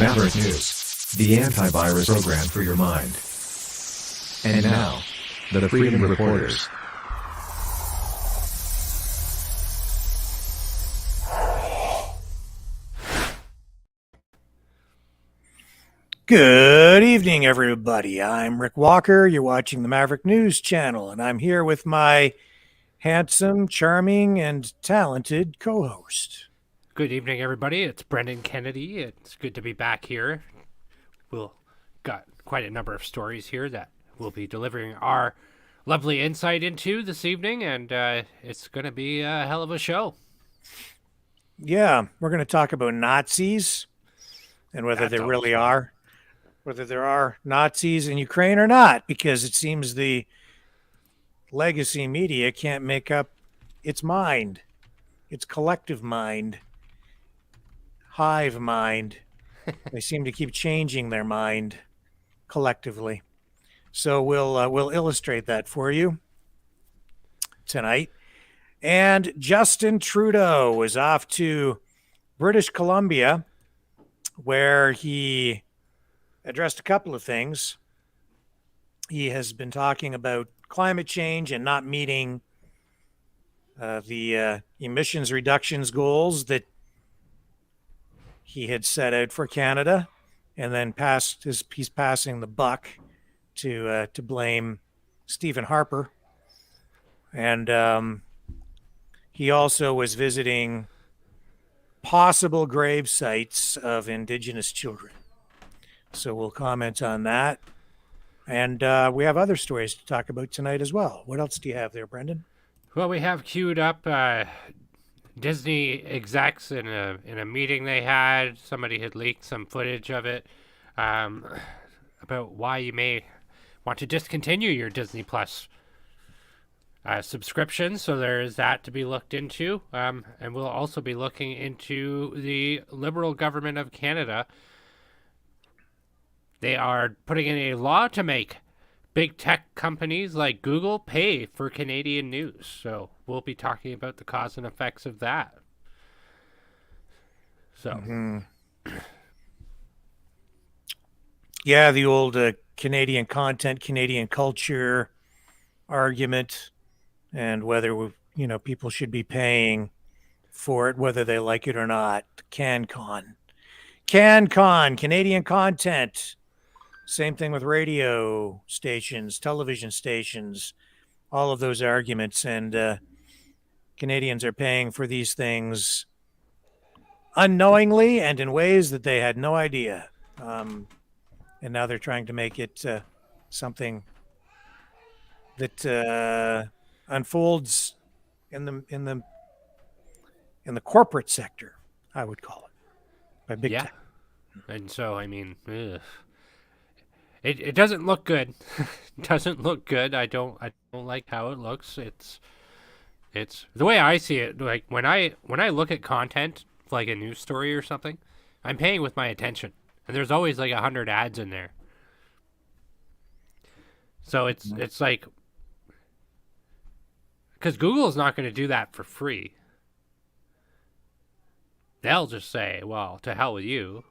Maverick News, the antivirus program for your mind. And now, the Freedom Reporters. Good evening, everybody. I'm Rick Walker. You're watching the Maverick News channel, and I'm here with my handsome, charming, and talented co-host. Good evening, everybody. It's Brendan Kennedy. It's good to be back here. We'll got quite a number of stories here that we'll be delivering our lovely insight into this evening, and it's going to be a hell of a show. Yeah, we're going to talk about Nazis and whether there really are. Whether there are Nazis in Ukraine or not, because it seems the legacy media can't make up its mind, its collective mind, hive mind. They seem to keep changing their mind collectively. So we'll illustrate that for you tonight. And Justin Trudeau was off to British Columbia, where he addressed a couple of things. He has been talking about climate change and not meeting the emissions reductions goals that he had set out for Canada, and then he's passing the buck to blame Stephen Harper. And he also was visiting possible grave sites of Indigenous children. So we'll comment on that. And we have other stories to talk about tonight as well. What else do you have there, Brendan? Well, we have queued up Disney execs in a meeting they had. Somebody had leaked some footage of it about why you may want to discontinue your Disney Plus subscription. So there is that to be looked into. And we'll also be looking into the Liberal government of Canada. They are putting in a law to make big tech companies like Google pay for Canadian news. So we'll be talking about the cause and effects of that. So, yeah, the old Canadian content, Canadian culture argument, and whether people should be paying for it, whether they like it or not. CanCon, Canadian content. Same thing with radio stations, television stations, all of those arguments. And Canadians are paying for these things unknowingly and in ways that they had no idea. And now they're trying to make it something that unfolds in the corporate sector, I would call it, by big tech. And so, I mean, It doesn't look good. It doesn't look good. I don't like how it looks. It's the way I see it. Like when I look at content, like a news story or something, I'm paying with my attention, and there's always like 100 ads in there. So it's like, because Google is not going to do that for free. They'll just say, "Well, to hell with you,"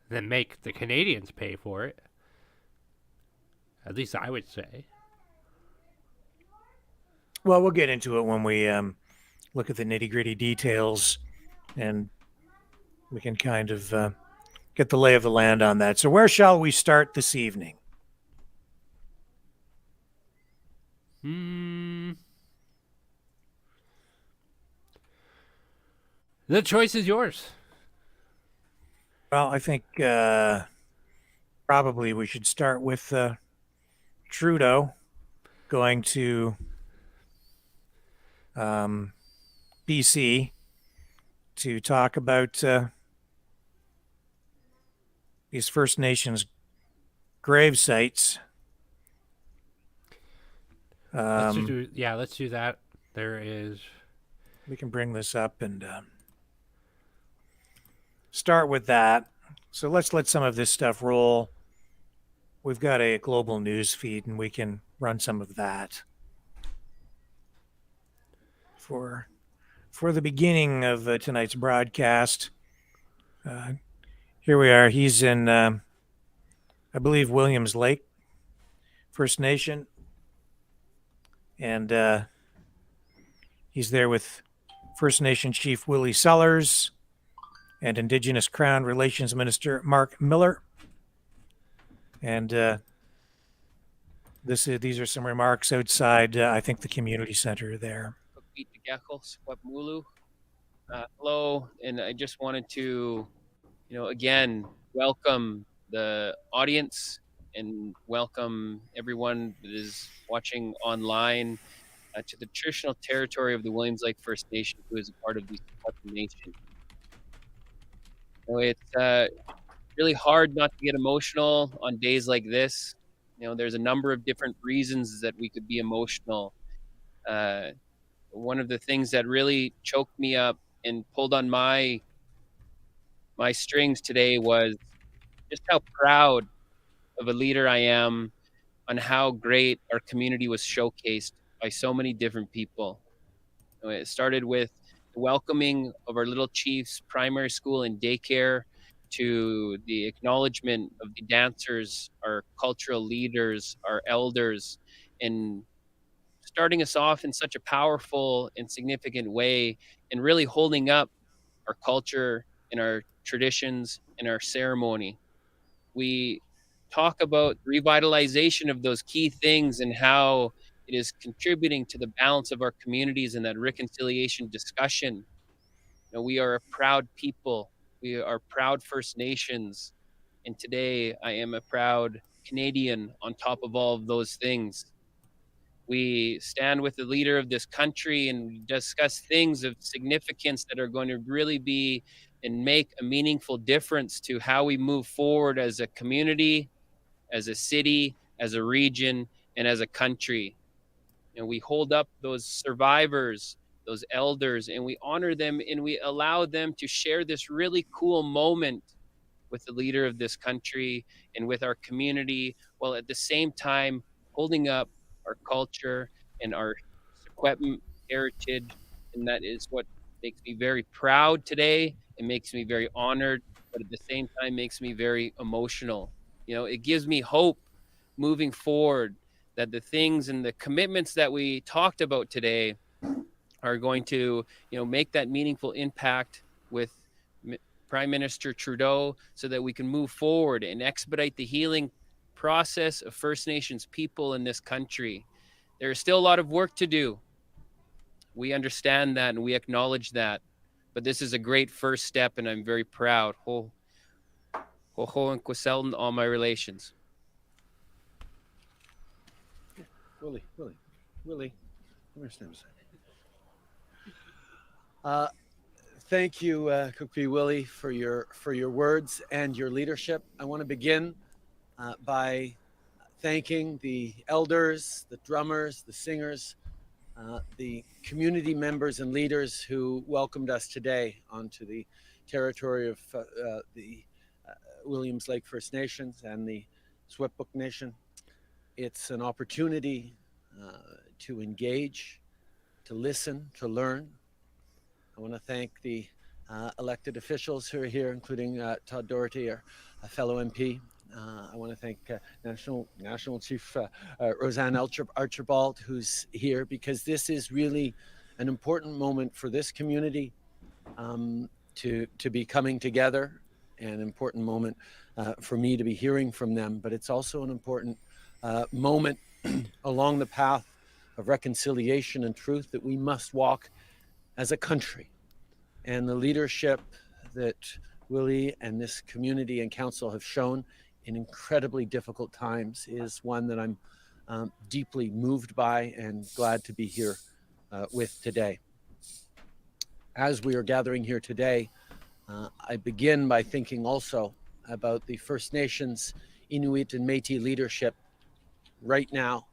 then make the Canadians pay for it. At least I would say. Well, we'll get into it when we look at the nitty-gritty details, and we can kind of get the lay of the land on that. So where shall we start this evening? The choice is yours. Well, I think probably we should start with Trudeau going to BC to talk about these First Nations grave sites. Let's do that. We can bring this up and start with that. So let's let some of this stuff roll. We've got a global news feed, and we can run some of that for the beginning of tonight's broadcast. Here we are. He's in, I believe, Williams Lake First Nation, and he's there with First Nation Chief Willie Sellers and Indigenous Crown Relations Minister Mark Miller. And these are some remarks outside, I think, the community center there. Hello, and I just wanted to, again, welcome the audience and welcome everyone that is watching online to the traditional territory of the Williams Lake First Nation, who is a part of the Chatham Nation. It's really hard not to get emotional on days like this. There's a number of different reasons that we could be emotional. One of the things that really choked me up and pulled on my strings today was just how proud of a leader I am on how great our community was showcased by so many different people. It started with the welcoming of our little chiefs, primary school and daycare, to the acknowledgement of the dancers, our cultural leaders, our elders, and starting us off in such a powerful and significant way, and really holding up our culture and our traditions and our ceremony. We talk about revitalization of those key things and how it is contributing to the balance of our communities and that reconciliation discussion. We are a proud people. We are proud First Nations. And today I am a proud Canadian on top of all of those things. We stand with the leader of this country and discuss things of significance that are going to really be and make a meaningful difference to how we move forward as a community, as a city, as a region, and as a country. We hold up those survivors, those elders, and we honor them, and we allow them to share this really cool moment with the leader of this country and with our community, while at the same time holding up our culture and our Secwepemc heritage. And that is what makes me very proud today. It makes me very honored, but at the same time makes me very emotional. It gives me hope moving forward that the things and the commitments that we talked about today are going to, make that meaningful impact with Prime Minister Trudeau, so that we can move forward and expedite the healing process of First Nations people in this country. There is still a lot of work to do. We understand that and we acknowledge that, but this is a great first step, and I'm very proud. Ho and Kwasel, all my relations. Willie, come here, stand beside. Thank you, Cookpee Willie, for your words and your leadership. I want to begin by thanking the elders, the drummers, the singers, the community members and leaders who welcomed us today onto the territory of the Williams Lake First Nations and the Secwepemc Nation. It's an opportunity to engage, to listen, to learn. I want to thank the elected officials who are here, including Todd Doherty, our fellow MP. I want to thank National Chief Roseanne Archibald, who's here, because this is really an important moment for this community to be coming together, and an important moment for me to be hearing from them. But it's also an important moment along the path of reconciliation and truth that we must walk as a country. And the leadership that Willie and this community and council have shown in incredibly difficult times is one that I'm deeply moved by and glad to be here with today. As we are gathering here today, I begin by thinking also about the First Nations, Inuit and Métis leadership right now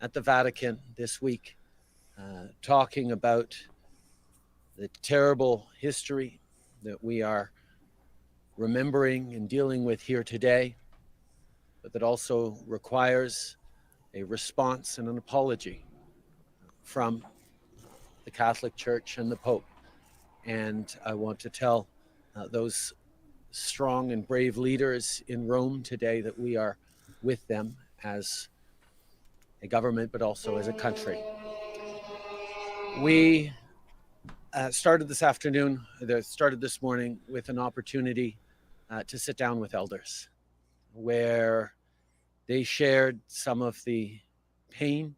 at the Vatican this week, talking about the terrible history that we are remembering and dealing with here today, but that also requires a response and an apology from the Catholic Church and the Pope. And I want to tell those strong and brave leaders in Rome today, that we are with them as a government, but also as a country. We started this morning with an opportunity to sit down with elders, where they shared some of the pain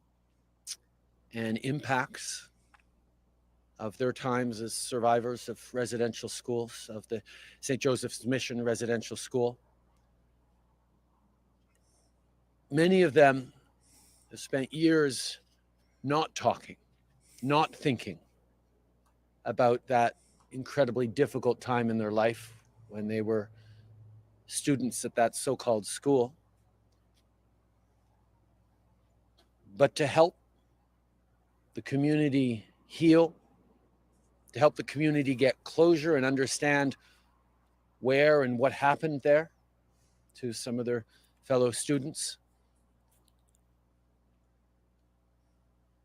and impacts of their times as survivors of residential schools, of the St. Joseph's Mission Residential School. Many of them have spent years not talking, not thinking about that incredibly difficult time in their life when they were students at that so-called school. But to help the community heal, to help the community get closure and understand where and what happened there to some of their fellow students,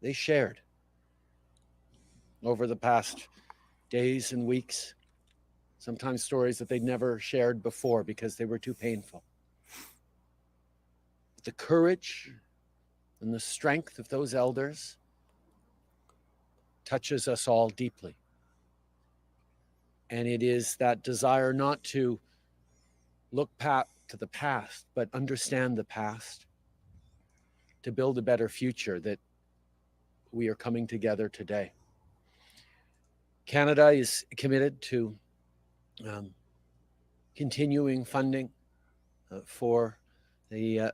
they shared over the past days and weeks, sometimes stories that they'd never shared before because they were too painful. The courage and the strength of those elders touches us all deeply. And it is that desire not to look back to the past, but understand the past to build a better future that we are coming together today. Canada is committed to continuing funding for the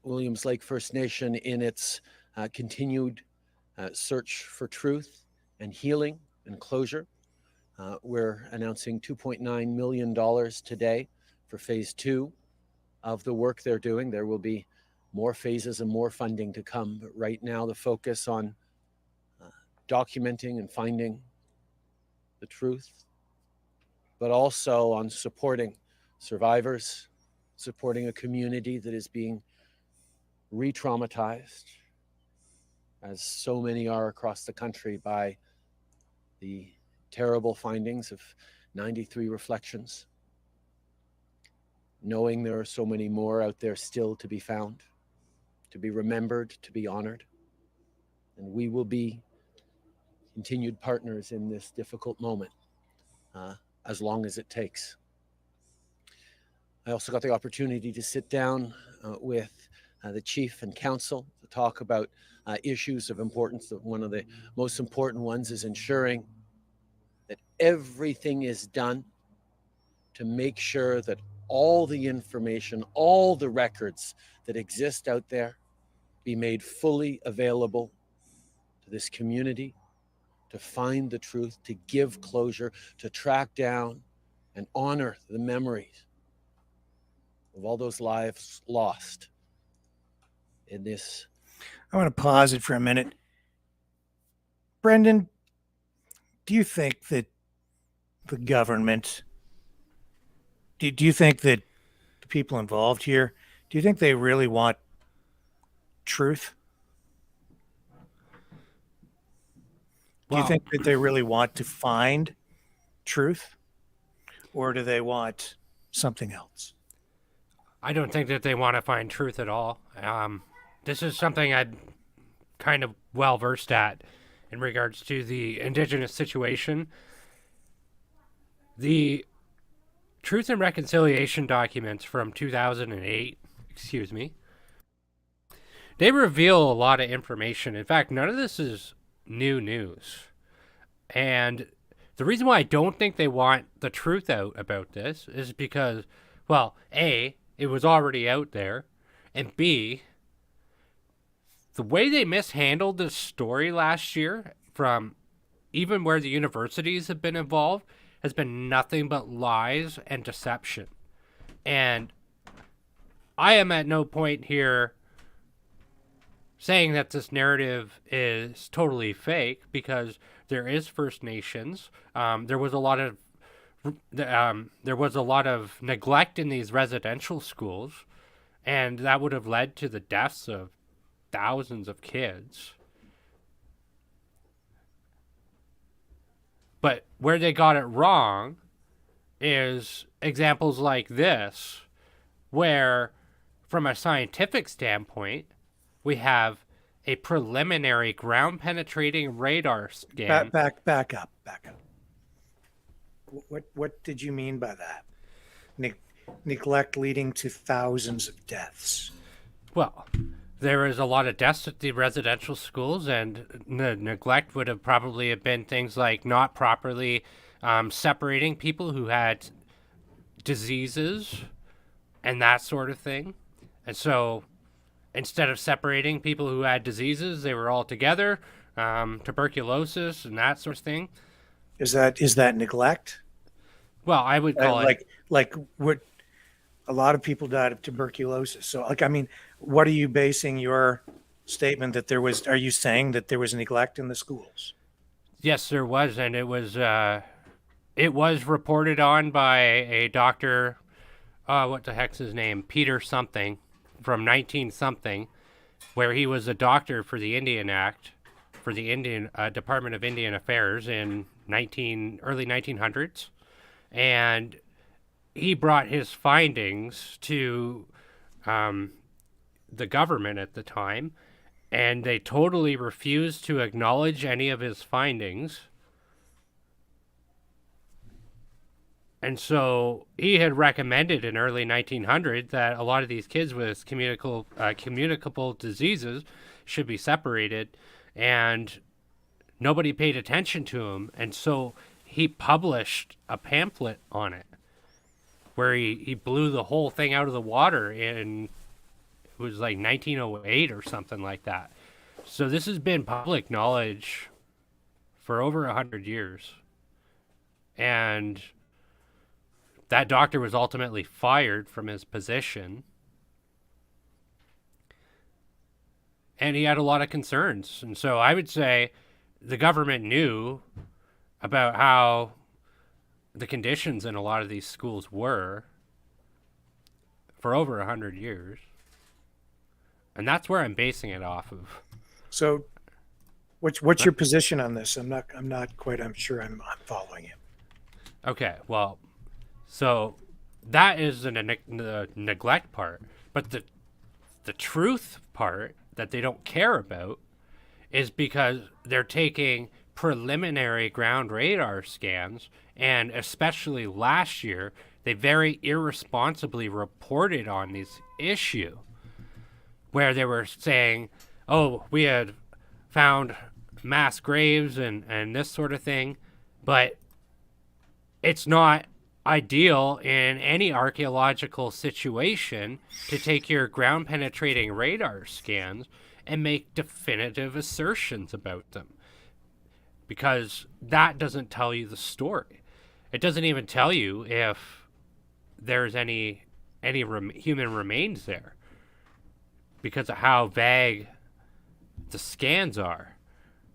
Williams Lake First Nation in its continued search for truth and healing and closure. We're announcing $2.9 million today for phase 2 of the work they're doing. There will be more phases and more funding to come, but right now the focus on documenting and finding the truth, but also on supporting survivors, supporting a community that is being re-traumatized, as so many are across the country, by the terrible findings of 93 reflections, knowing there are so many more out there still to be found, to be remembered, to be honored. And we will be continued partners in this difficult moment, as long as it takes. I also got the opportunity to sit down with the chief and council to talk about issues of importance. One of the most important ones is ensuring that everything is done to make sure that all the information, all the records that exist out there be made fully available to this community, to find the truth, to give closure, to track down and honor the memories of all those lives lost in this. I want to pause it for a minute. Brendan, do you think that the government, do you think that the people involved here, do you think they really want truth? Do you think that they really want to find truth, or do they want something else? I don't think that they want to find truth at all. This is something I'm kind of well versed at in regards to the Indigenous situation. The Truth and Reconciliation documents from 2008, they reveal a lot of information. In fact, none of this is new news. And the reason why I don't think they want the truth out about this is because, well, A, it was already out there, and B, the way they mishandled this story last year, from even where the universities have been involved, has been nothing but lies and deception. And I am at no point here saying that this narrative is totally fake, because there is First Nations. There was a lot of neglect in these residential schools, and that would have led to the deaths of thousands of kids. But where they got it wrong is examples like this, where from a scientific standpoint, we have a preliminary ground penetrating radar scan. Back up. What did you mean by that? Neglect leading to thousands of deaths. Well, there is a lot of deaths at the residential schools, and the neglect would have probably been things like not properly separating people who had diseases and that sort of thing. And so instead of separating people who had diseases, they were all together, tuberculosis and that sort of thing. Is that neglect? Well, I would call it like what a lot of people died of tuberculosis. So what are you basing your statement that there was? Are you saying that there was neglect in the schools? Yes, there was, and it was reported on by a doctor. What the heck's his name? Peter something from 19 something, where he was a doctor for the Indian Act, for the Indian Department of Indian Affairs in early 1900s, and he brought his findings to the government at the time, and they totally refused to acknowledge any of his findings. And so he had recommended in early 1900 that a lot of these kids with communicable diseases should be separated, and nobody paid attention to him. And so he published a pamphlet on it where he blew the whole thing out of the water in, it was like 1908 or something like that. So this has been public knowledge for over 100 years. And that doctor was ultimately fired from his position. And he had a lot of concerns. And so I would say the government knew about how the conditions in a lot of these schools were for over 100 years. And that's where I'm basing it off of. So what's your position on this? I'm sure I'm following you. Okay, well, so that is the neglect part, but the truth part that they don't care about is because they're taking preliminary ground radar scans, and especially last year, they very irresponsibly reported on this issue where they were saying, oh, we had found mass graves and this sort of thing, but it's not ideal in any archaeological situation to take your ground penetrating radar scans and make definitive assertions about them, because that doesn't tell you the story. It doesn't even tell you if there's any human remains there because of how vague the scans are.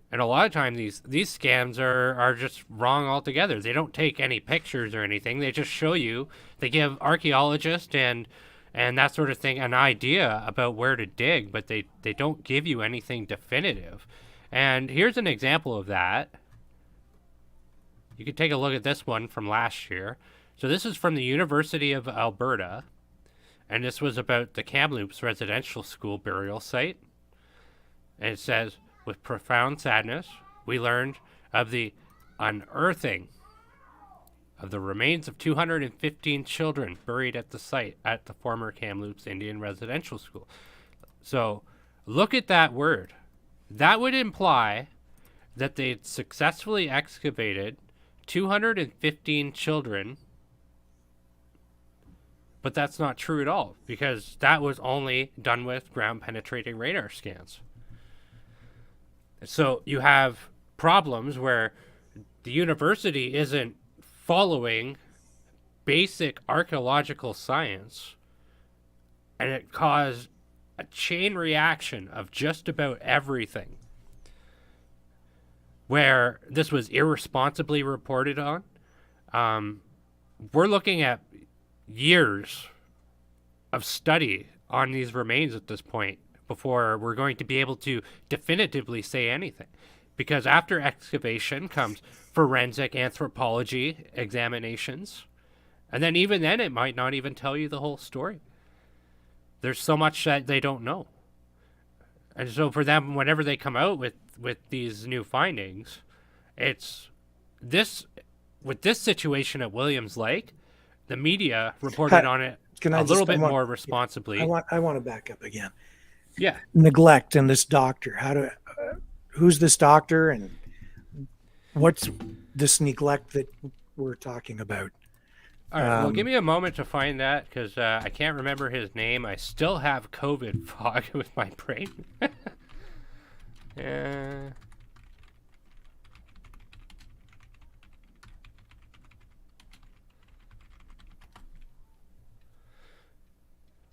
And a lot of times these scans are just wrong altogether. They don't take any pictures or anything. They just show you, they give archaeologists and that sort of thing an idea about where to dig, but they don't give you anything definitive. And here's an example of that. You can take a look at this one from last year. So this is from the University of Alberta, and this was about the Kamloops Residential School burial site. And it says, with profound sadness, we learned of the unearthing of the remains of 215 children buried at the site at the former Kamloops Indian Residential School. So look at that word. That would imply that they'd successfully excavated 215 children, but that's not true at all, because that was only done with ground penetrating radar scans. So you have problems where the university isn't following basic archaeological science, and it caused a chain reaction of just about everything, where this was irresponsibly reported on. We're looking at years of study on these remains at this point before we're going to be able to definitively say anything. Because after excavation comes forensic anthropology examinations, And then even then, it might not even tell you the whole story. There's so much that they don't know. And so for them, whenever they come out with these new findings, it's this, with this situation at Williams Lake, the media reported on it a little bit more responsibly. I want to back up again. Yeah. Neglect and this doctor. Who's this doctor and what's this neglect that we're talking about? All right, well, give me a moment to find that because I can't remember his name. I still have COVID fog with my brain.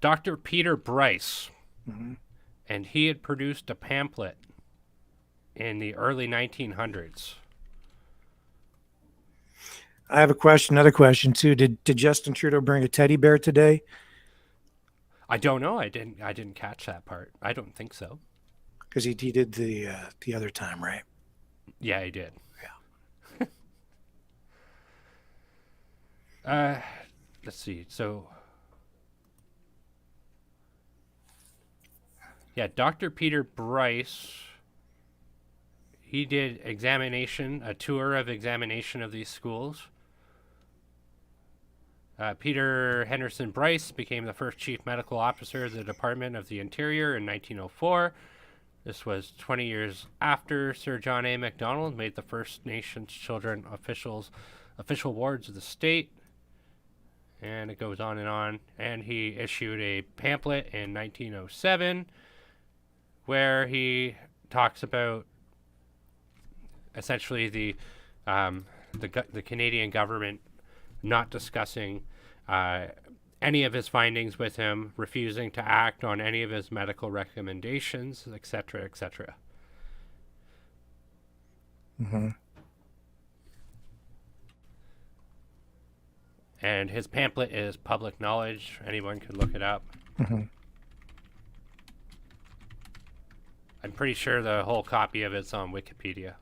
Dr. Peter Bryce, and he had produced a pamphlet in the early 1900s. I have another question too. Did Justin Trudeau bring a teddy bear today? I don't know. I didn't catch that part. I don't think so. Because he did the other time, right? Yeah, he did. Yeah. Let's see. So, yeah, Dr. Peter Bryce. He did a tour of examination of these schools. Peter Henderson Bryce became the first chief medical officer of the Department of the Interior in 1904. This was 20 years after Sir John A. Macdonald made the First Nations children official wards of the state. And it goes on. And he issued a pamphlet in 1907 where he talks about essentially the Canadian government not discussing any of his findings with him, refusing to act on any of his medical recommendations, etc., etc. And his pamphlet is public knowledge. Anyone could look it up. I'm pretty sure the whole copy of it's on Wikipedia.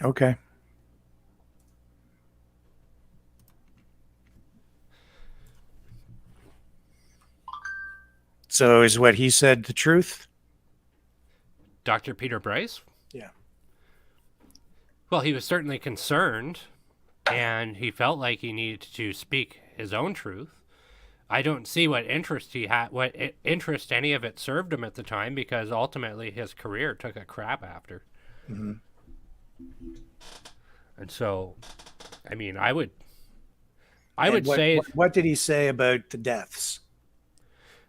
Okay. So is what he said the truth? Dr. Peter Bryce? Yeah. Well, he was certainly concerned, and he felt like he needed to speak his own truth. I don't see what interest he had, interest any of it served him at the time, because ultimately his career took a crap after. And so, I mean, I would say... What did he say about the deaths?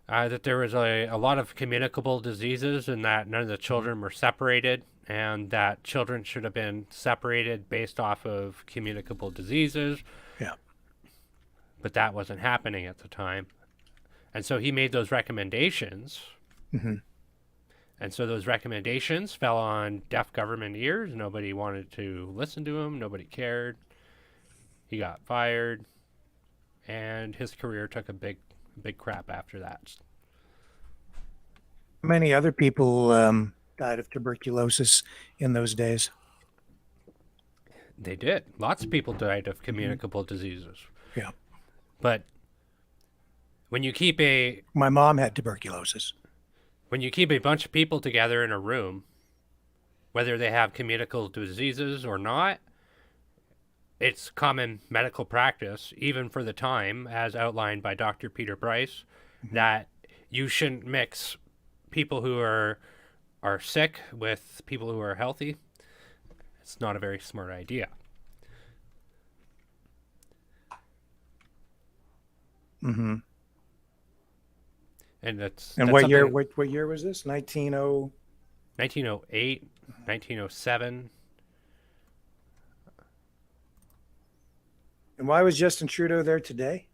That there was a lot of communicable diseases and that none of the children were separated, and that children should have been separated based off of communicable diseases. Yeah. But that wasn't happening at the time. And so he made those recommendations. And so those recommendations fell on deaf government ears. Nobody wanted to listen to him. Nobody cared. He got fired. And his career took a big crap after that. Many other people died of tuberculosis in those days. They did. Lots of people died of communicable diseases. Yeah. But when you keep My mom had tuberculosis. When you keep a bunch of people together in a room, whether they have communicable diseases or not, it's common medical practice, even for the time, as outlined by Dr. Peter Bryce, that you shouldn't mix people who are sick with people who are healthy. It's not a very smart idea. And that's what year? What year was this? 1908, 1907. And why was Justin Trudeau there today?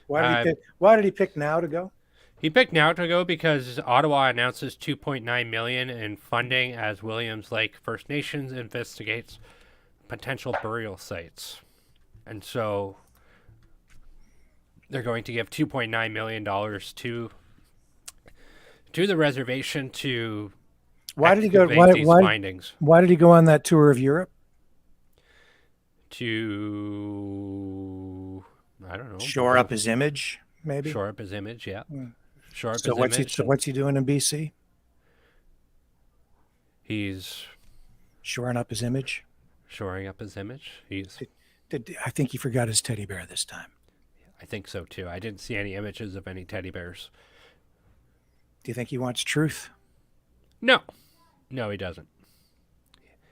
Why did he pick now to go? He picked now to go because Ottawa announces $2.9 million in funding as Williams Lake First Nations investigates potential burial sites, and so they're going to give $2.9 million to the reservation to Why did he go? excavate these findings. Why did he go on that tour of Europe? To, I don't know. Shore up his image, maybe. Shore up his image, yeah. Shore up So his image. what's he doing in BC? He's Shoring up his image. shoring up his image. I think he forgot his teddy bear this time. I think so too. I didn't see any images of any teddy bears. Do you think he wants truth? No, he doesn't.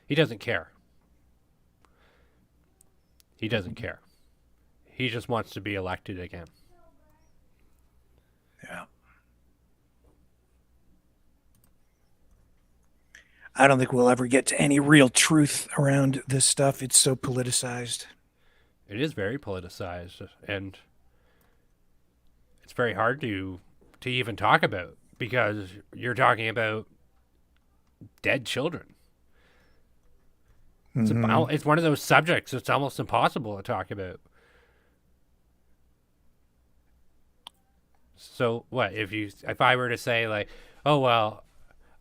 He doesn't care. He doesn't care. He just wants to be elected again. Yeah. I don't think we'll ever get to any real truth around this stuff. It's so politicized. It is very politicized, and it's very hard to even talk about because you're talking about dead children. It's one of those subjects it's almost impossible to talk about. So what if I were to say like, oh well,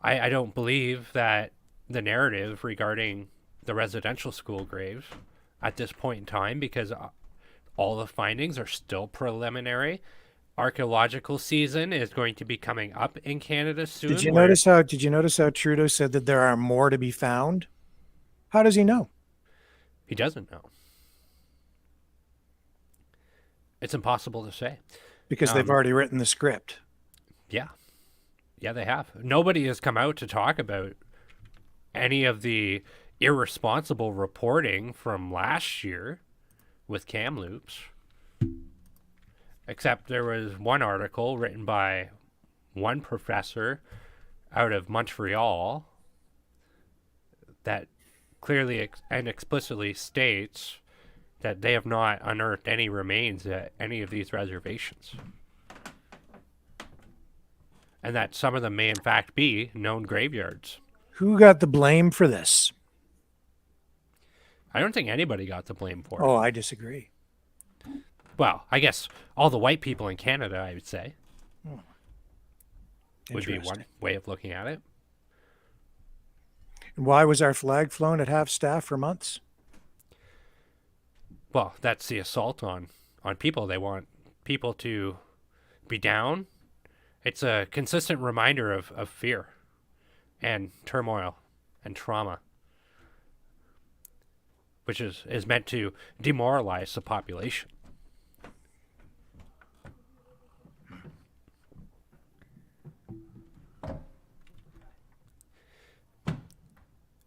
I don't believe that the narrative regarding the residential school graves at this point in time because all the findings are still preliminary. Archaeological season is going to be coming up in Canada soon. Did you notice how Trudeau said that there are more to be found? How does he know? He doesn't know. It's impossible to say. Because they've already written the script. Yeah. Yeah, they have. Nobody has come out to talk about any of the irresponsible reporting from last year with Kamloops. Except there was one article written by one professor out of Montreal that clearly and explicitly states that they have not unearthed any remains at any of these reservations. And that some of them may in fact be known graveyards. Who got the blame for this? I don't think anybody got the blame for it. Oh, I disagree. Well, I guess all the white people in Canada, I would say, would be one way of looking at it. And why was our flag flown at half staff for months? Well, that's the assault on people. They want people to be down. It's a consistent reminder of fear and turmoil and trauma, which is meant to demoralize the population.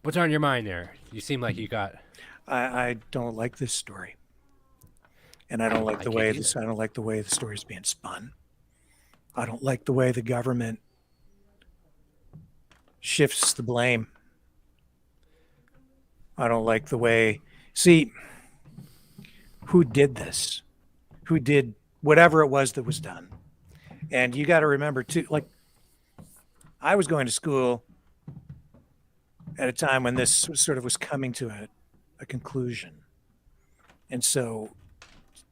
What's on your mind there? You seem like you got... I don't like this story. And I don't like the way I don't like the way the story's being spun. I don't like the way the government shifts the blame. I don't like the way... See, who did this? Who did whatever it was that was done? And you got to remember, too, like, I was going to school at a time when this sort of was coming to a conclusion. And so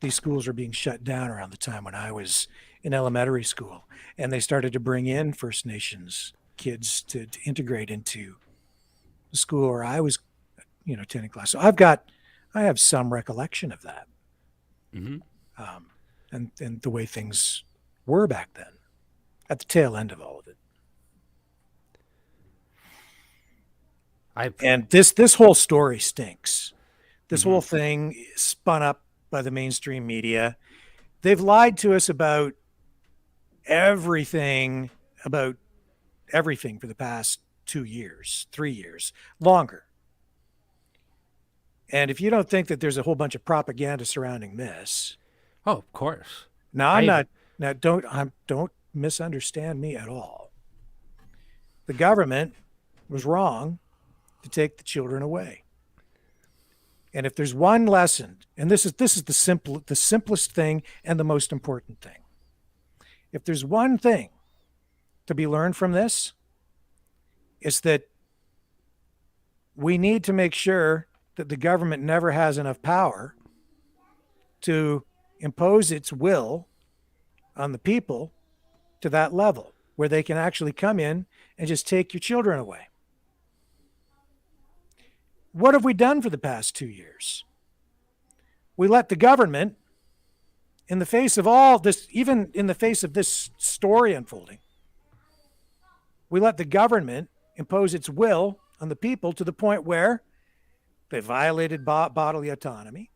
these schools were being shut down around the time when I was in elementary school. And they started to bring in First Nations kids to integrate into the school where I was, attending class. So I have some recollection of that. Mm-hmm. And the way things were back then at the tail end of all of it. And this whole story stinks. This whole thing is spun up by the mainstream media. They've lied to us about everything for the past 2 years, 3 years, longer. And if you don't think that there's a whole bunch of propaganda surrounding this, oh, of course. Don't misunderstand me at all. The government was wrong to take the children away. And if there's one lesson, and this is the simplest thing and the most important thing. If there's one thing to be learned from this, it's that we need to make sure that the government never has enough power to impose its will on the people to that level. where they can actually come in and just take your children away. What have we done for the past 2 years? We let the government, in the face of all this, even in the face of this story unfolding, we let the government impose its will on the people to the point where they violated bodily autonomy.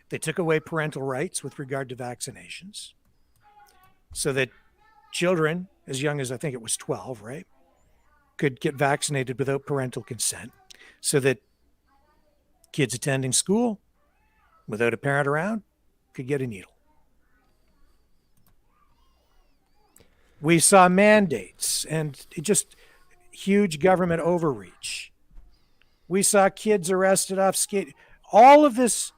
They took away parental rights with regard to vaccinations so that children as young as, I think it was 12, right, could get vaccinated without parental consent, so that kids attending school without a parent around could get a needle. We saw mandates and just huge government overreach. We saw kids arrested off skate. All of this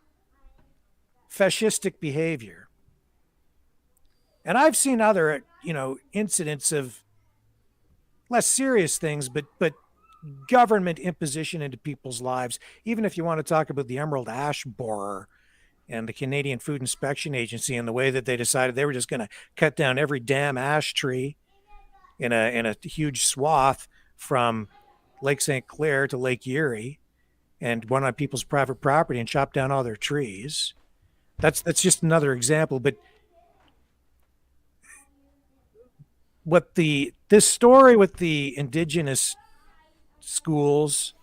fascistic behavior. And I've seen other, incidents of less serious things, but government imposition into people's lives. Even if you want to talk about the emerald ash borer and the Canadian Food Inspection Agency and the way that they decided they were just going to cut down every damn ash tree in a huge swath from Lake St. Clair to Lake Erie, and went on people's private property and chopped down all their trees. That's just another example. But this story with the Indigenous schools,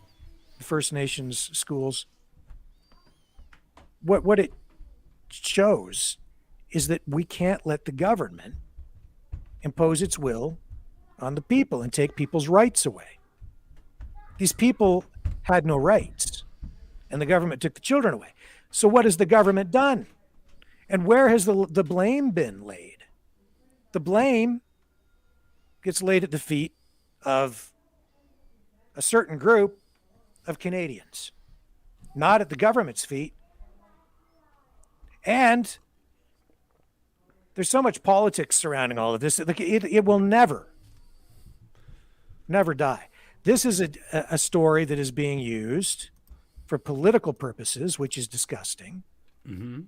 the First Nations schools, what it shows is that we can't let the government impose its will on the people and take people's rights away. These people had no rights, and the government took the children away. So what has the government done? And where has the blame been laid? The blame gets laid at the feet of a certain group of Canadians, not at the government's feet. And there's so much politics surrounding all of this. It will never die. This is a story that is being used for political purposes, which is disgusting. Mm-hmm.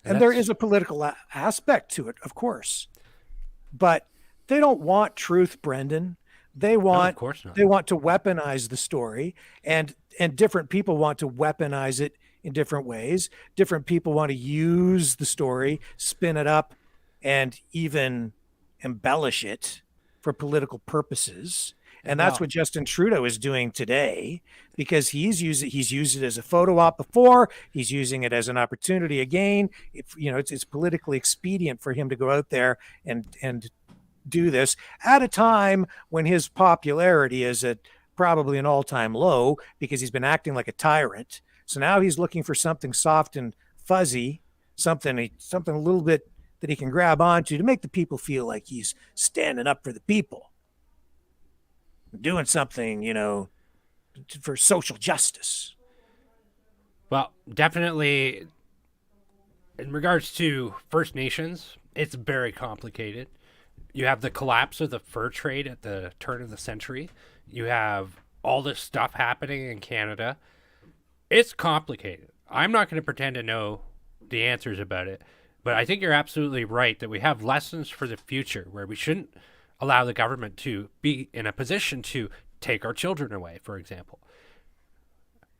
And there is a political aspect to it, of course. But they don't want truth, Brendan. They want, of course not. They want to weaponize the story, and different people want to weaponize it in different ways. Different people want to use the story, spin it up, and even embellish it for political purposes. And that's what Justin Trudeau is doing today, because he's used it as a photo op before. He's using it as an opportunity again. It's politically expedient for him to go out there and do this at a time when his popularity is at probably an all-time low, because he's been acting like a tyrant. So now he's looking for something soft and fuzzy, something a little bit that he can grab onto to make the people feel like he's standing up for the people, doing something, for social justice. Well, definitely in regards to First Nations, it's very complicated. You have the collapse of the fur trade at the turn of the century. You have all this stuff happening in Canada. It's complicated. I'm not going to pretend to know the answers about it, but I think you're absolutely right that we have lessons for the future where we shouldn't allow the government to be in a position to take our children away, for example.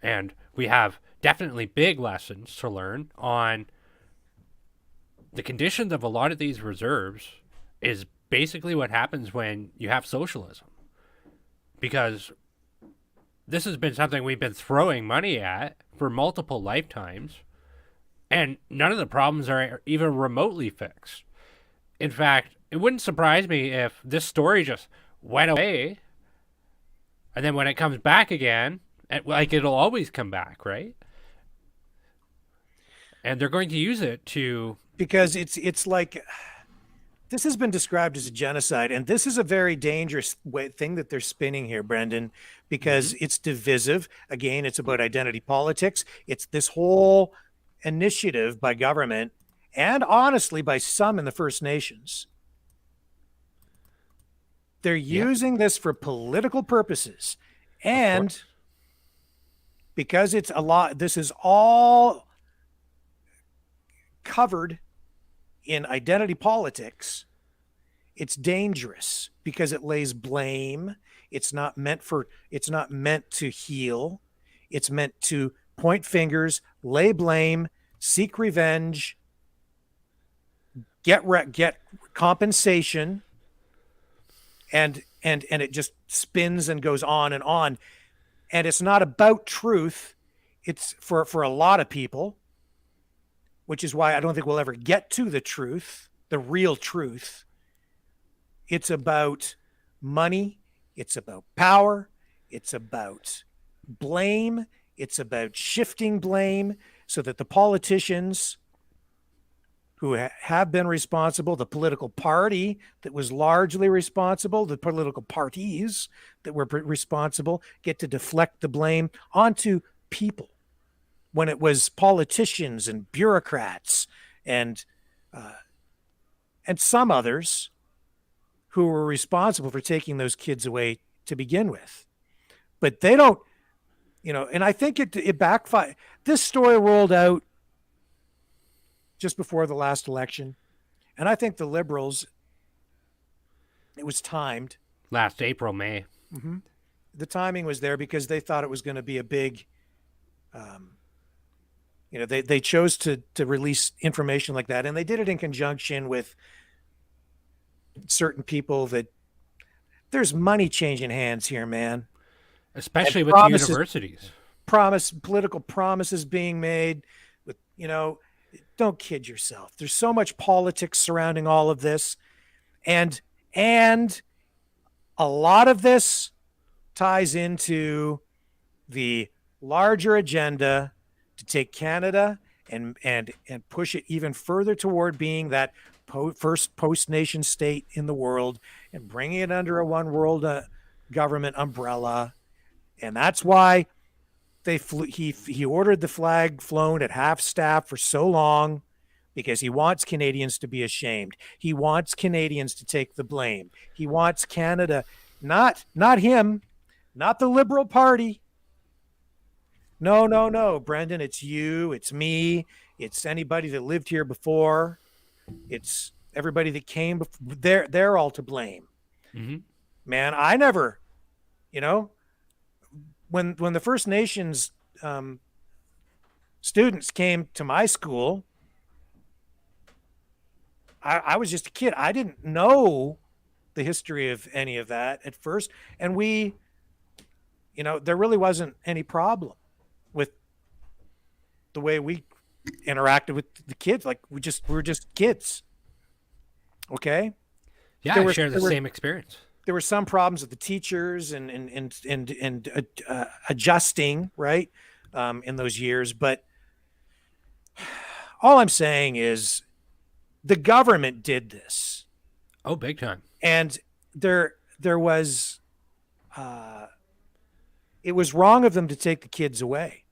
And we have definitely big lessons to learn on the conditions of a lot of these reserves is basically what happens when you have socialism. Because this has been something we've been throwing money at for multiple lifetimes, and none of the problems are even remotely fixed. In fact, it wouldn't surprise me if this story just went away, and then when it comes back again, it'll always come back, right? And they're going to use it to... Because it's like... This has been described as a genocide, and this is a very dangerous thing that they're spinning here, Brendan, because it's divisive. Again, it's about identity politics. It's this whole initiative by government, and honestly by some in the First Nations. They're using this for political purposes. And because it's a lot, this is all covered in identity politics. It's dangerous because it lays blame. It's not meant to heal. It's meant to point fingers, lay blame, seek revenge, get compensation, and it just spins and goes on and on. And it's not about truth. It's for a lot of people, which is why I don't think we'll ever get to the truth, the real truth. It's about money. It's about power. It's about blame. It's about shifting blame so that the politicians who have been responsible, the political party that was largely responsible, the political parties that were responsible, get to deflect the blame onto people when it was politicians and bureaucrats and some others who were responsible for taking those kids away to begin with. But they don't, and I think it backfired. This story rolled out just before the last election. And I think the Liberals, it was timed. Last April, May. Mm-hmm. The timing was there because they thought it was going to be a big, they chose to release information like that. And they did it in conjunction with certain people that there's money changing hands here, man. Especially with the universities. Political promises being made with, don't kid yourself. There's so much politics surrounding all of this. And a lot of this ties into the larger agenda to take Canada and push it even further toward being that first post-nation state in the world and bringing it under a one world government umbrella. And that's why he ordered the flag flown at half staff for so long, because he wants Canadians to be ashamed. He wants Canadians to take the blame. He wants Canada, not him, not the Liberal Party. No, Brendan, it's you, it's me, it's anybody that lived here before. It's everybody that came before. They're all to blame. Mm-hmm. Man, I never, when the First Nations students came to my school, I was just a kid. I didn't know the history of any of that at first. And there really wasn't any problem with the way we interacted with the kids. Like we were just kids. Okay. Yeah, I shared the same experience. There were some problems with the teachers and adjusting, right, in those years. But all I'm saying is the government did this. Oh, big time. And there was, it was wrong of them to take the kids away.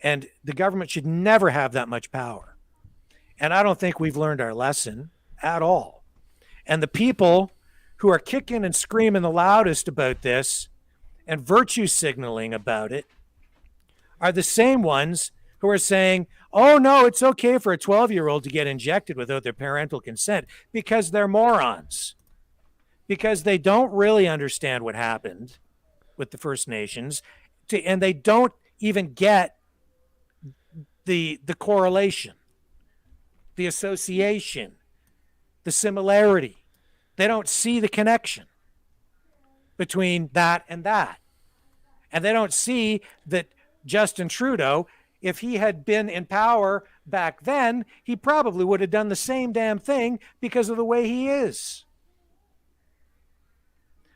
And the government should never have that much power. And I don't think we've learned our lesson at all. And the people who are kicking and screaming the loudest about this and virtue signaling about it are the same ones who are saying, oh, no, it's okay for a 12-year-old to get injected without their parental consent, because they're morons, because they don't really understand what happened with the First Nations, and they don't even get the correlation, the association, the similarity. They don't see the connection between that. And they don't see that Justin Trudeau, if he had been in power back then, he probably would have done the same damn thing because of the way he is.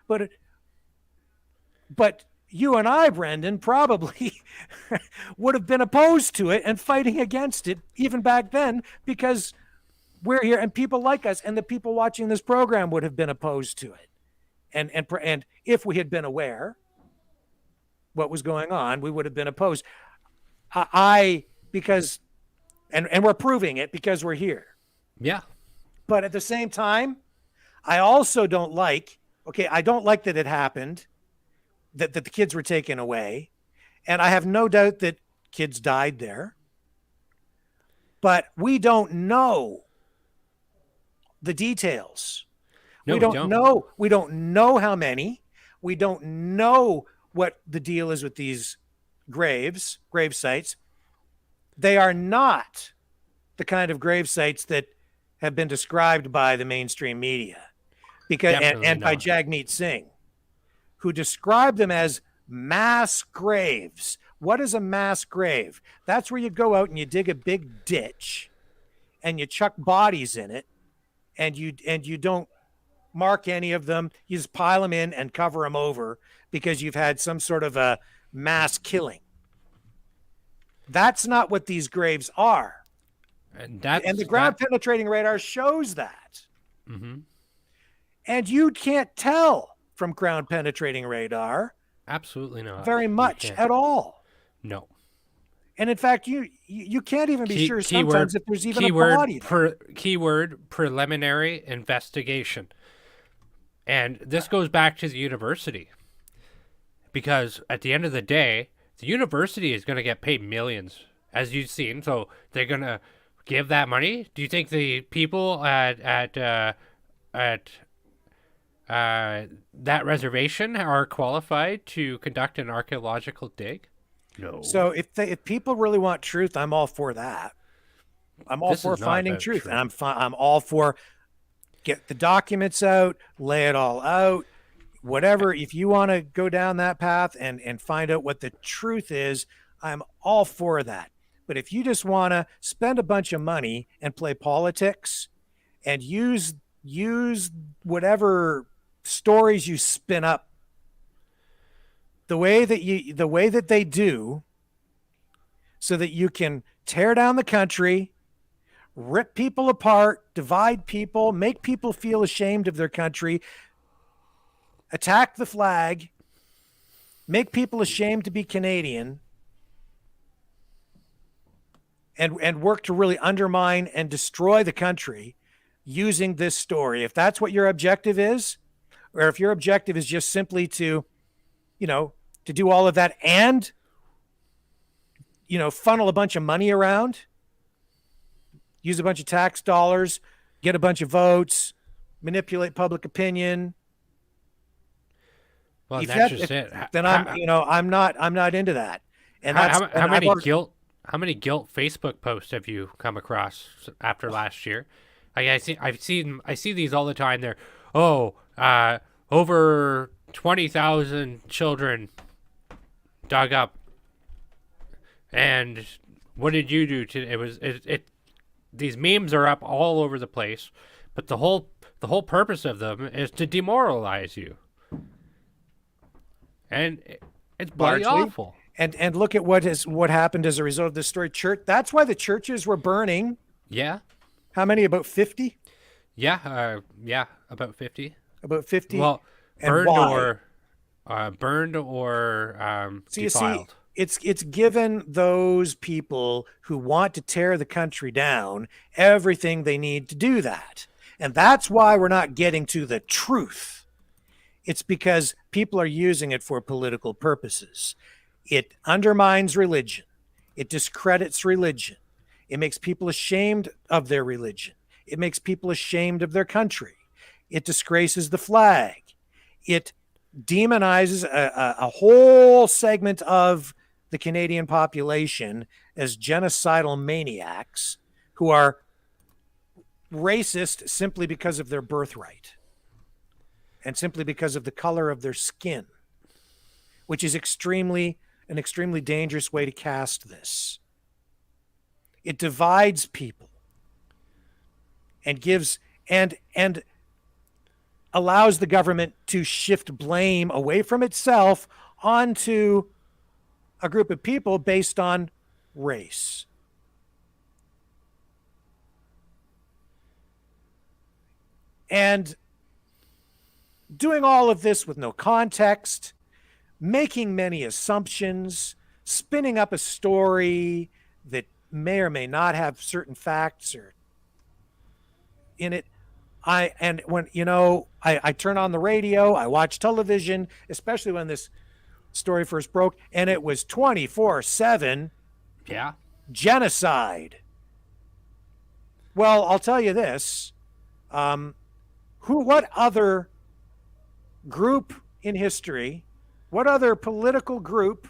But you and I, Brendan, probably would have been opposed to it and fighting against it even back then, because we're here and people like us, and the people watching this program would have been opposed to it. And if we had been aware what was going on, we would have been opposed. Because we're proving it because we're here. Yeah. But at the same time, I also don't like that it happened, that the kids were taken away. And I have no doubt that kids died there. But we don't know the details. No, we don't know. We don't know how many. We don't know what the deal is with these grave sites. They are not the kind of grave sites that have been described by the mainstream media, because and by Jagmeet Singh, who described them as mass graves. What is a mass grave? That's where you go out and you dig a big ditch and you chuck bodies in it, and you don't mark any of them. You just pile them in and cover them over because you've had some sort of a mass killing. That's not what these graves are. And the ground penetrating radar shows that. Mm-hmm. And you can't tell from ground penetrating radar. Absolutely not. Very much at all. No. And in fact, you can't even be sure sometimes if there's even a body there. Keyword preliminary investigation. And this goes back to the university. Because at the end of the day, the university is going to get paid millions, as you've seen. So they're going to give that money. Do you think the people at that reservation are qualified to conduct an archaeological dig? No. So if people really want truth, I'm all for that. I'm all for finding truth. And I'm all for get the documents out, lay it all out, whatever. If you want to go down that path and find out what the truth is, I'm all for that. But if you just want to spend a bunch of money and play politics and use whatever stories you spin up the way that they do, so that you can tear down the country, rip people apart, divide people, make people feel ashamed of their country, attack the flag, make people ashamed to be Canadian, and work to really undermine and destroy the country using this story. If that's what your objective is, or if your objective is just simply to do all of that and, funnel a bunch of money around, use a bunch of tax dollars, get a bunch of votes, manipulate public opinion. Well, that's just it. Then I'm not into that. And how many guilt Facebook posts have you come across after last year? I see these all the time. They're over 20,000 children dug up, and what did you do to these memes are up all over the place, but the whole purpose of them is to demoralize you, and it's bloody awful. And look at what happened as a result of this story. That's why the churches were burning. Yeah. How many? About 50? Yeah, about 50. About 50. Well, burned or so defiled. You see, it's given those people who want to tear the country down everything they need to do that. And that's why we're not getting to the truth. It's because people are using it for political purposes. It undermines religion. It discredits religion. It makes people ashamed of their religion. It makes people ashamed of their country. It disgraces the flag. It demonizes a whole segment of the Canadian population as genocidal maniacs who are racist simply because of their birthright and simply because of the color of their skin, which is an extremely dangerous way to cast this. It divides people and gives and allows the government to shift blame away from itself onto a group of people based on race. And doing all of this with no context, making many assumptions, spinning up a story that may or may not have certain facts or in it. I turn on the radio, I watch television, especially when this story first broke, and it was 24/7 genocide. Well, I'll tell you this. What other group in history, what other political group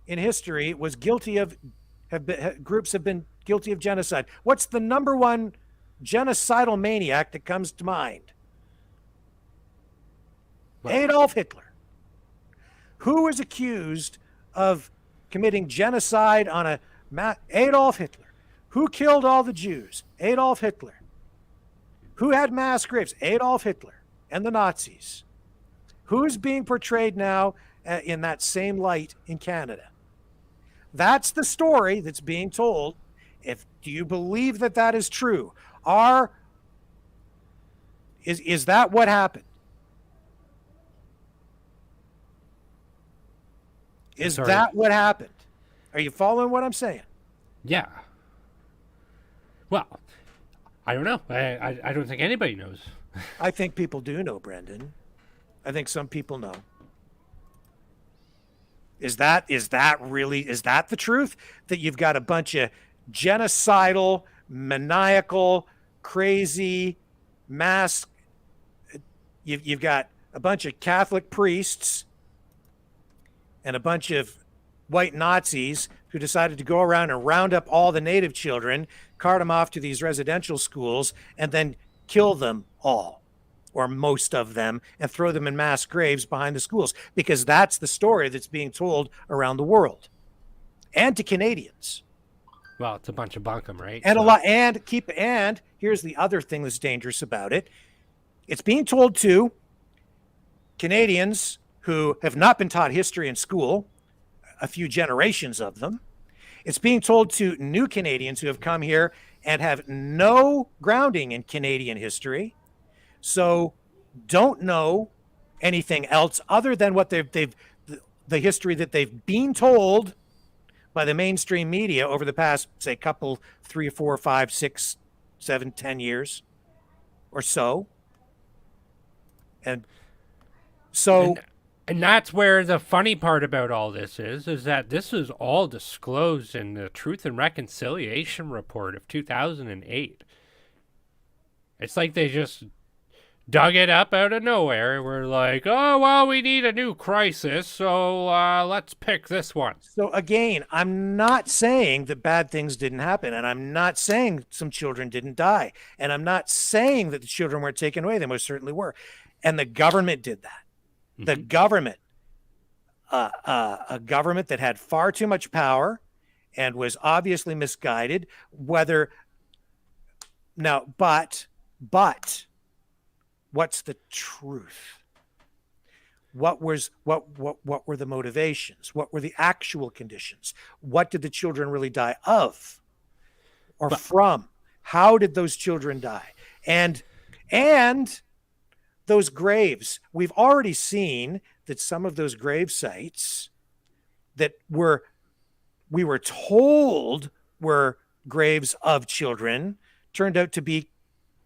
in history was guilty of, groups have been guilty of genocide? What's the number one genocidal maniac that comes to mind? Well, Adolf Hitler. Who was accused of committing genocide on a Adolf Hitler. Who killed all the Jews? Adolf Hitler. Who had mass graves? Adolf Hitler and the Nazis. Who's being portrayed now in that same light in Canada? That's the story that's being told. Do you believe that that is true? Is that what happened? Is that what happened? Are you following what I'm saying? Yeah. Well, I don't know. I don't think anybody knows. I think people do know, Brendan. I think some people know. Is that the truth? That you've got a bunch of genocidal, maniacal, crazy, you've got a bunch of Catholic priests and a bunch of white Nazis who decided to go around and round up all the native children, cart them off to these residential schools, and then kill them all, or most of them, and throw them in mass graves behind the schools, because that's the story that's being told around the world and to Canadians. Well, it's a bunch of bunkum, right? And and here's the other thing that's dangerous about it. It's being told to Canadians who have not been taught history in school, a few generations of them. It's being told to new Canadians who have come here and have no grounding in Canadian history, so don't know anything else other than what the history that they've been told by the mainstream media over the past, say, 3, 4, 5, 6, 7, 10 years or so. And so... And that's where the funny part about all this is that this is all disclosed in the Truth and Reconciliation Report of 2008. It's like they just dug it up out of nowhere. We're like, oh, well, we need a new crisis, so let's pick this one. So again, I'm not saying that bad things didn't happen, and I'm not saying some children didn't die, and I'm not saying that the children weren't taken away. They most certainly were. And the government did that. The government, a government that had far too much power and was obviously misguided, but what's the truth? What were the motivations? What were the actual conditions? What did the children really die of or from? How did those children die? And those graves, we've already seen that some of those grave sites that we were told were graves of children turned out to be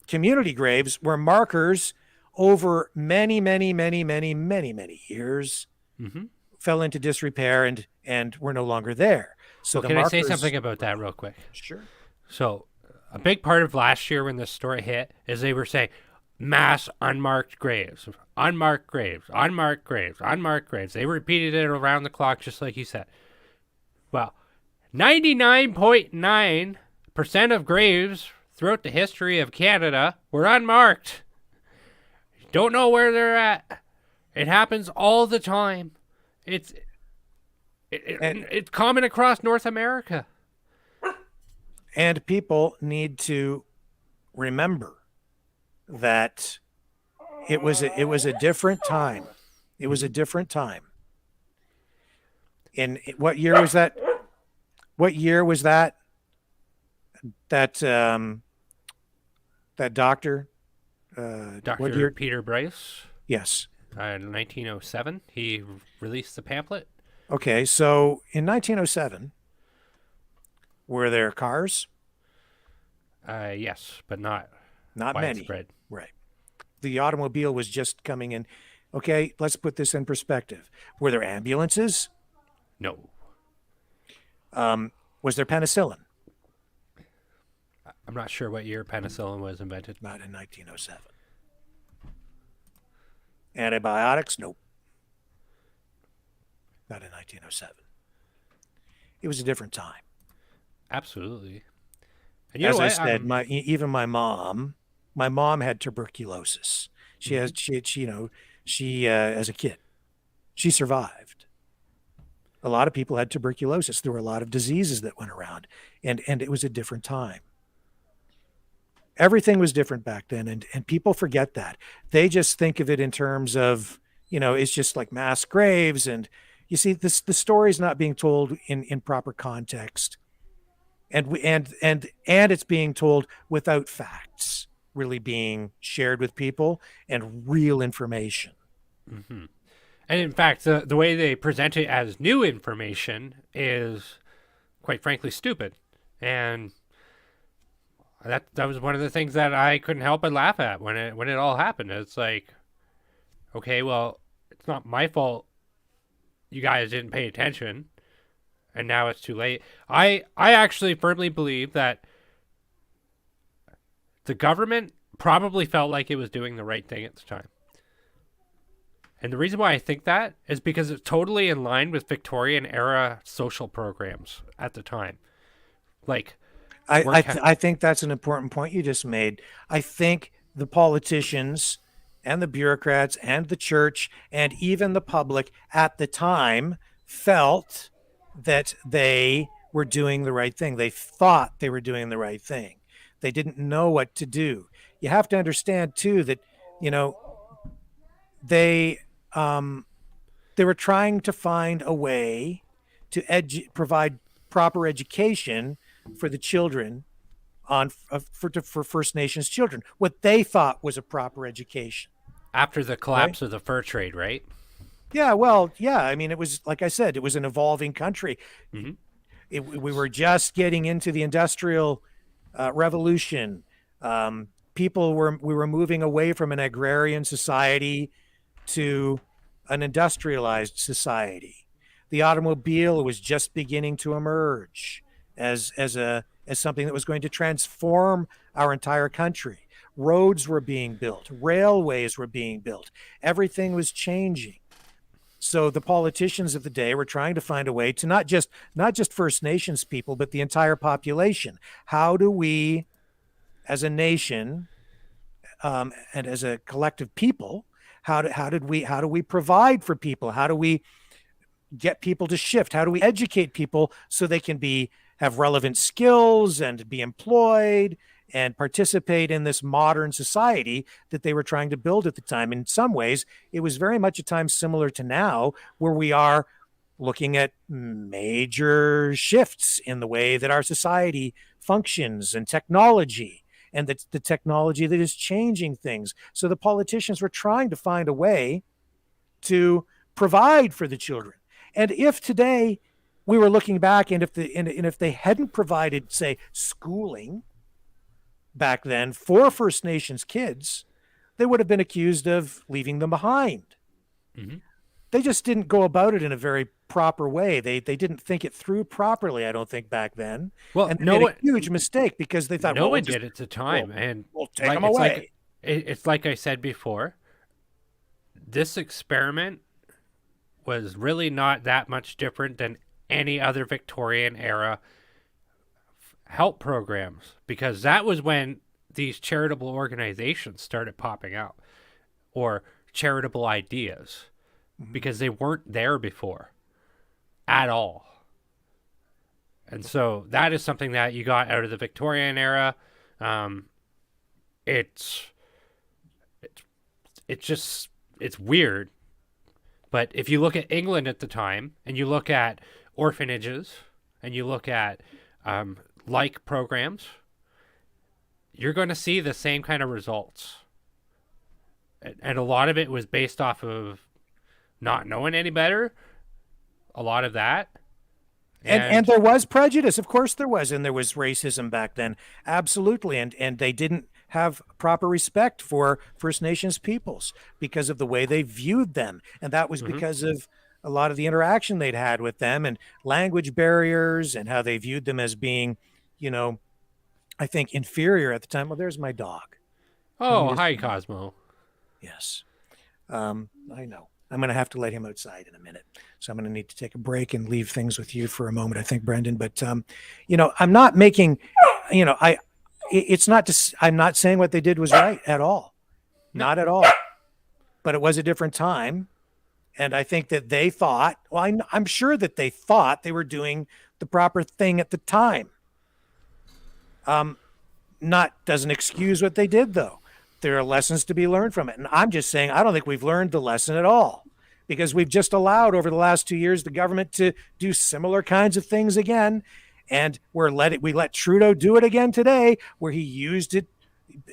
community graves where markers over many years fell into disrepair and were no longer there. So can I say something about that real quick? Sure. So a big part of last year when this story hit is they were saying mass unmarked graves, unmarked graves, unmarked graves, unmarked graves. They repeated it around the clock, just like you said. Well, 99.9% of graves throughout the history of Canada were unmarked. Don't know where they're at. It happens all the time. It's common across North America. And people need to remember that it was a different time. It was a different time. In what year was that? What year was that? That doctor? Dr. Peter Bryce? Yes. In 1907, he released the pamphlet. Okay, so in 1907, were there cars? Yes, but not many. widespread. Right. The automobile was just coming in. Okay, let's put this in perspective. Were there ambulances? No. Was there penicillin? I'm not sure what year penicillin was invented. Not in 1907. Antibiotics? Nope. Not in 1907. It was a different time. Absolutely. And you As know I what? said, even my mom had tuberculosis. She has, she as a kid, she survived. A lot of people had tuberculosis. There were a lot of diseases that went around, and it was a different time. Everything was different back then, and people forget that. They just think of it in terms of, it's just like mass graves, and you see the story's not being told in proper context, and it's being told without facts really being shared with people and real information. Mm-hmm. And in fact, the way they present it as new information is, quite frankly, stupid. And that was one of the things that I couldn't help but laugh at when it all happened. It's like, okay, well, it's not my fault you guys didn't pay attention, and now it's too late. I actually firmly believe that the government probably felt like it was doing the right thing at the time. And the reason why I think that is because it's totally in line with Victorian era social programs at the time. Like, I think that's an important point you just made. I think the politicians and the bureaucrats and the church and even the public at the time felt that they were doing the right thing. They thought they were doing the right thing. They didn't know what to do. You have to understand too that, they were trying to find a way to provide proper education for the children for First Nations children, what they thought was a proper education. After the collapse of the fur trade, right? Yeah, well, yeah. I mean, it was, like I said, it was an evolving country. Mm-hmm. We were just getting into the Industrial Revolution. We were moving away from an agrarian society to an industrialized society. The automobile was just beginning to emerge as something that was going to transform our entire country. Roads were being built, railways were being built, everything was changing. So the politicians of the day were trying to find a way to not just First Nations people, but the entire population. How do we, as a nation, and as a collective people, how do we provide for people? How do we get people to shift? How do we educate people so they can have relevant skills and be employed and participate in this modern society that they were trying to build at the time? In some ways, it was very much a time similar to now, where we are looking at major shifts in the way that our society functions and technology, and the technology that is changing things. So the politicians were trying to find a way to provide for the children. And if today we were looking back, and if they hadn't provided, say, schooling back then for First Nations kids, they would have been accused of leaving them behind. Mm-hmm. They just didn't go about it in a very proper way. They didn't think it through properly, I don't think, back then. Well, and they made a huge mistake because they thought, no one did at the time, and we'll take them away. It's like I said before. This experiment was really not that much different than any other Victorian era help programs, because that was when these charitable organizations started popping out, or charitable ideas, because they weren't there before at all. And so that is something that you got out of the Victorian era. It's weird. But if you look at England at the time, and you look at orphanages, and you look at like programs, you're going to see the same kind of results. And a lot of it was based off of not knowing any better. A lot of that. And there was prejudice. Of course there was. And there was racism back then. Absolutely. And they didn't have proper respect for First Nations peoples because of the way they viewed them. And that was because of a lot of the interaction they'd had with them, and language barriers, and how they viewed them as being, I think, inferior at the time. Well, there's my dog. Oh, hi, Cosmo. Yes. I know. I'm going to have to let him outside in a minute. So I'm going to need to take a break and leave things with you for a moment, I think, Brendan. But, I'm not making, it's not just, I'm not saying what they did was right at all. Not at all. But it was a different time. And I think that they thought, well, I'm sure that they thought they were doing the proper thing at the time. Doesn't excuse what they did, though. There are lessons to be learned from it. And I'm just saying, I don't think we've learned the lesson at all, because we've just allowed over the last 2 years the government to do similar kinds of things again. And we let Trudeau do it again today, where he used it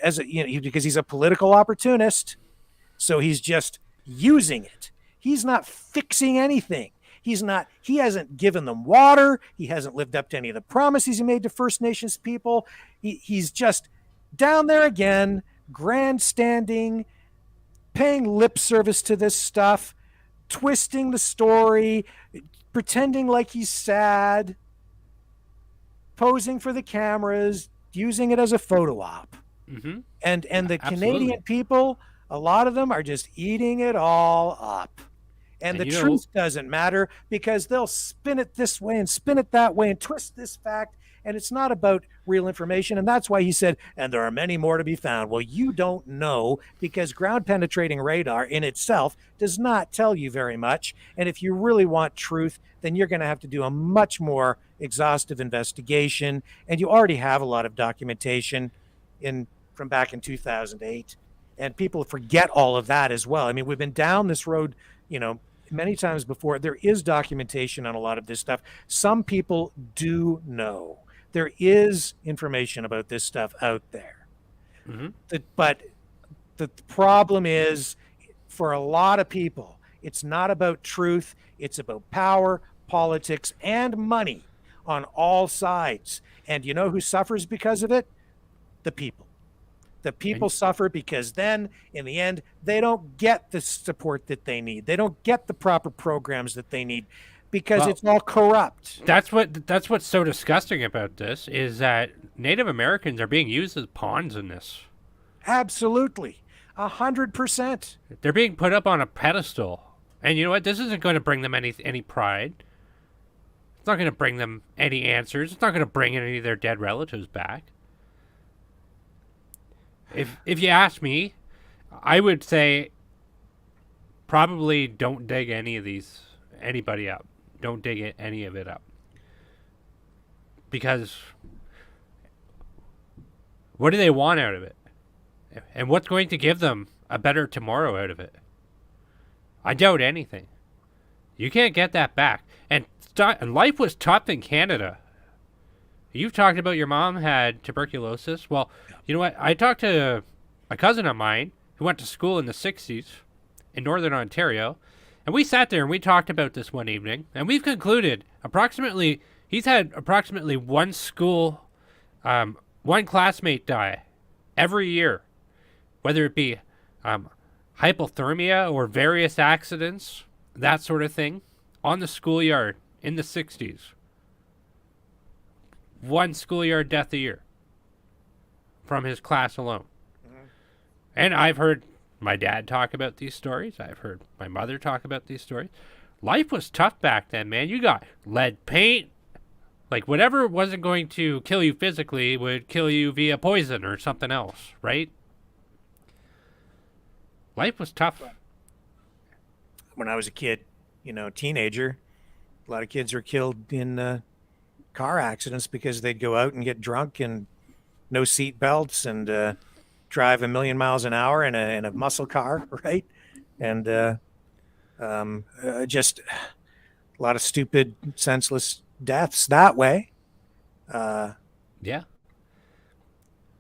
as because he's a political opportunist. So he's just using it. He's not fixing anything. He hasn't given them water. He hasn't lived up to any of the promises he made to First Nations people. He's just down there again, grandstanding, paying lip service to this stuff, twisting the story, pretending like he's sad, posing for the cameras, using it as a photo op. Mm-hmm. And the Absolutely. Canadian people, a lot of them are just eating it all up. And the truth doesn't matter, because they'll spin it this way and spin it that way and twist this fact. And it's not about real information. And that's why he said, and there are many more to be found. Well, you don't know, because ground penetrating radar in itself does not tell you very much. And if you really want truth, then you're going to have to do a much more exhaustive investigation. And you already have a lot of documentation from back in 2008. And people forget all of that as well. I mean, we've been down this road, many times before. There is documentation on a lot of this stuff. Some people do know. There is information about this stuff out there. Mm-hmm. But the problem is, for a lot of people, it's not about truth. It's about power, politics, and money on all sides. And you know who suffers because of it? The people. The people suffer because then, in the end, they don't get the support that they need. They don't get the proper programs that they need, because it's all corrupt. That's what's so disgusting about this, is that Native Americans are being used as pawns in this. Absolutely. 100%. They're being put up on a pedestal. And you know what? This isn't going to bring them any pride. It's not going to bring them any answers. It's not going to bring any of their dead relatives back. If you ask me, I would say probably don't dig anybody up. Don't dig any of it up. Because what do they want out of it? And what's going to give them a better tomorrow out of it? I doubt anything. You can't get that back. And life was tough in Canada. You've talked about your mom had tuberculosis. Well, you know what? I talked to a cousin of mine who went to school in the 60s in Northern Ontario, and we sat there and we talked about this one evening, and we've concluded he's had approximately one classmate die every year, whether it be hypothermia or various accidents, that sort of thing, on the schoolyard in the 60s. One schoolyard death a year from his class alone. Mm-hmm. And I've heard my dad talk about these stories. I've heard my mother talk about these stories. Life was tough back then, man. You got lead paint. Like, whatever wasn't going to kill you physically would kill you via poison or something else, right? Life was tough. When I was a kid, teenager, a lot of kids were killed in car accidents because they'd go out and get drunk and no seat belts and drive a million miles an hour in a muscle car, right? And just a lot of stupid, senseless deaths that way. Yeah.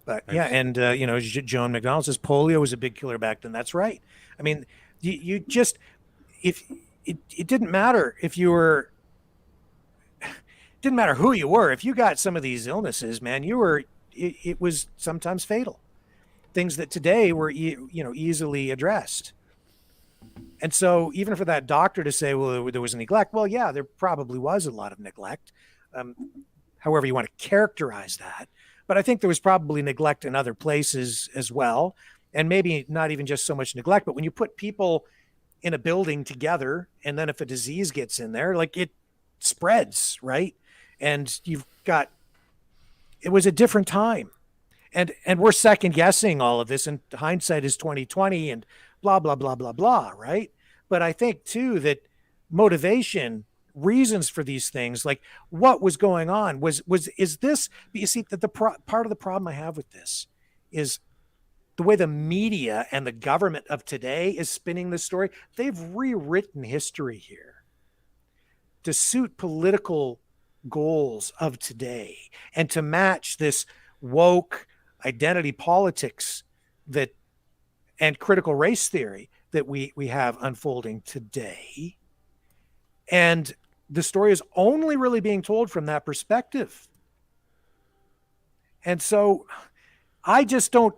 But yeah, and Joan McDonald says polio was a big killer back then. That's right. I mean, you just, if it didn't matter if you were, didn't matter who you were. If you got some of these illnesses, man, it was sometimes fatal. Things that today were, easily addressed. And so even for that doctor to say, well, there was neglect. Well, yeah, there probably was a lot of neglect. However you want to characterize that. but I think there was probably neglect in other places as well. And maybe not even just so much neglect, but when you put people in a building together, and then if a disease gets in there, like it spreads, right? And it was a different time. And we're second guessing all of this, and hindsight is 2020 and blah, blah, blah, blah, blah, right? But I think too that motivation, reasons for these things, like what was going on is this, you see that part of the problem I have with this is the way the media and the government of today is spinning this story. They've rewritten history here to suit political goals of today and to match this woke identity politics and critical race theory that we have unfolding today. And the story is only really being told from that perspective. And so I just don't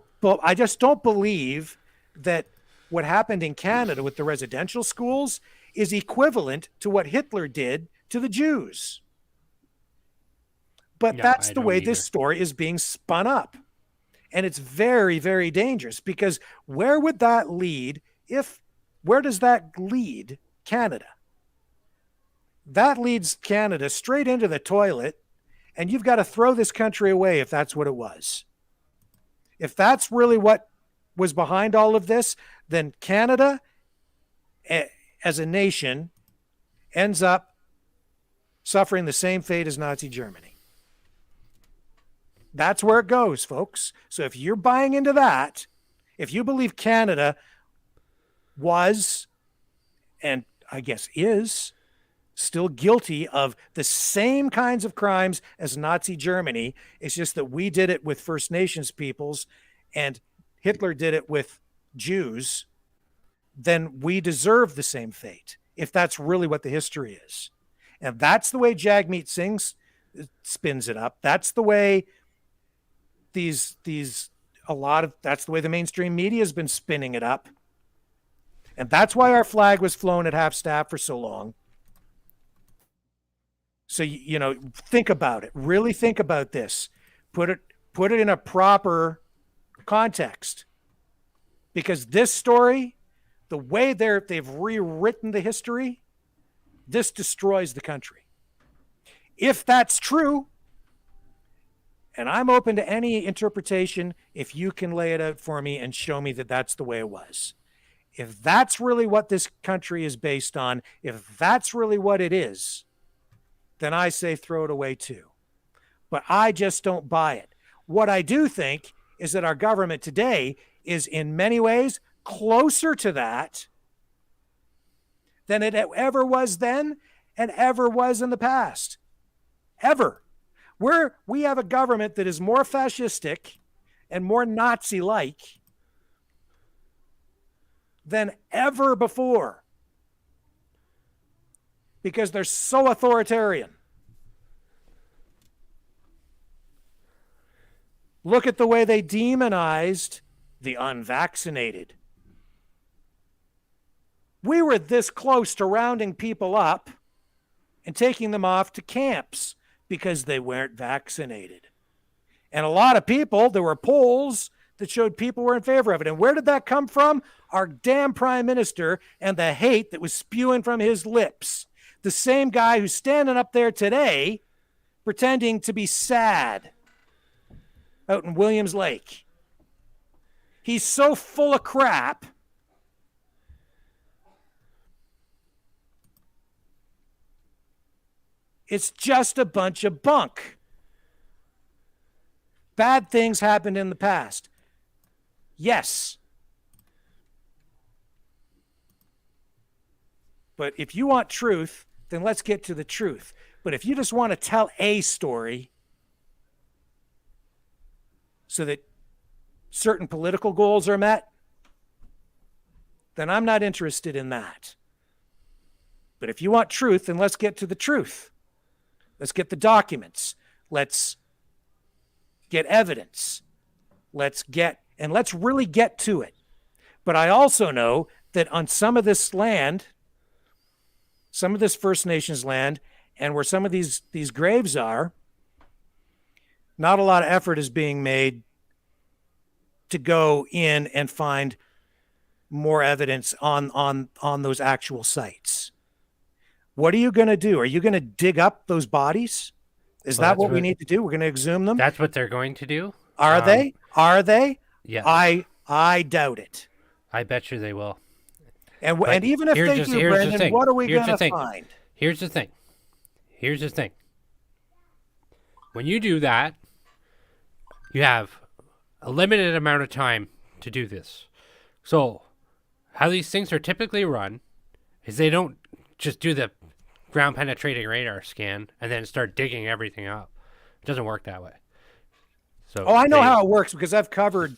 believe that what happened in Canada with the residential schools is equivalent to what Hitler did to the Jews. But that's the way this story is being spun up. And it's very, very dangerous, because where would that lead where does that lead Canada? That leads Canada straight into the toilet, and you've got to throw this country away if that's what it was. If that's really what was behind all of this, then Canada as a nation ends up suffering the same fate as Nazi Germany. That's where it goes, folks. So if you're buying into that, if you believe Canada was, and I guess is, still guilty of the same kinds of crimes as Nazi Germany, it's just that we did it with First Nations peoples and Hitler did it with Jews, then we deserve the same fate, if that's really what the history is. And that's the way Jagmeet Singh spins it up. That's the way that's the way the mainstream media has been spinning it up. And that's why our flag was flown at half staff for so long. So, think about it. Really think about this. Put it in a proper context. Because this story, the way they've rewritten the history, this destroys the country. If that's true, and I'm open to any interpretation if you can lay it out for me and show me that that's the way it was. If that's really what this country is based on, if that's really what it is, then I say throw it away too. But I just don't buy it. What I do think is that our government today is in many ways closer to that than it ever was then and ever was in the past. Ever. We have a government that is more fascistic and more Nazi-like than ever before, because they're so authoritarian. Look at the way they demonized the unvaccinated. We were this close to rounding people up and taking them off to camps because they weren't vaccinated. And a lot of people, there were polls that showed people were in favor of it. And where did that come from? Our damn Prime Minister and the hate that was spewing from his lips. The same guy who's standing up there today pretending to be sad out in Williams Lake. He's so full of crap. It's just a bunch of bunk. Bad things happened in the past. Yes. But if you want truth, then let's get to the truth. But if you just want to tell a story so that certain political goals are met, then I'm not interested in that. But if you want truth, then let's get to the truth. Let's get the documents. Let's get evidence. Let's really get to it. But I also know that on some of this land, some of this First Nations land, and where some of these graves are, not a lot of effort is being made to go in and find more evidence on those actual sites. What are you going to do? Are you going to dig up those bodies? Is Well, that that's what we what- need to do? We're going to exhume them? That's what they're going to do. Are they? Are they? Yeah, I doubt it. I bet you they will. And But and even if here's they the- do, here's the Brendan, thing. what are we Here's going the to thing. find? Here's the thing. Here's the thing. When you do that, you have a limited amount of time to do this. So, how these things are typically run is they don't just do the ground penetrating radar scan and then start digging everything up. It doesn't work that way. So Oh, I know they- how it works because I've covered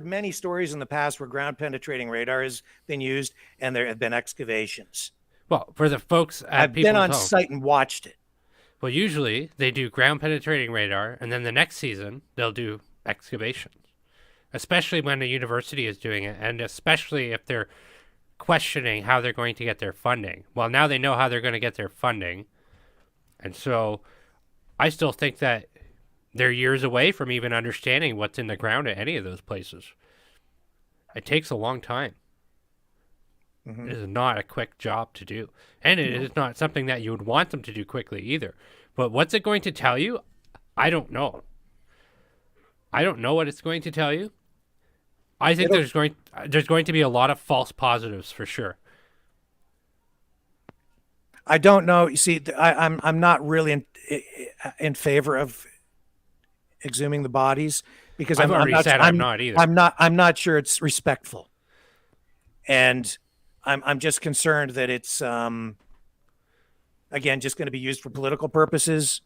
many stories in the past where ground penetrating radar has been used and there have been excavations. Well, for the folks at I've been people's on home, site and watched it. well, usually they do ground penetrating radar, and then the next season they'll do excavations, especially when a university is doing it, and especially if they're questioning how they're going to get their funding. Well, now they know how they're going to get their funding, and so I still think that they're years away from even understanding what's in the ground at any of those places. It takes a long time. Mhm. It is not a quick job to do. And it is not something that you would want them to do quickly either. But what's it going to tell you? I don't know. I don't know what it's going to tell you. I think there's going to be a lot of false positives for sure. I don't know. You see, I'm not really in favor of exhuming the bodies because I've already said I'm not either. I'm not sure it's respectful, and I'm just concerned that it's again just going to be used for political purposes.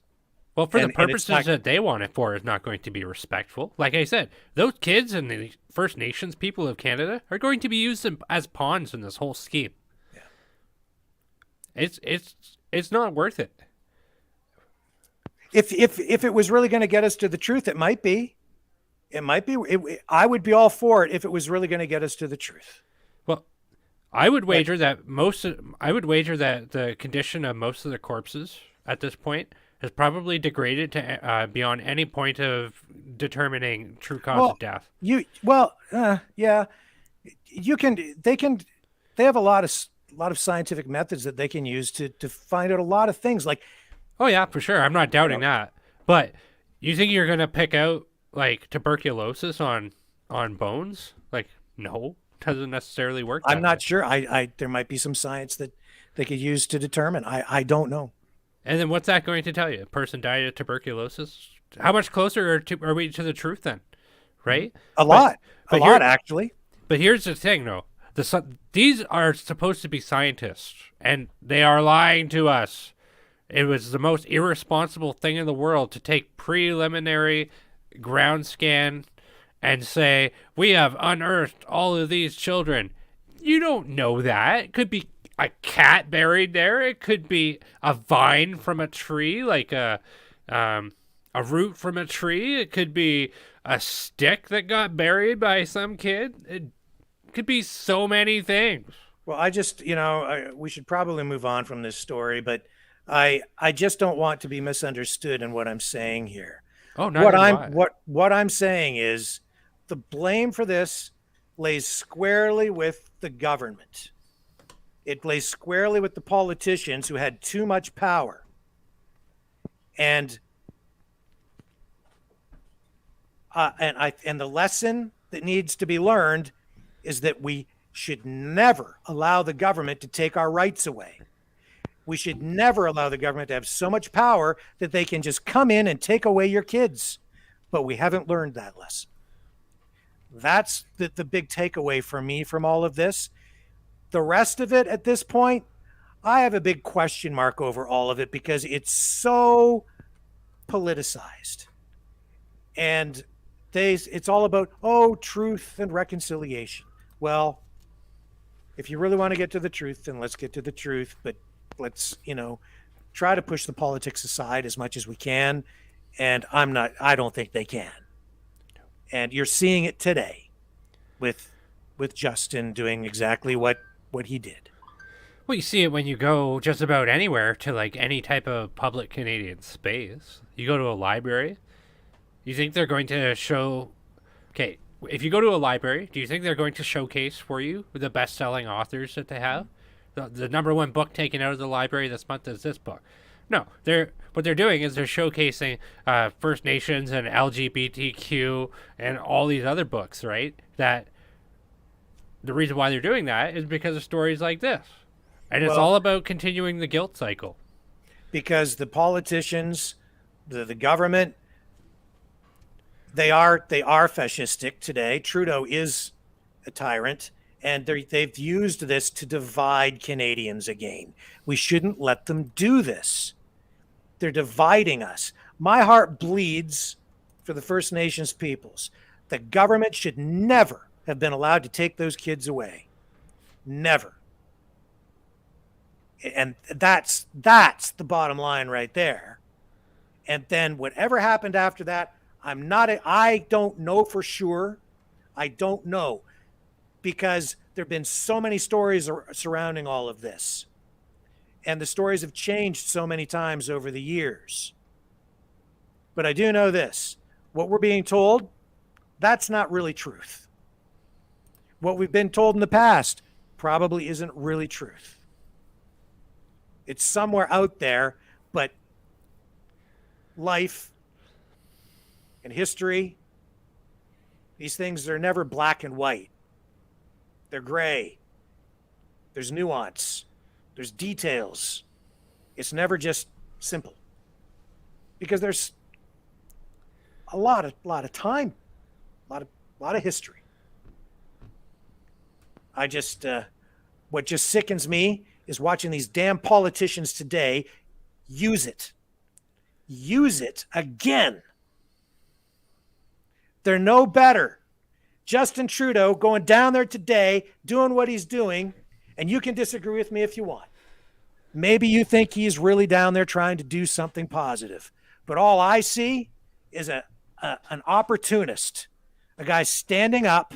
Well, for the and it's purposes not- that they want it for, it's not going to be respectful. Like I said, those kids and the First Nations people of Canada are going to be used as pawns in this whole scheme. Yeah. It's not worth it. If it was really going to get us to the truth, it might be. It might be. I would be all for it if it was really going to get us to the truth. Well, I would wager that the condition of most of the corpses at this point has probably degraded to beyond any point of determining true cause of death. Yeah, they have a lot of scientific methods that they can use to find out a lot of things. Like, Oh yeah, for sure. I'm not doubting that. But you think you're gonna pick out like tuberculosis on bones? Like, no, doesn't necessarily work. I'm that not way. sure. There might be some science that they could use to determine. I don't know. And then what's that going to tell you? A person died of tuberculosis. How much closer are we to the truth then? Right? A lot, but actually. But here's the thing, though. These are supposed to be scientists, and they are lying to us. It was the most irresponsible thing in the world to take preliminary ground scan and say, we have unearthed all of these children. You don't know that. It could be a cat buried there. It could be a vine from a tree, like a root from a tree. It could be a stick that got buried by some kid. It could be so many things. Well, I just, we should probably move on from this story, but I just don't want to be misunderstood in what I'm saying here. Oh, no. What I'm saying is the blame for this lays squarely with the government. It lays squarely with the politicians who had too much power. And the lesson that needs to be learned is that we should never allow the government to take our rights away. We should never allow the government to have so much power that they can just come in and take away your kids. But we haven't learned that lesson. That's the big takeaway for me from all of this. The rest of it at this point, I have a big question mark over all of it because it's so politicized. And it's all about, truth and reconciliation. Well, if you really want to get to the truth, then let's get to the truth. But let's, try to push the politics aside as much as we can. And I don't think they can. And you're seeing it today with Justin doing exactly what he did. Well, you see it when you go just about anywhere to like any type of public Canadian space. You go to a library, You think they're going to show? Okay, if you go to a library, do you think they're going to showcase for you the best-selling authors that they have? The number one book taken out of the library this month is this book. No, what they're doing is they're showcasing First Nations and LGBTQ and all these other books, right? That the reason why they're doing that is because of stories like this, and it's all about continuing the guilt cycle. Because the politicians, the government, they are fascistic today. Trudeau is a tyrant, and they've used this to divide Canadians again. We shouldn't let them do this. They're dividing us. My heart bleeds for the First Nations peoples. The government should never have been allowed to take those kids away. Never. And that's the bottom line right there. And then whatever happened after that, I don't know for sure. I don't know, because there've been so many stories surrounding all of this. And the stories have changed so many times over the years. But I do know this. What we're being told, that's not really truth. What we've been told in the past probably isn't really truth. It's somewhere out there, but life and history, these things are never black and white. They're gray. There's nuance. There's details. It's never just simple. Because there's a lot of time, a lot of history. What just sickens me is watching these damn politicians today use it again. They're no better. Justin Trudeau going down there today, doing what he's doing, and you can disagree with me if you want. Maybe you think he's really down there trying to do something positive, but all I see is an opportunist, a guy standing up,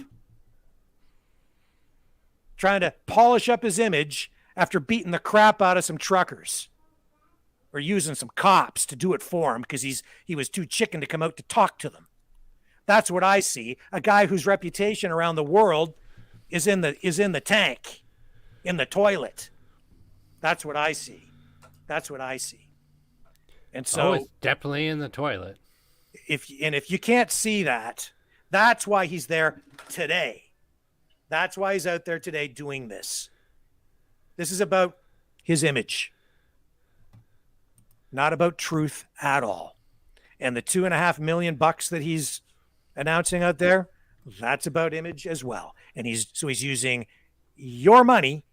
trying to polish up his image after beating the crap out of some truckers or using some cops to do it for him because he was too chicken to come out to talk to them. That's what I see. A guy whose reputation around the world is in the tank, in the toilet. That's what I see. That's what I see. And so it's definitely in the toilet. If you can't see that, that's why he's there today. That's why he's out there today doing this. This is about his image, not about truth at all. And the $2.5 million that he's announcing out there, that's about image as well. And he's using your money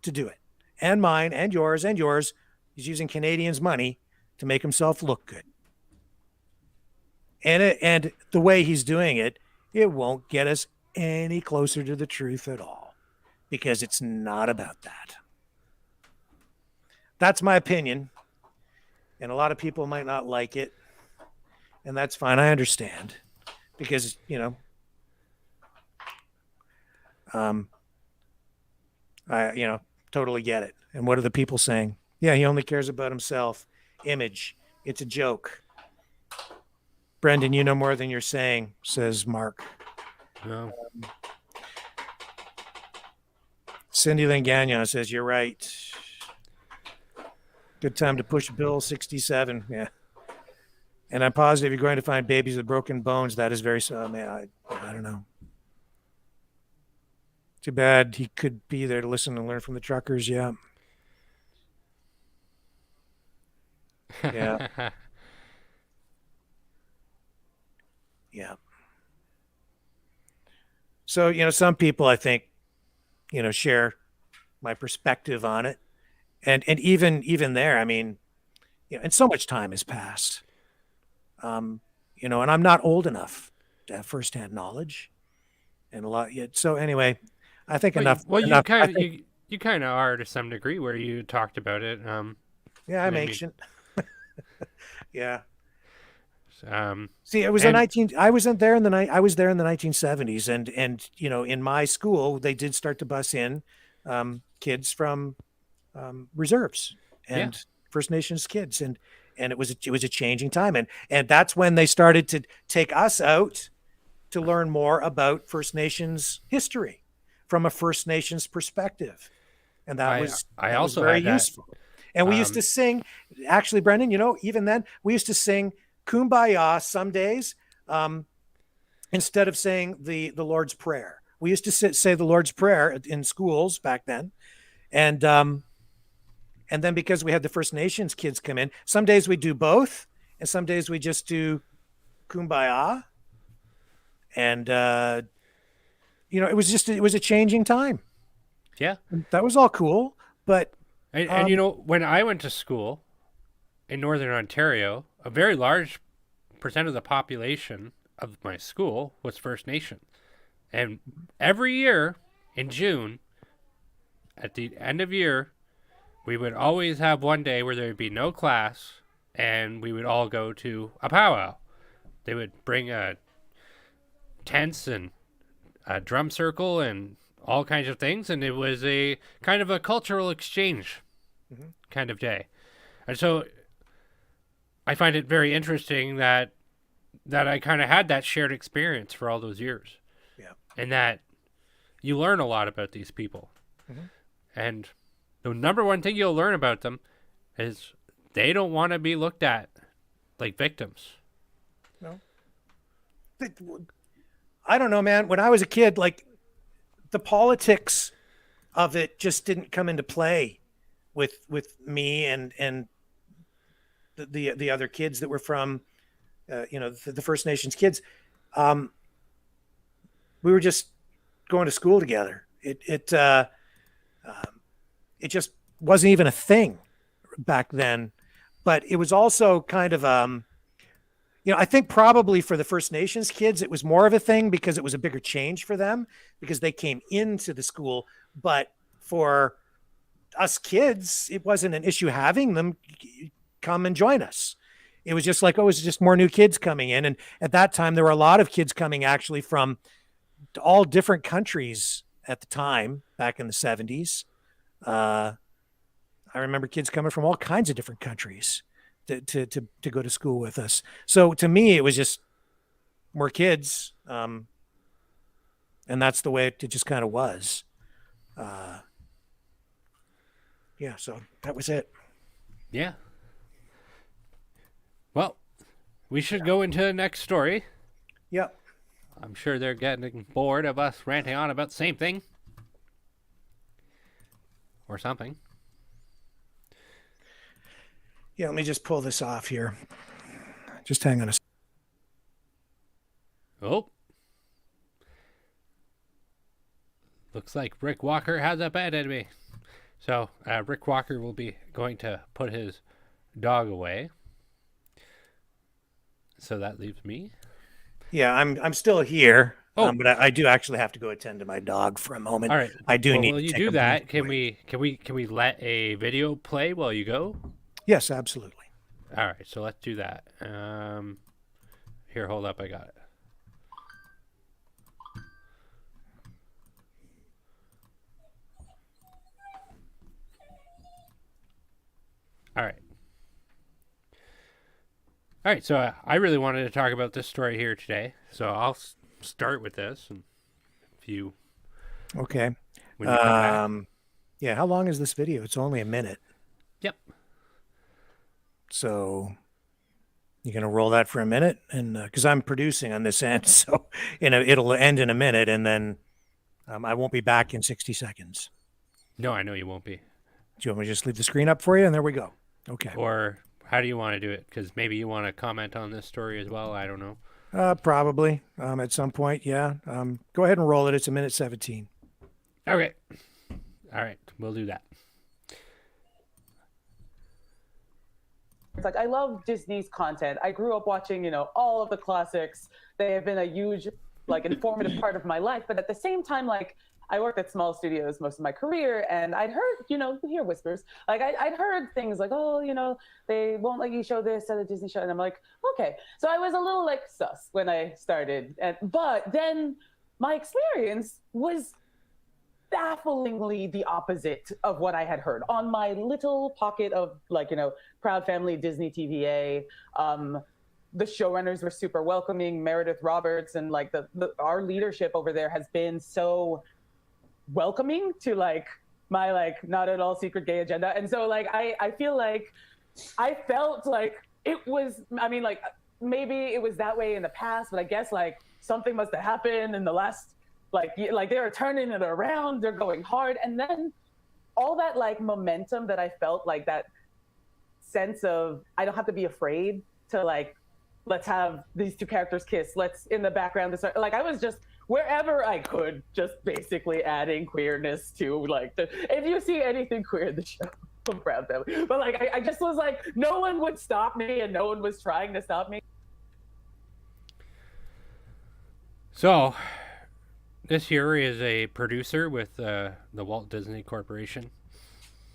to do it, and mine, and yours, and yours. He's using Canadians' money to make himself look good. And the way he's doing it, it won't get us any closer to the truth at all, because it's not about that. That's my opinion, and a lot of people might not like it, and that's fine. I understand, because I totally get it. And what are the people saying? Yeah, he only cares about himself. Image. It's a joke. Brendan, you know more than you're saying, says Mark. No. Cindy Lynn Gagnon says, you're right. Good time to push Bill 67. Yeah. And I'm positive you're going to find babies with broken bones. That is very so. Man, I don't know. Too bad he could be there to listen and learn from the truckers. Yeah. Yeah. Yeah. So, some people, I think, share my perspective on it. And even there, I mean, and so much time has passed. And I'm not old enough to have firsthand knowledge and a lot yet. So anyway, I think enough. Well, enough, you kind of are to some degree, where you talked about it. Yeah, I'm ancient. Yeah. See, it was I was there in the 1970s, and in my school they did start to bus in kids from reserves and First Nations kids, and and it was a changing time, and that's when they started to take us out to learn more about First Nations history from a First Nations perspective, and that was also very had that. useful. And we used to sing, actually, Brendan, even then we used to sing Kumbaya some days, instead of saying the Lord's Prayer. We used to say the Lord's Prayer in schools back then, and then because we had the First Nations kids come in, some days we do both, and some days we just do Kumbaya. And it was a changing time. Yeah, that was all cool. But and when I went to school in Northern Ontario, a very large percent of the population of my school was First Nation, and every year in June, at the end of year, we would always have one day where there would be no class, and we would all go to a powwow. They would bring tents and a drum circle and all kinds of things, and it was a kind of a cultural exchange kind of day. And so I find it very interesting that I kind of had that shared experience for all those years. Yeah. And that you learn a lot about these people. And the number one thing you'll learn about them is they don't want to be looked at like victims. No. I don't know, man. When I was a kid, like, the politics of it just didn't come into play with me and the other kids that were from the First Nations kids. We were just going to school together. It just wasn't even a thing back then. But it was also kind of I think probably for the First Nations kids, it was more of a thing because it was a bigger change for them because they came into the school. But for us kids, it wasn't an issue having them come and join us. It was just like, it was just more new kids coming in. And at that time, there were a lot of kids coming actually from all different countries at the time, back in the 70s. I remember kids coming from all kinds of different countries to go to school with us. So to me, it was just more kids. And that's the way it just kind of was. So that was it. Yeah. Well, we should go into the next story. Yep. I'm sure they're getting bored of us ranting on about the same thing. Or something. Yeah, let me just pull this off here. Just hang on a second. Oh. Looks like Rick Walker has abandoned me. So, Rick Walker will be going to put his dog away. So that leaves me. Yeah, I'm still here. But I do actually have to go attend to my dog for a moment. All right. I do need Will to you take do a that? break. Can we let a video play while you go? Yes, absolutely. All right, so let's do that. Here, hold up, I got it. All right. All right, so I really wanted to talk about this story here today, so I'll start with this. And if you, okay, when you come back. Yeah. How long is this video? It's only a minute. Yep. So you're gonna roll that for a minute, and because I'm producing on this end, so it'll end in a minute, and then I won't be back in 60 seconds. No, I know you won't be. Do you want me to just leave the screen up for you, and there we go? Okay. Or how do you want to do it? Because maybe you want to comment on this story as well. I don't know. Probably at some point. Yeah. Go ahead and roll it. It's a minute 17. Okay. All right. We'll do that. It's like, I love Disney's content. I grew up watching, all of the classics. They have been a huge, informative part of my life. But at the same time, I worked at small studios most of my career, and I'd heard, you hear whispers. I'd heard things like, they won't let you show this at a Disney show. And I'm like, okay. So I was a little sus when I started. But then my experience was bafflingly the opposite of what I had heard on my little pocket of proud family Disney TVA. The showrunners were super welcoming. Meredith Roberts and our leadership over there has been so welcoming to my not at all secret gay agenda. And so I feel like I felt like it was, maybe it was that way in the past, but I guess something must have happened in the last they're turning it around, they're going hard. And then all that momentum that I felt, that sense of I don't have to be afraid to let's have these two characters kiss, let's in the background this I was just wherever I could just basically adding queerness to if you see anything queer in the show, I'm proud family. But I just was no one would stop me and no one was trying to stop me. So this here is a producer with the Walt Disney Corporation.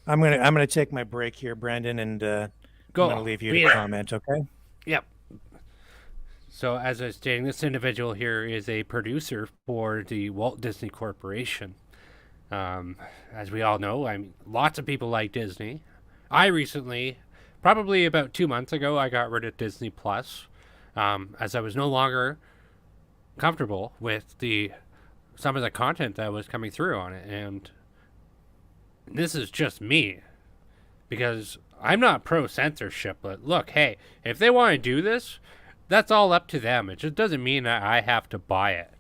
I'm gonna take my break here, Brandon, and I'm gonna leave you to comment. Okay. Yep. So as I was stating, this individual here is a producer for the Walt Disney Corporation. As we all know, lots of people like Disney. I recently, probably about 2 months ago, I got rid of Disney Plus, as I was no longer comfortable with some of the content that was coming through on it. And this is just me, because I'm not pro censorship, but look, hey, if they want to do this, that's all up to them. It just doesn't mean that I have to buy it.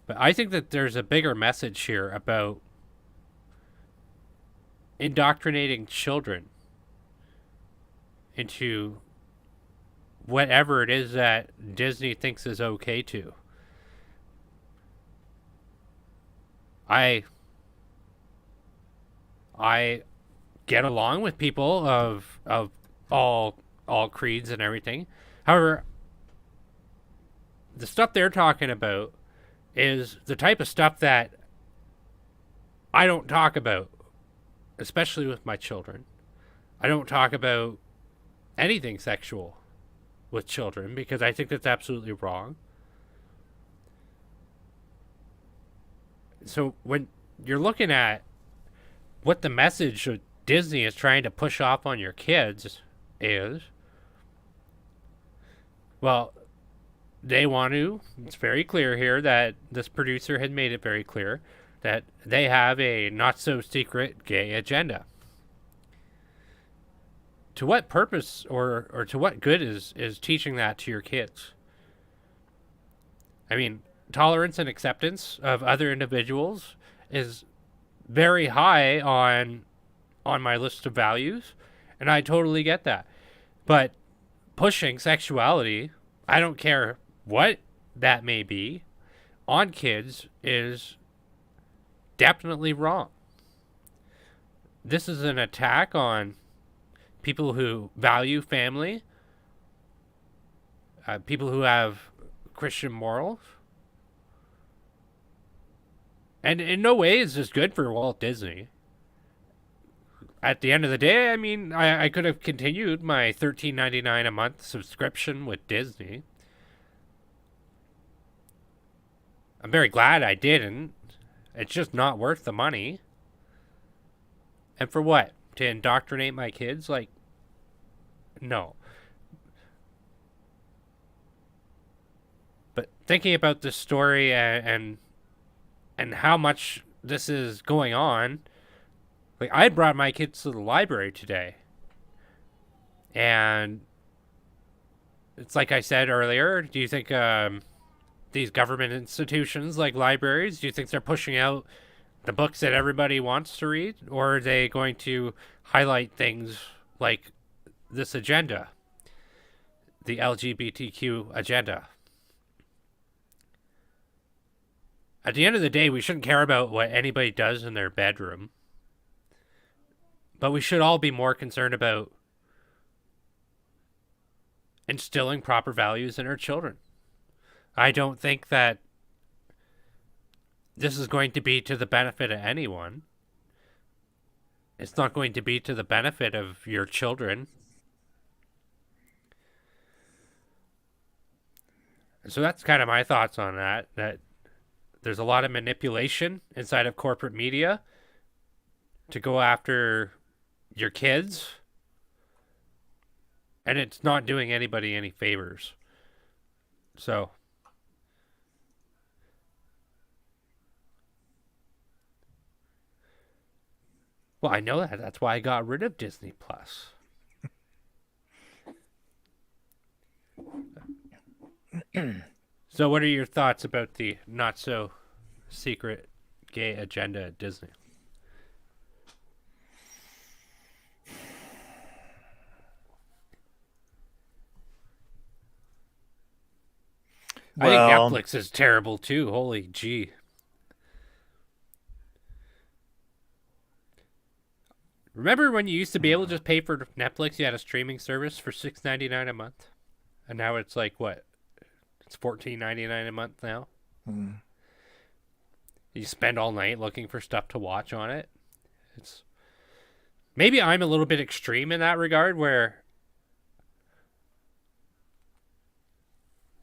But I think that there's a bigger message here about indoctrinating children into whatever it is that Disney thinks is okay to. I get along with people of all creeds and everything. However, the stuff they're talking about is the type of stuff that I don't talk about, especially with my children. I don't talk about anything sexual with children because I think that's absolutely wrong. So when you're looking at what the message of Disney is trying to push off on your kids is, well, they want to, it's very clear here that this producer had made it very clear that they have a not-so-secret gay agenda. To what purpose or to what good is teaching that to your kids? Tolerance and acceptance of other individuals is very high on my list of values, and I totally get that. But pushing sexuality, I don't care what that may be, on kids is definitely wrong. This is an attack on people who value family, people who have Christian morals. And in no way is this good for Walt Disney. At the end of the day, I could have continued my $13.99 a month subscription with Disney. I'm very glad I didn't. It's just not worth the money. And for what? To indoctrinate my kids? No. But thinking about this story and how much this is going on, I brought my kids to the library today. And it's like I said earlier, do you think these government institutions like libraries, do you think they're pushing out the books that everybody wants to read? Or are they going to highlight things like this agenda, the LGBTQ agenda? At the end of the day, we shouldn't care about what anybody does in their bedroom. But we should all be more concerned about instilling proper values in our children. I don't think that this is going to be to the benefit of anyone. It's not going to be to the benefit of your children. So that's kind of my thoughts on that. That there's a lot of manipulation inside of corporate media to go after your kids, and it's not doing anybody any favors. So well, I know that. That's why I got rid of Disney Plus. So what are your thoughts about the not so secret gay agenda at Disney? I think Well, Netflix is terrible too. Holy gee. Remember when you used to be able to just pay for Netflix? You had a streaming service for $6.99 a month, and now it's like what? It's $14.99 a month now. You spend all night looking for stuff to watch on it. It's maybe I'm a little bit extreme in that regard, where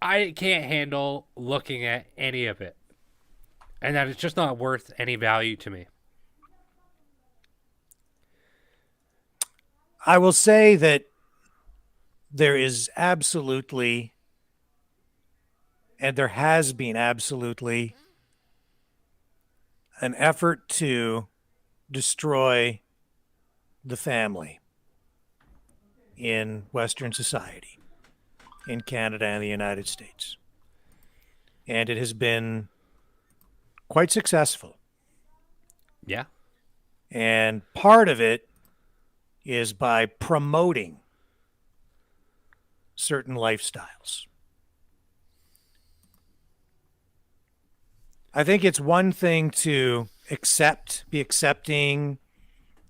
I can't handle looking at any of it, and that it's just not worth any value to me. I will say that there is absolutely, and there has been absolutely, an effort to destroy the family in Western society, in Canada and the United States. And it has been quite successful. Yeah. And part of it is by promoting certain lifestyles. I think it's one thing to be accepting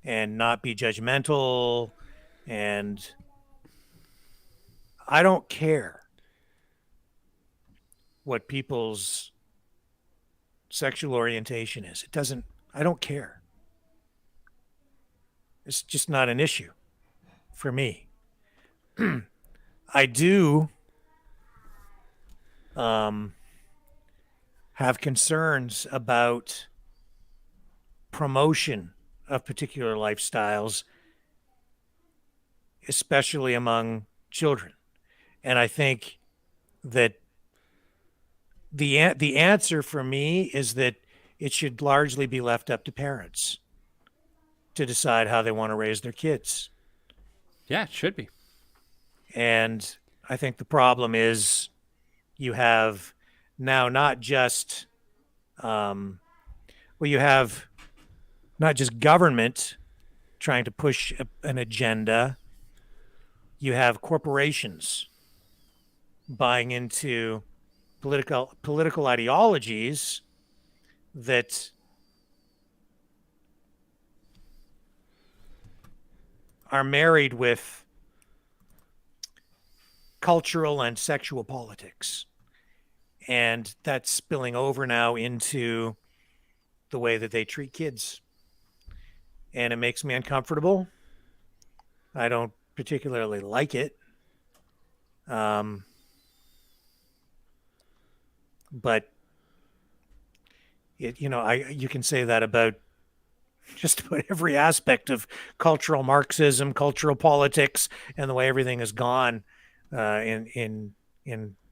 and not be judgmental, and I don't care what people's sexual orientation is. I don't care. It's just not an issue for me. I do have concerns about promotion of particular lifestyles, especially among children. And I think that the answer for me is that it should largely be left up to parents to decide how they want to raise their kids. Yeah, it should be. And I think the problem is you have now not just you have not just government trying to push an agenda. You have corporations buying into political ideologies that are married with cultural and sexual politics. And that's spilling over now into the way that they treat kids. And it makes me uncomfortable. I don't particularly like it. But you can say that about just about every aspect of cultural Marxism, cultural politics, and the way everything has gone in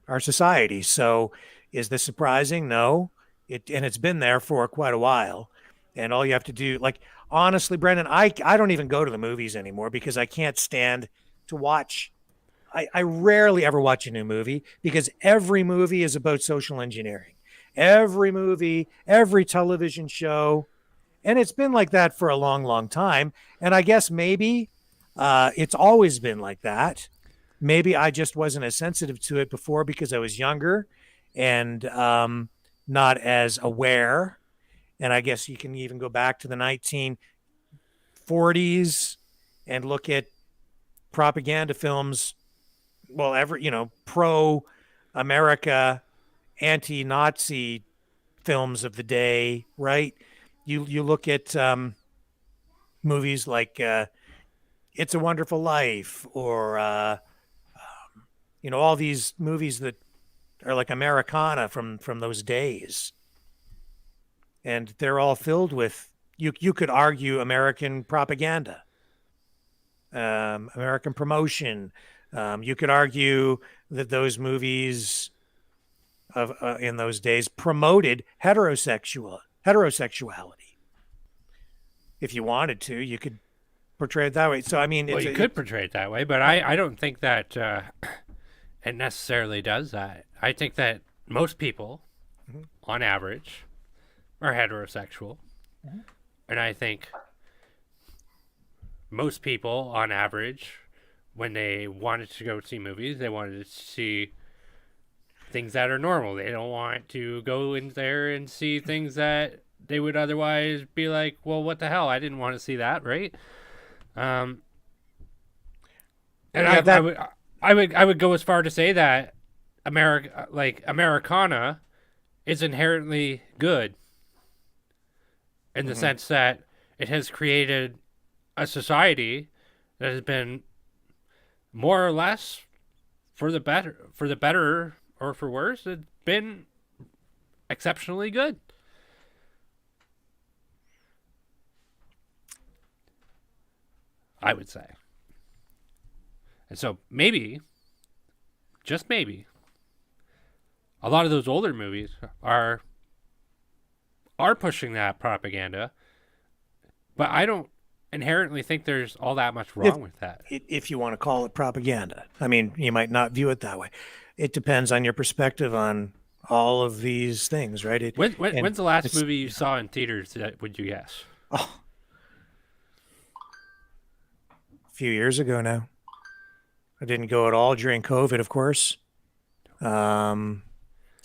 our society. So, is this surprising? No, it's been there for quite a while. And all you have to do, honestly, Brendan, I don't even go to the movies anymore because I can't stand to watch. I rarely ever watch a new movie because every movie is about social engineering. Every movie, every television show. And it's been like that for a long, long time. And I guess maybe it's always been like that. Maybe I just wasn't as sensitive to it before because I was younger and not as aware. And I guess you can even go back to the 1940s and look at propaganda films. Well, pro-America, anti-Nazi films of the day, right? You look at movies like It's a Wonderful Life or, all these movies that are like Americana from those days. and they're all filled with, you could argue, American propaganda, American promotion. You could argue that those movies of in those days promoted heterosexuality. If you wanted to, you could portray it that way. So I mean, Well, you could portray it that way, but I don't think that it necessarily does that. I think that most people, on average, are heterosexual, and I think most people, on average, when they wanted to go see movies, they wanted to see things that are normal. They don't want to go in there and see things that they would otherwise be like, well, what the hell? I didn't want to see that, right? And yeah, I would go as far to say that Americana is inherently good in the sense that it has created a society that has been more or less for the better or for worse, it's been exceptionally good. I would say. And so maybe, just maybe, a lot of those older movies are pushing that propaganda, but I don't inherently think there's all that much wrong with that. If you want to call it propaganda. I mean, you might not view it that way. It depends on your perspective on all of these things, right? When's the last movie you saw in theaters, would you guess? Oh, a few years ago now. I didn't go at all during COVID, of course. So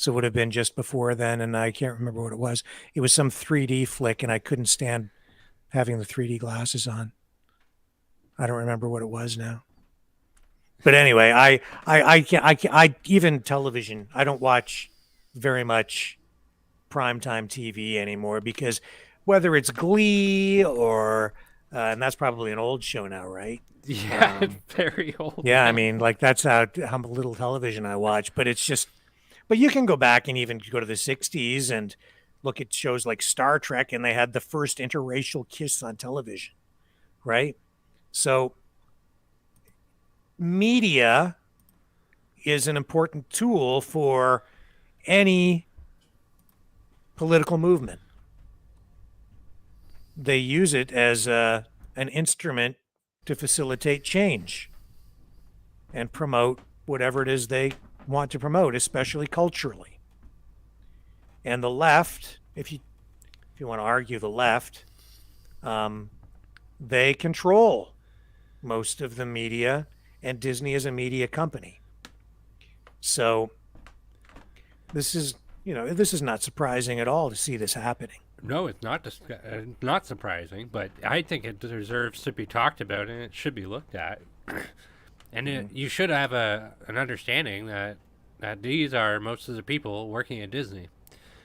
it would have been just before then, and I can't remember what it was. It was some 3D flick, and I couldn't stand having the 3D glasses on. I don't remember what it was now. But anyway, I even television, I don't watch very much primetime TV anymore, because whether it's Glee or and that's probably an old show now, right? Yeah, it's very old. Yeah, I mean, like that's how little television I watch. But it's just, but you can go back and even go to the 60s and look at shows like Star Trek, and they had the first interracial kiss on television, right? So media is an important tool for any political movement. They use it as an instrument to facilitate change and promote whatever it is they want to promote, especially culturally. And the left, if you want to argue the left, they control most of the media, and Disney is a media company. So this is not surprising at all to see this happening. No, it's not surprising, but I think it deserves to be talked about, and it should be looked at. And you should have an understanding that these are most of the people working at Disney.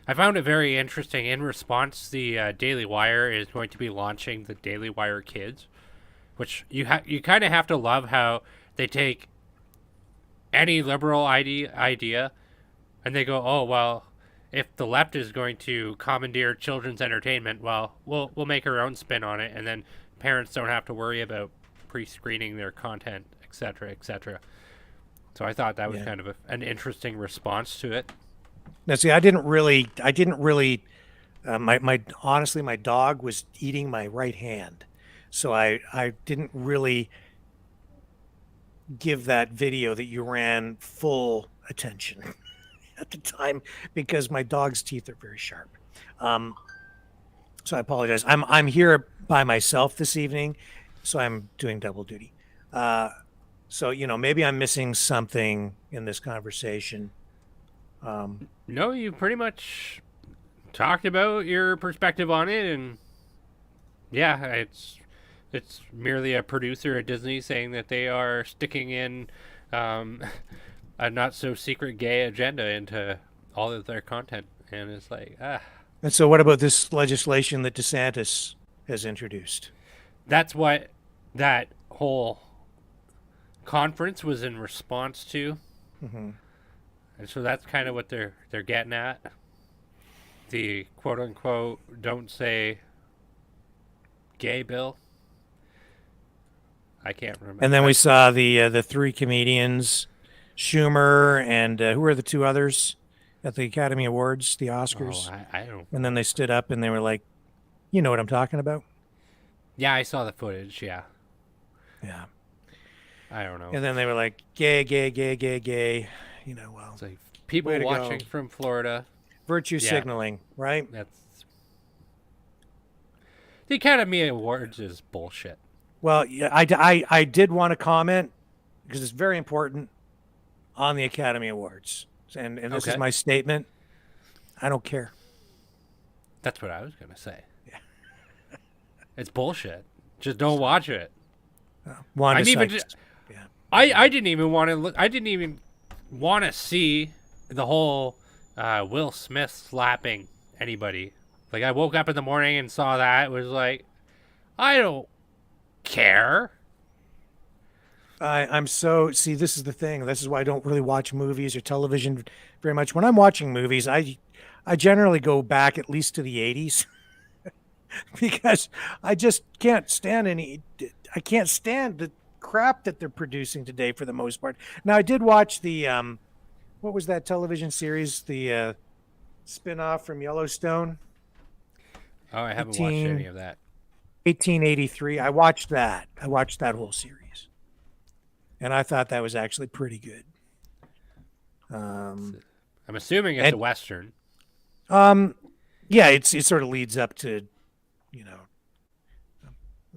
I found it very interesting. In response, the Daily Wire is going to be launching the Daily Wire Kids, which you kind of have to love how they take any liberal idea and they go, oh, well, if the left is going to commandeer children's entertainment, well, we'll make our own spin on it, and then parents don't have to worry about pre-screening their content, etc., etc. So I thought that was kind of an interesting response to it. Now, see, I didn't really. Honestly, my dog was eating my right hand, so I didn't really give that video that you ran full attention at the time, because my dog's teeth are very sharp. So I apologize. I'm here by myself this evening, so I'm doing double duty. So maybe I'm missing something in this conversation. No, you pretty much talked about your perspective on it, and yeah, it's merely a producer at Disney saying that they are sticking in a not so secret gay agenda into all of their content, and it's like And so, what about this legislation that DeSantis has introduced? That's what that whole conference was in response to. Mm-hmm. And so that's kind of what they're getting at. the quote unquote don't say gay bill. I can't remember. And then we saw the three comedians, Schumer and who were the two others at the Academy Awards, the Oscars. I don't. And then they stood up and they were like, "You know what I'm talking about?" Yeah, I saw the footage. Yeah, Yeah. I don't know. And then they were like, "Gay, gay, gay, gay, gay." You know, well, It's like people way to watching go. from Florida. Virtue Yeah. signaling, right? That's the Academy Awards is bullshit. Well, yeah, I did want to comment because it's very important on the Academy Awards. And this is Okay. my statement. I don't care. That's what I was gonna say. Yeah. It's bullshit. Just don't watch it. Wanda I didn't even. Sykes. Yeah. I didn't even want to look. I didn't even want to see the whole Will Smith slapping anybody. Like I woke up in the morning and saw that. It was like, I don't care. I'm so see. This is the thing. This is why I don't really watch movies or television very much. When I'm watching movies, I generally go back at least to the '80s because I just can't stand any. I can't stand the crap that they're producing today for the most part. Now I did watch the what was that television series? The spin-off from Yellowstone, Oh, I haven't watched any of that. 1883. I watched that. I watched that whole series, and I thought that was actually pretty good. I'm assuming it's a western. Yeah, it sort of leads up to, you know,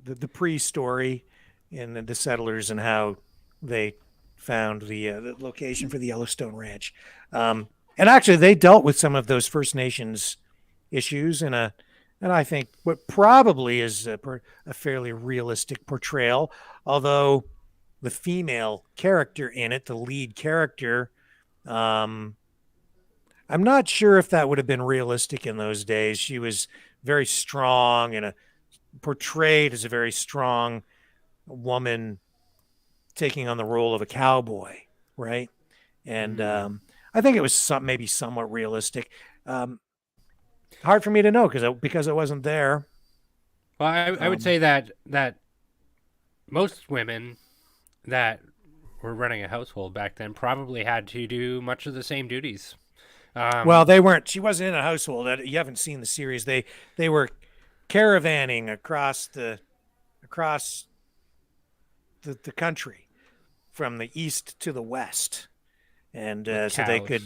the pre-story and the settlers and how they found the location for the Yellowstone Ranch. And actually, they dealt with some of those First Nations issues and I think what probably is a fairly realistic portrayal, although the female character in it, the lead character, I'm not sure if that would have been realistic in those days. She was very strong and portrayed as a very strong woman taking on the role of a cowboy, right? And I think it was maybe somewhat realistic. Hard for me to know because I wasn't there. Well, I would say that most women that were running a household back then probably had to do much of the same duties. Well, they weren't. She wasn't in a household. You haven't seen the series. They were caravanning across the country from the east to the west, and so they could,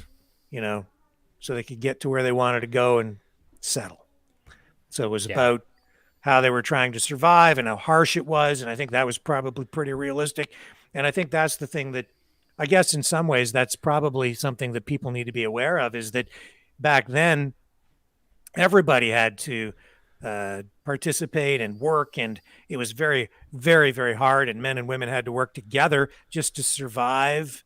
so they could get to where they wanted to go and settle. So it was about how they were trying to survive and how harsh it was, and I think that was probably pretty realistic. And I think that's the thing that, I guess in some ways, that's probably something that people need to be aware of, is that back then, everybody had to participate and work, and it was very, very, very hard, and men and women had to work together just to survive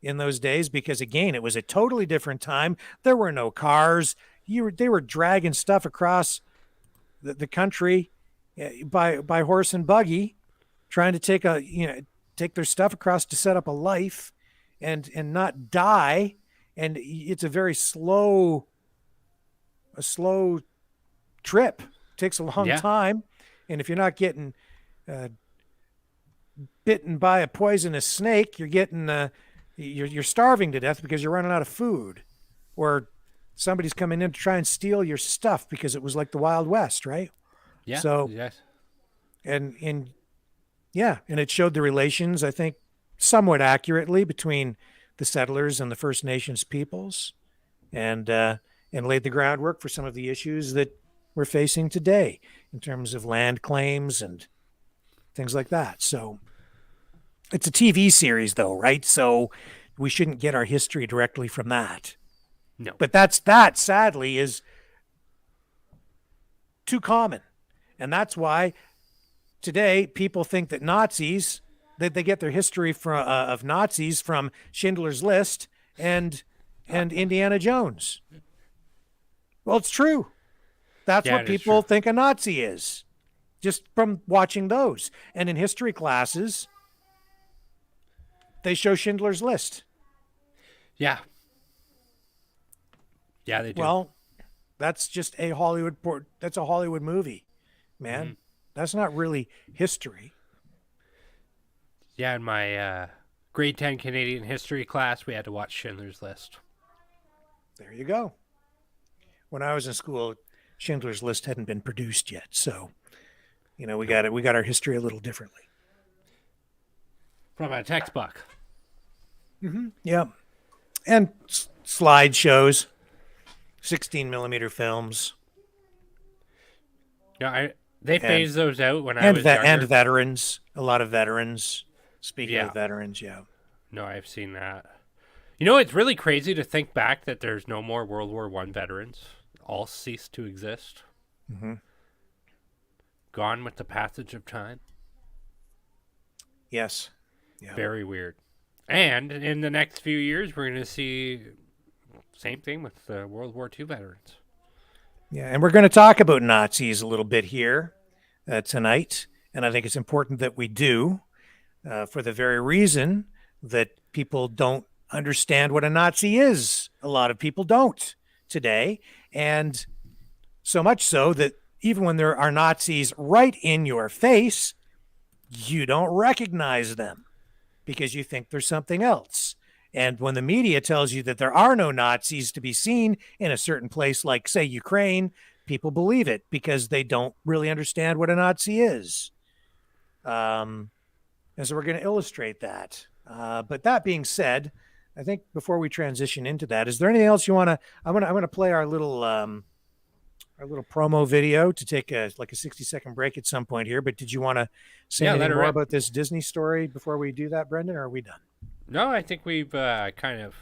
in those days, because again, it was a totally different time. There were no cars. They were dragging stuff across the country by horse and buggy, trying to take their stuff across to set up a life and not die. And it's a very slow trip. It takes a long time. And if you're not getting bitten by a poisonous snake, you're getting you're starving to death because you're running out of food, or somebody's coming in to try and steal your stuff because it was like the Wild West, right? Yeah. So, yes. And it showed the relations, I think, somewhat accurately between the settlers and the First Nations peoples, and laid the groundwork for some of the issues that we're facing today in terms of land claims and things like that. So it's a TV series, though, right? So we shouldn't get our history directly from that. No. But that sadly is too common. And that's why today people think that Nazis, that they get their history of Nazis from Schindler's List and Indiana Jones. Well, it's true. That's what people think a Nazi is, just from watching those. And in history classes, they show Schindler's List. Yeah. Yeah, they do. Well, That's just a that's a Hollywood movie, man. Mhm. That's not really history. Yeah, in my grade 10 Canadian history class, we had to watch Schindler's List. There you go. When I was in school, Schindler's List hadn't been produced yet, so we got it. We got our history a little differently. From a textbook. Yeah, and slideshows, 16 mm films, Yeah, they phased those out when I and was younger. and veterans. A lot of veterans. Speaking Yeah. of veterans, yeah. No, I've seen that. It's really crazy to think back that there's no more World War I veterans. All ceased to exist. Mm-hmm. Gone with the passage of time. Yes. Yeah. Very weird. And in the next few years, we're going to see same thing with the World War II veterans. Yeah, and we're going to talk about Nazis a little bit here tonight, and I think it's important that we do for the very reason that people don't understand what a Nazi is. A lot of people don't today, and so much so that even when there are Nazis right in your face, you don't recognize them because you think there's something else. And when the media tells you that there are no Nazis to be seen in a certain place, like, say, Ukraine, people believe it because they don't really understand what a Nazi is. And so we're going to illustrate that. But that being said, I think before we transition into that, is there anything else you want to? I'm gonna play our little promo video to take a 60-second break at some point here. But did you want to say anything more about this Disney story before we do that, Brendan? Or are we done? No, I think we've kind of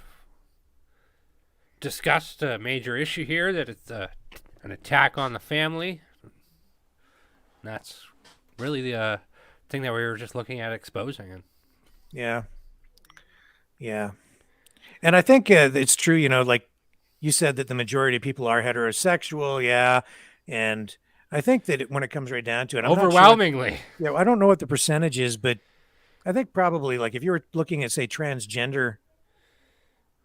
discussed a major issue here, that it's an attack on the family. And that's really the thing that we were just looking at exposing. Yeah. Yeah. And I think it's true, like you said that the majority of people are heterosexual. Yeah. And I think that when it comes right down to it, I'm overwhelmingly. Not sure I don't know what the percentage is, but I think probably, like, if you were looking at, say, transgender,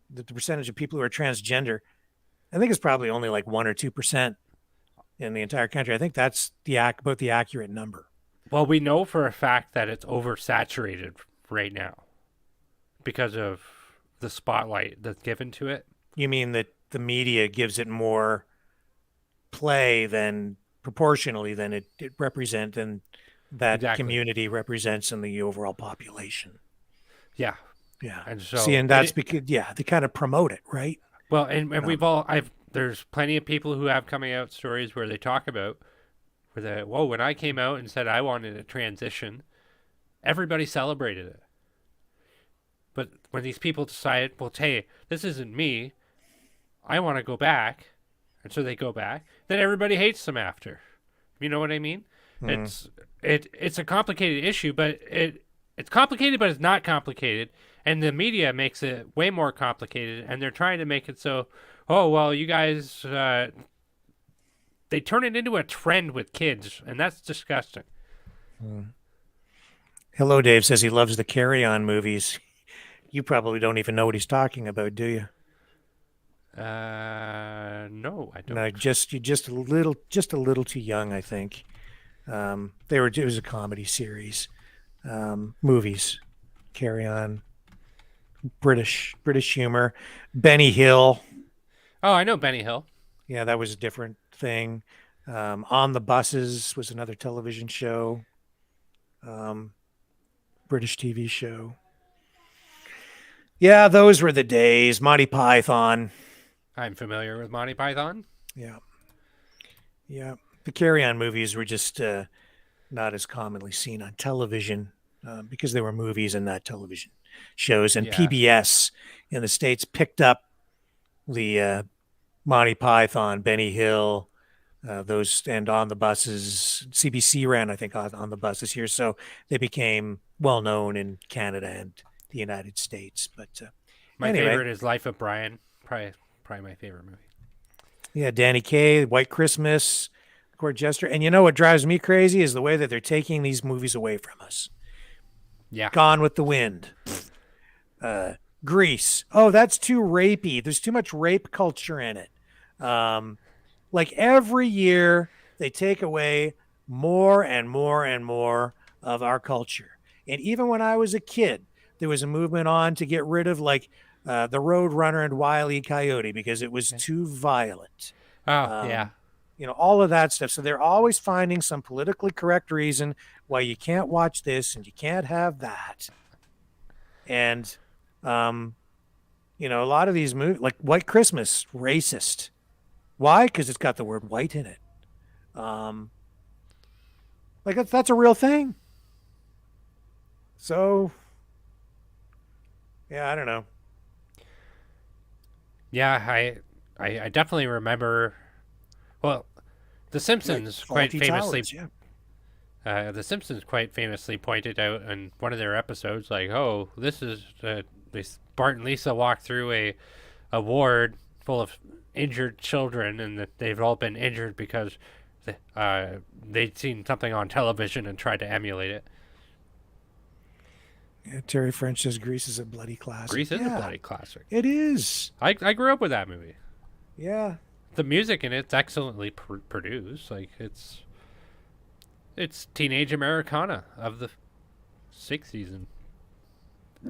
the percentage of people who are transgender, I think it's probably only like 1 or 2% in the entire country. I think that's about the accurate number. Well, we know for a fact that it's oversaturated right now because of the spotlight that's given to it. You mean that the media gives it more play proportionally than it represents, and that community represents in the overall population. Yeah. Yeah. And so, see, and that's because, they kind of promote it, right? Well, and there's plenty of people who have coming out stories where they talk about when I came out and said I wanted a transition, everybody celebrated it. But when these people decided, well, hey, this isn't me, I want to go back, and so they go back, then everybody hates them after. You know what I mean? Mm. It's a complicated issue, but it's complicated, but it's not complicated. And the media makes it way more complicated, and they're trying to make it so, you guys, they turn it into a trend with kids, and that's disgusting. Hello, Dave says he loves the Carry On movies. You probably don't even know what he's talking about, do you? No, I don't. No, you're just a little too young, I think. It was a comedy series, movies, Carry On, British humor, Benny Hill. Oh, I know Benny Hill. Yeah, that was a different thing. On the Buses was another television show, British TV show. Yeah, those were the days. Monty Python. I'm familiar with Monty Python. Yeah. The Carry On movies were just not as commonly seen on television because they were movies and not television shows. And PBS in the States picked up the Monty Python, Benny Hill, those, and On the Buses. CBC ran, I think, on the buses here. So they became well known in Canada and the United States. But my favorite is Life of Brian. Probably my favorite movie. Yeah, Danny Kaye, White Christmas, Court Jester. And you know what drives me crazy is the way that they're taking these movies away from us. Yeah. Gone with the Wind. Grease. Oh, that's too rapey. There's too much rape culture in it. Like every year, they take away more and more and more of our culture. And even when I was a kid, there was a movement on to get rid of like the Road Runner and Wile E. Coyote because it was too violent. Oh, yeah. All of that stuff. So they're always finding some politically correct reason why you can't watch this and you can't have that. And, a lot of these movies, like White Christmas, racist. Why? Because it's got the word white in it. Like that's a real thing. So, yeah, I don't know. Yeah, I definitely remember. Well, The Simpsons quite Faulty famously. Towers, yeah. The Simpsons quite famously pointed out in one of their episodes, like, "Oh, this is Bart and Lisa walk through a ward full of injured children, and that they've all been injured because they'd seen something on television and tried to emulate it." Yeah, Terry French says Grease is a bloody classic. Grease is a bloody classic. It is. I grew up with that movie. Yeah. The music in it's excellently produced. Like it's teenage Americana of the '60s and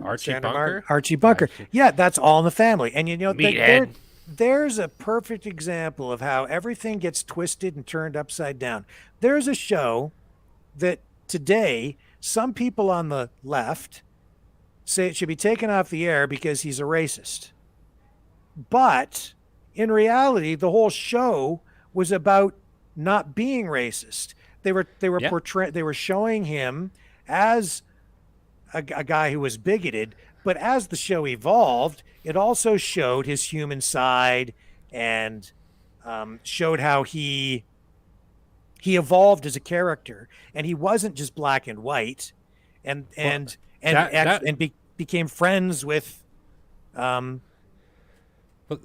Archie Bunker. Archie Bunker. Yeah, that's All in the Family. And Meathead. There's a perfect example of how everything gets twisted and turned upside down. There's a show that today some people on the left say it should be taken off the air because he's a racist. But in reality, the whole show was about not being racist. They were portraying, they were showing him as a guy who was bigoted, but as the show evolved, it also showed his human side and showed how he evolved as a character, and he wasn't just black and white, and became friends with. Well,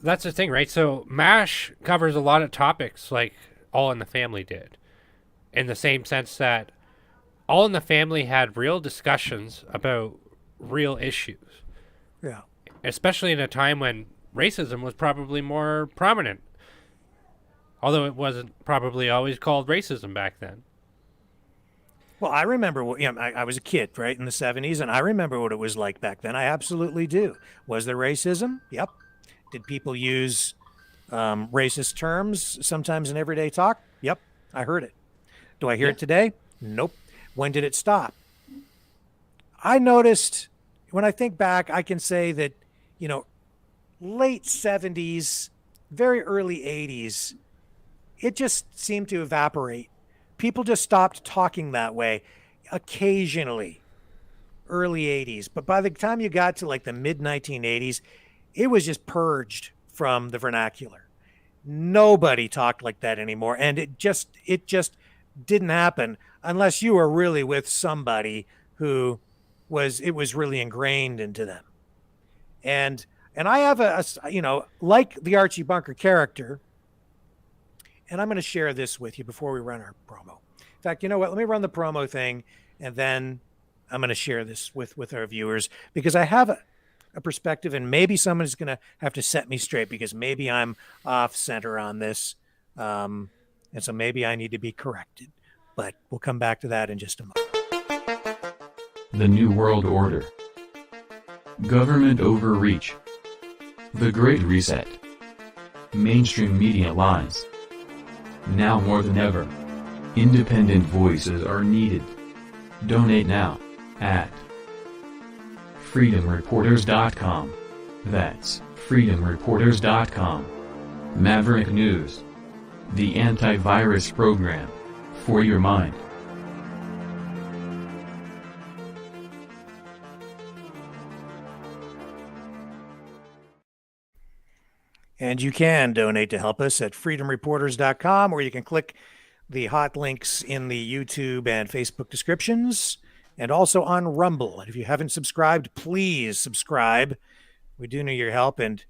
that's the thing, right? So MASH covers a lot of topics like All in the Family did, in the same sense that All in the Family had real discussions about real issues. Yeah. Especially in a time when racism was probably more prominent. Although it wasn't probably always called racism back then. Well, I remember, I was a kid, right, in the 70s, and I remember what it was like back then. I absolutely do. Was there racism? Yep. Did people use racist terms sometimes in everyday talk? Yep. I heard it. Do I hear it today? Nope. When did it stop? I noticed, when I think back, I can say that, late 70s, very early 80s, it just seemed to evaporate. People just stopped talking that way occasionally, early 80s. But by the time you got to like the mid 1980s, it was just purged from the vernacular. Nobody talked like that anymore. And it just didn't happen unless you were really with somebody who it was really ingrained into them. And I have like the Archie Bunker character, and I'm going to share this with you before we run our promo. In fact, you know what? Let me run the promo thing, and then I'm going to share this with our viewers, because I have a perspective, and maybe someone's going to have to set me straight, because maybe I'm off center on this. And so maybe I need to be corrected. But we'll come back to that in just a moment. The New World Order. Government overreach. The Great Reset. Mainstream media lies. Now more than ever, independent voices are needed. Donate now at freedomreporters.com. That's freedomreporters.com. Maverick News. The antivirus program for your mind. And you can donate to help us at freedomreporters.com, or you can click the hot links in the YouTube and Facebook descriptions, and also on Rumble. And if you haven't subscribed, please subscribe. We do need your help, and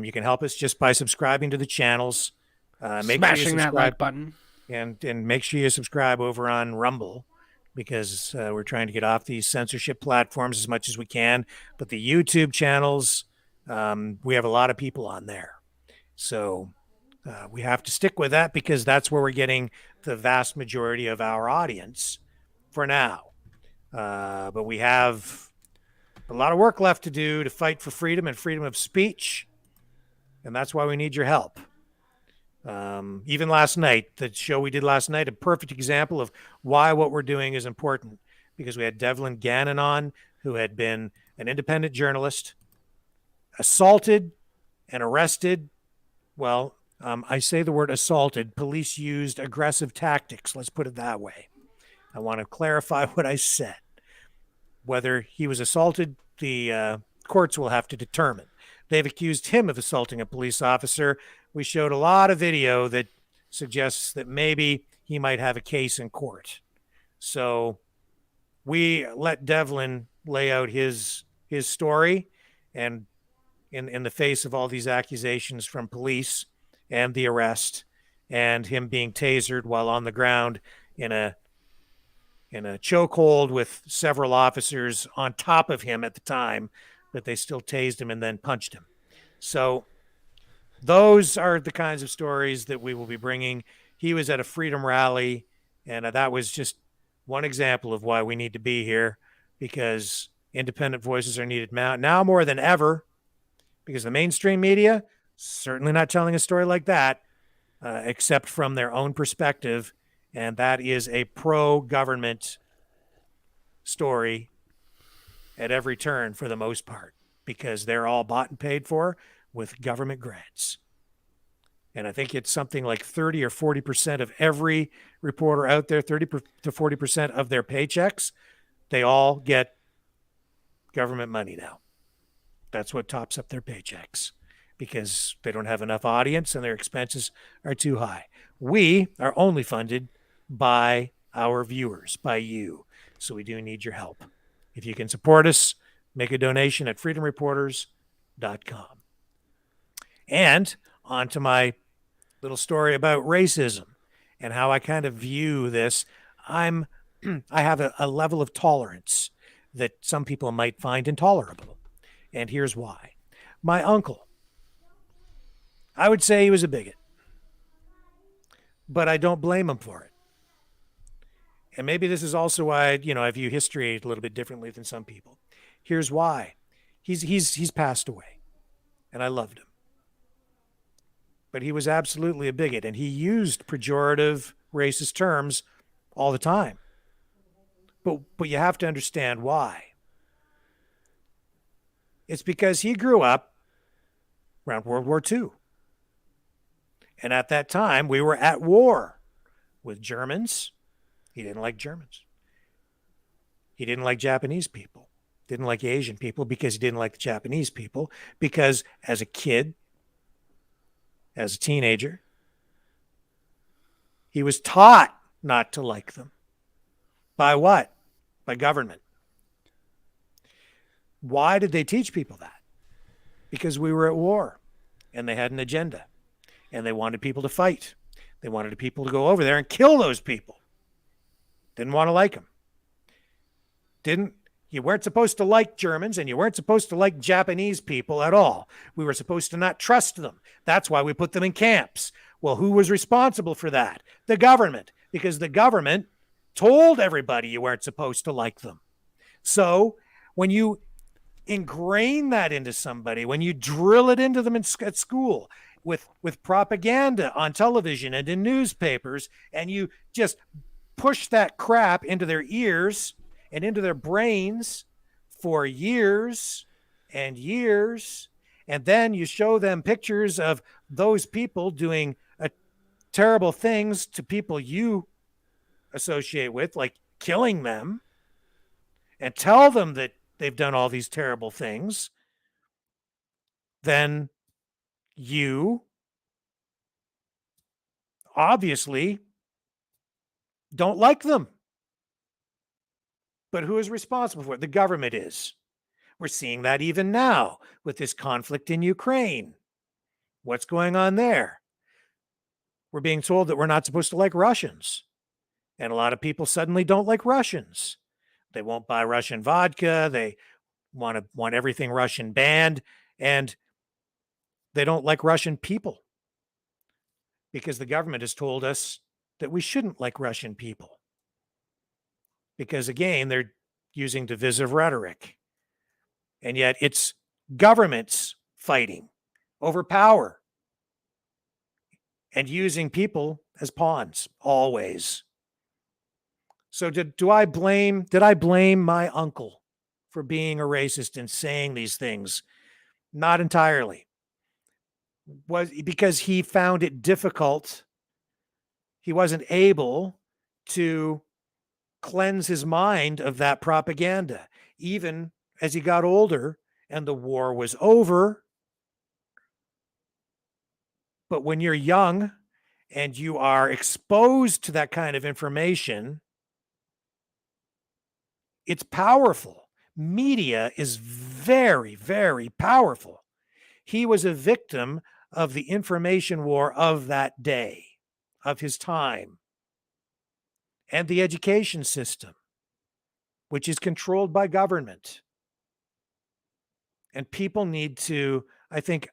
you can help us just by subscribing to the channels. Smashing that like button. And make sure you subscribe over on Rumble, because we're trying to get off these censorship platforms as much as we can. But the YouTube channels, we have a lot of people on there. So We have to stick with that because that's where we're getting the vast majority of our audience for now. But we have a lot of work left to do to fight for freedom and freedom of speech. And that's why we need your help. Even last night, the show we did last night, a perfect example of why what we're doing is important, because we had Devlin Gannon on, who had been an independent journalist, assaulted and arrested. Well, I say the word assaulted. Police used aggressive tactics. Let's put it that way. I want to clarify what I said. Whether he was assaulted, the courts will have to determine. They've accused him of assaulting a police officer. We showed a lot of video that suggests that maybe he might have a case in court. So we let Devlin lay out his story, and in the face of all these accusations from police and the arrest and him being tasered while on the ground in a chokehold with several officers on top of him at the time, that they still tased him and then punched him. So those are the kinds of stories that we will be bringing. He was at a freedom rally, and that was just one example of why we need to be here, because independent voices are needed now more than ever, because the mainstream media certainly not telling a story like that, except from their own perspective, and that is a pro-government story at every turn for the most part, because they're all bought and paid for with government grants. And I think it's something like 30 or 40% of every reporter out there, 30 to 40% of their paychecks, they all get government money now. That's what tops up their paychecks, because they don't have enough audience and their expenses are too high. We are only funded by our viewers, by you. So we do need your help. If you can support us, make a donation at freedomreporters.com. And on to my little story about racism and how I kind of view this. I have a level of tolerance that some people might find intolerable. And here's why. My uncle, I would say he was a bigot, but I don't blame him for it. And maybe this is also why, I view history a little bit differently than some people. Here's why. He's passed away, and I loved him. But he was absolutely a bigot, and he used pejorative, racist terms all the time. But you have to understand why. It's because he grew up around World War II. And at that time, we were at war with Germans. He didn't like Germans. He didn't like Japanese people. Didn't like Asian people because he didn't like the Japanese people. Because as a kid, as a teenager, he was taught not to like them. By what? By government. Why did they teach people that? Because we were at war and they had an agenda and they wanted people to fight. They wanted people to go over there and kill those people. Didn't want to like them. You weren't supposed to like Germans, and you weren't supposed to like Japanese people at all. We were supposed to not trust them. That's why we put them in camps. Well, who was responsible for that? The government, because the government told everybody you weren't supposed to like them. So when you ingrain that into somebody, when you drill it into them at school with propaganda on television and in newspapers, and you just push that crap into their ears and into their brains for years and years, and then you show them pictures of those people doing terrible things to people you associate with, like killing them, and tell them that they've done all these terrible things, then you obviously don't like them. But who is responsible for it? The government is. We're seeing that even now with this conflict in Ukraine. What's going on there? We're being told that we're not supposed to like Russians. And a lot of people suddenly don't like Russians. They won't buy Russian vodka. They want everything Russian banned. And they don't like Russian people. because the government has told us that we shouldn't like Russian people. Because again, they're using divisive rhetoric. And yet it's governments fighting over power and using people as pawns always. So did I blame my uncle for being a racist and saying these things? Not entirely. Was because he found it difficult. He wasn't able to cleanse his mind of that propaganda, even as he got older and the war was over. But when you're young and you are exposed to that kind of information, it's powerful. Media is very, very powerful. He was a victim of the information war of that day, of his time, and the education system, which is controlled by government. And people need to, I think,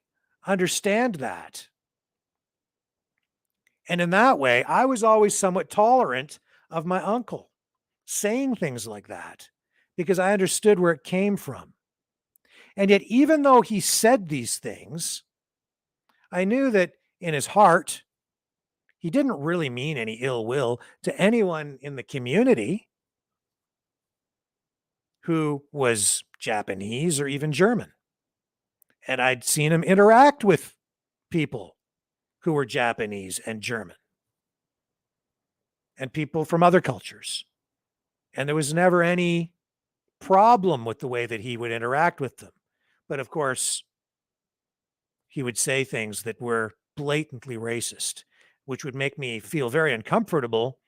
understand that. And in that way, I was always somewhat tolerant of my uncle saying things like that because I understood where it came from. And yet, even though he said these things, I knew that in his heart, he didn't really mean any ill will to anyone in the community who was Japanese or even German. And I'd seen him interact with people who were Japanese and German and people from other cultures. And there was never any problem with the way that he would interact with them. But of course, he would say things that were blatantly racist, which would make me feel very uncomfortable.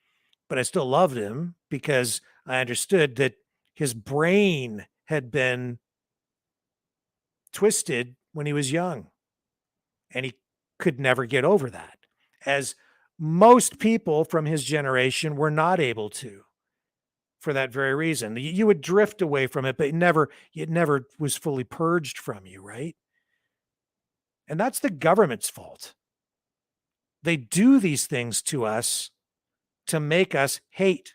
But I still loved him because I understood that his brain had been twisted when he was young. And he could never get over that, as most people from his generation were not able to, for that very reason. You would drift away from it, but it never was fully purged from you, right? And that's the government's fault. They do these things to us to make us hate.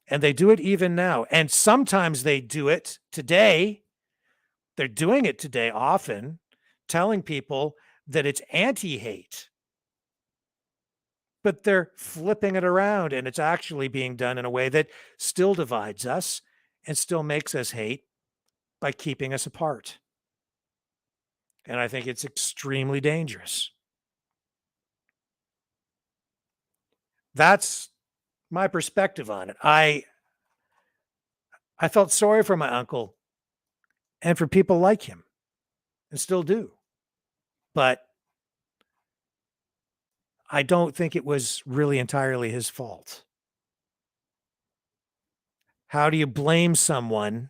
And they do it even now. And sometimes they do it today. They're doing it today often, telling people that it's anti-hate. But they're flipping it around, and it's actually being done in a way that still divides us and still makes us hate by keeping us apart. And I think it's extremely dangerous. That's my perspective on it. I felt sorry for my uncle and for people like him, and still do. But I don't think it was really entirely his fault. How do you blame someone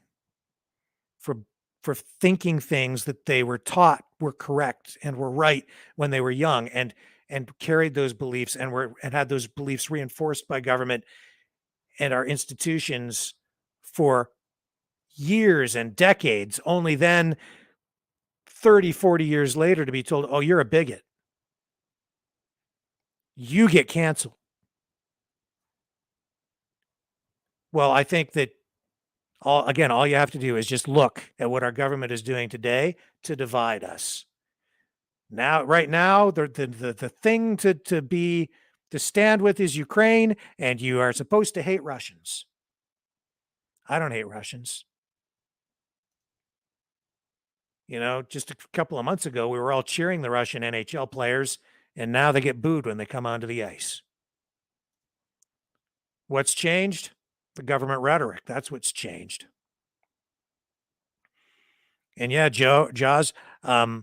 for thinking things that they were taught were correct and were right when they were young, and carried those beliefs and had those beliefs reinforced by government and our institutions for years and decades, only then 30, 40 years later to be told, oh, you're a bigot. You get canceled. Well, I think that all you have to do is just look at what our government is doing today to divide us. Right now, the thing to stand with is Ukraine, and you are supposed to hate Russians. I don't hate Russians. You know, just a couple of months ago, we were all cheering the Russian NHL players, and now they get booed when they come onto the ice. What's changed? The government rhetoric. That's what's changed. And yeah, Jaws, he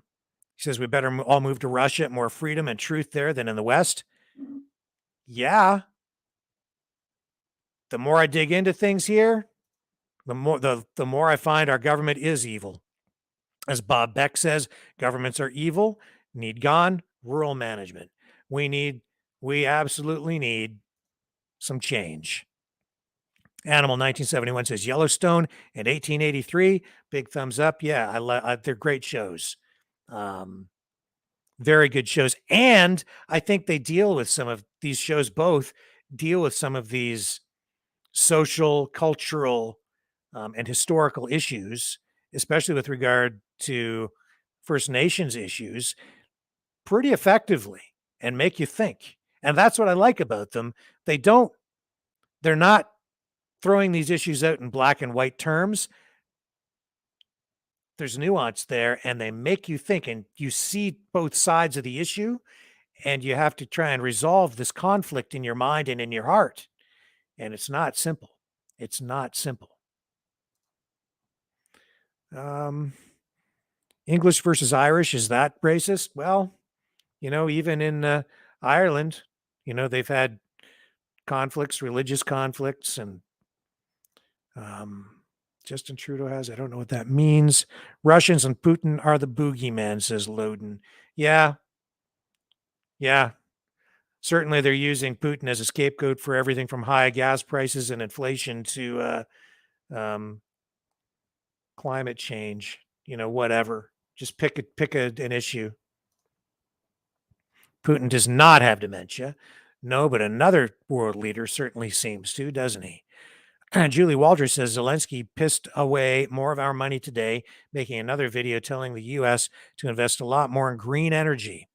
says we better all move to Russia, more freedom and truth there than in the West. Yeah. The more I dig into things here, the more I find our government is evil. As Bob Beck says, governments are evil, need gone, rural management. We absolutely need some change. Animal 1971 says Yellowstone in 1883. Big thumbs up. Yeah, they're great shows. Very good shows. And I think they deal with some of these shows, both deal with some of these social, cultural, and historical issues, especially with regard to First Nations issues, pretty effectively and make you think. And that's what I like about them. They're not throwing these issues out in black and white terms. There's nuance there, and they make you think, and you see both sides of the issue, and you have to try and resolve this conflict in your mind and in your heart. And it's not simple. It's not simple. English versus Irish, is that racist? Well, even in Ireland, they've had conflicts, religious conflicts, and Justin Trudeau has, I don't know what that means. Russians and Putin are the boogeyman, says Loden. Yeah. Certainly they're using Putin as a scapegoat for everything from high gas prices and inflation to climate change, whatever. Just pick an issue. Putin does not have dementia. No, but another world leader certainly seems to, doesn't he? Julie Walters says Zelensky pissed away more of our money today, making another video telling the U.S. to invest a lot more in green energy.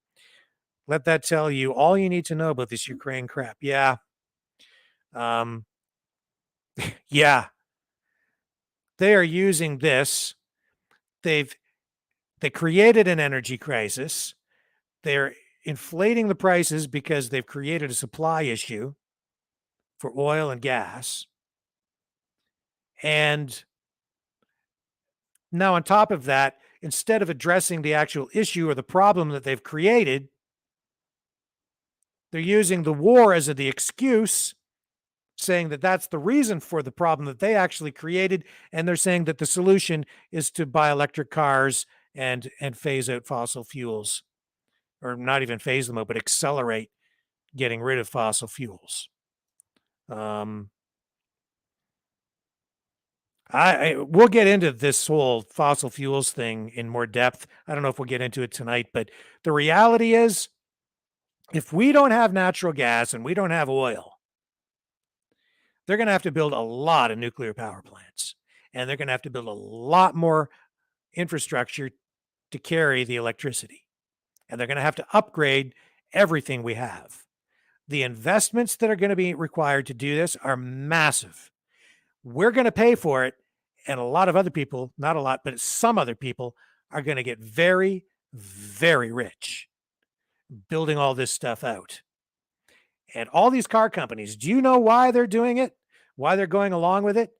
Let that tell you all you need to know about this Ukraine crap. Yeah. Yeah. They are using this. They created an energy crisis. They're inflating the prices because they've created a supply issue for oil and gas. And now on top of that, instead of addressing the actual issue or the problem that they've created, they're using the war as the excuse, saying that that's the reason for the problem that they actually created. And they're saying that the solution is to buy electric cars and phase out fossil fuels, or not even phase them out, but accelerate getting rid of fossil fuels. We'll get into this whole fossil fuels thing in more depth. I don't know if we'll get into it tonight, but the reality is, if we don't have natural gas and we don't have oil, they're going to have to build a lot of nuclear power plants, and they're going to have to build a lot more infrastructure to carry the electricity, and they're going to have to upgrade everything we have. The investments that are going to be required to do this are massive. We're going to pay for it, and a lot of other people, not a lot, but some other people are going to get very, very rich building all this stuff out. And all these car companies, do you know why they're doing it? Why they're going along with it?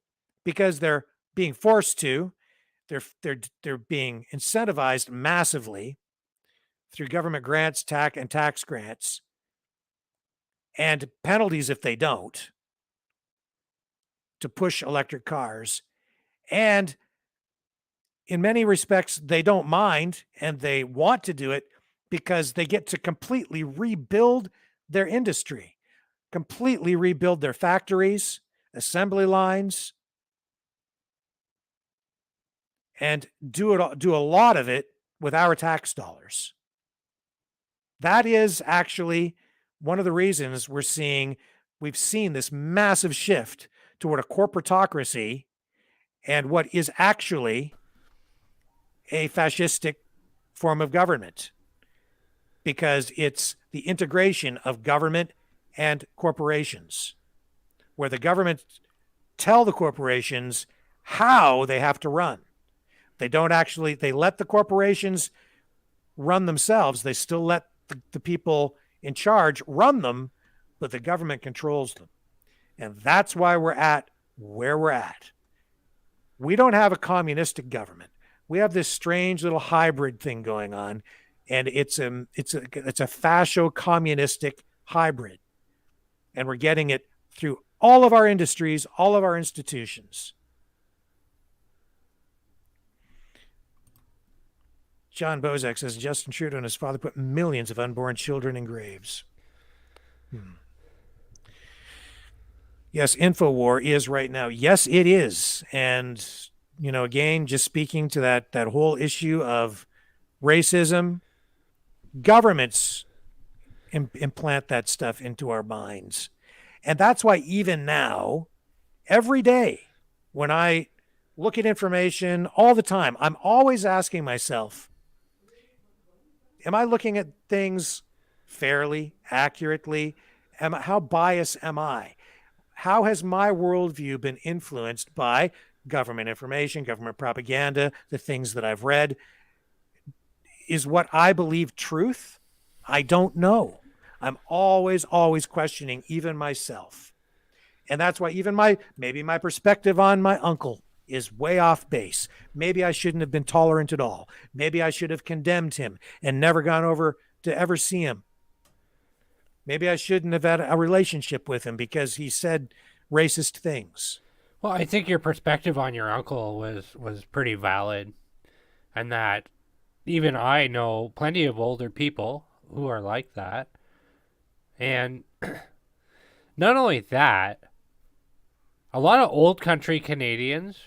Because they're being forced to. They're being incentivized massively through government grants, tax grants, and penalties if they don't, to push electric cars. And in many respects, they don't mind, and they want to do it because they get to completely rebuild their industry, completely rebuild their factories, assembly lines, and do a lot of it with our tax dollars. That is actually one of the reasons we've seen this massive shift toward a corporatocracy and what is actually a fascistic form of government, because it's the integration of government and corporations, where the government tell the corporations how they have to run. They let the corporations run themselves. They still let the people in charge run them, but the government controls them. And that's why we're at where we're at. We don't have a communistic government. We have this strange little hybrid thing going on, and it's a fascio-communistic hybrid. And we're getting it through all of our industries, all of our institutions. John Bozak says Justin Trudeau and his father put millions of unborn children in graves. Yes, InfoWar is right now. Yes, it is. And, again, just speaking to that whole issue of racism, Governments implant that stuff into our minds. And that's why even now, every day, when I look at information all the time, I'm always asking myself, am I looking at things fairly, accurately? How biased am I? How has my worldview been influenced by government information, government propaganda, the things that I've read? Is what I believe truth? I don't know. I'm always questioning even myself. And that's why even maybe my perspective on my uncle is way off base. Maybe I shouldn't have been tolerant at all. Maybe I should have condemned him and never gone over to ever see him. Maybe I shouldn't have had a relationship with him because he said racist things. Well, I think your perspective on your uncle was pretty valid, and that even I know plenty of older people who are like that. And not only that, a lot of old country Canadians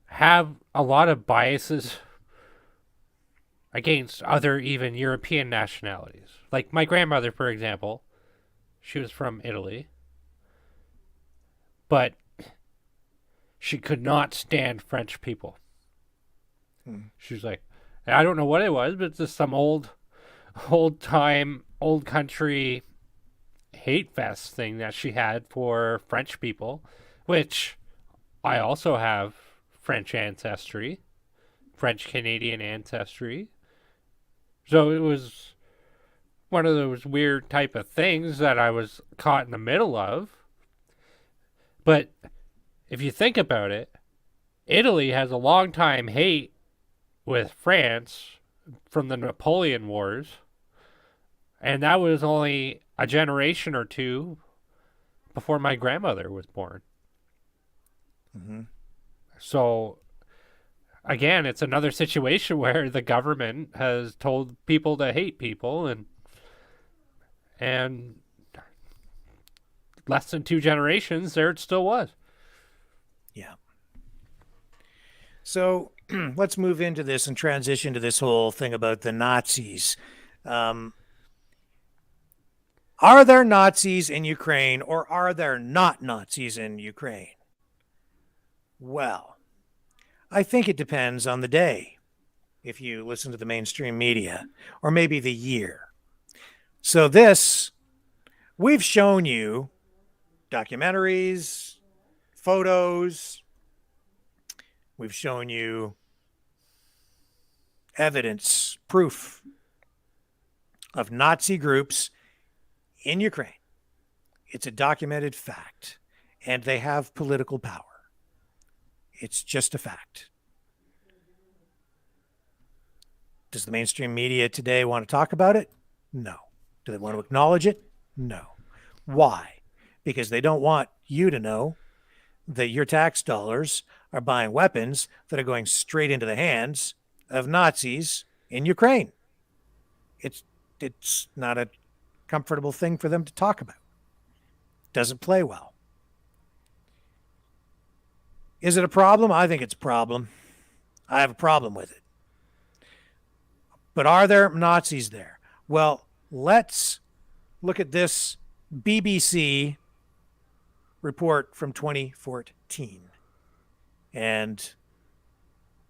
have a lot of biases against other even European nationalities. Like my grandmother, for example, she was from Italy, but she could not stand French people. She was like, I don't know what it was, but it's just some old country hate fest thing that she had for French people, which I also have French ancestry, French Canadian ancestry. So it was one of those weird type of things that I was caught in the middle of. But if you think about it, Italy has a long time hate with France from the Napoleon Wars. And that was only a generation or two before my grandmother was born. Mm-hmm. So, again, it's another situation where the government has told people to hate people, and less than 2 generations, there it still was. Yeah. So let's move into this and transition to this whole thing about the Nazis. Are there Nazis in Ukraine, or are there not Nazis in Ukraine? Well, I think it depends on the day, if you listen to the mainstream media, or maybe the year. So we've shown you documentaries, photos, we've shown you evidence, proof of Nazi groups in Ukraine. It's a documented fact, and they have political power. It's just a fact. Does the mainstream media today want to talk about it? No. Do they want to acknowledge it? No. Why? Because they don't want you to know that your tax dollars are buying weapons that are going straight into the hands of Nazis in Ukraine. It's not a comfortable thing for them to talk about. Doesn't play well. Is it a problem? I think it's a problem. I have a problem with it. But are there Nazis there? Well, let's look at this BBC report from 2014 and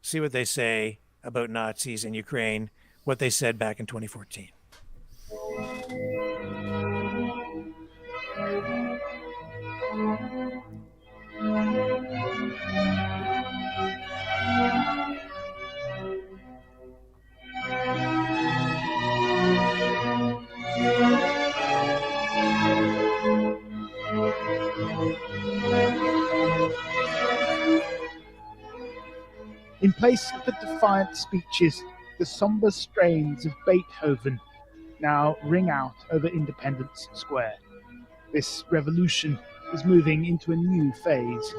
see what they say about Nazis in Ukraine, what they said back in 2014. In place of the defiant speeches, the somber strains of Beethoven now ring out over Independence Square. This revolution is moving into a new phase.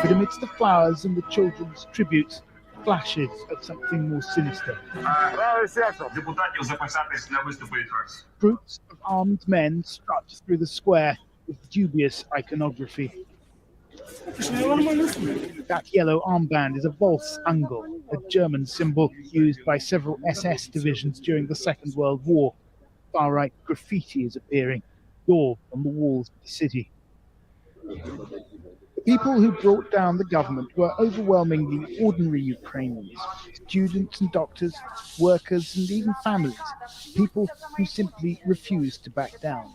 But amidst the flowers and the children's tributes, flashes of something more sinister. Groups of armed men strut through the square with dubious iconography. That yellow armband is a Volksangel, a German symbol used by several SS divisions during the Second World War. Far-right graffiti is appearing, daubed on the walls of the city. The people who brought down the government were overwhelmingly ordinary Ukrainians, students and doctors, workers and even families, people who simply refused to back down.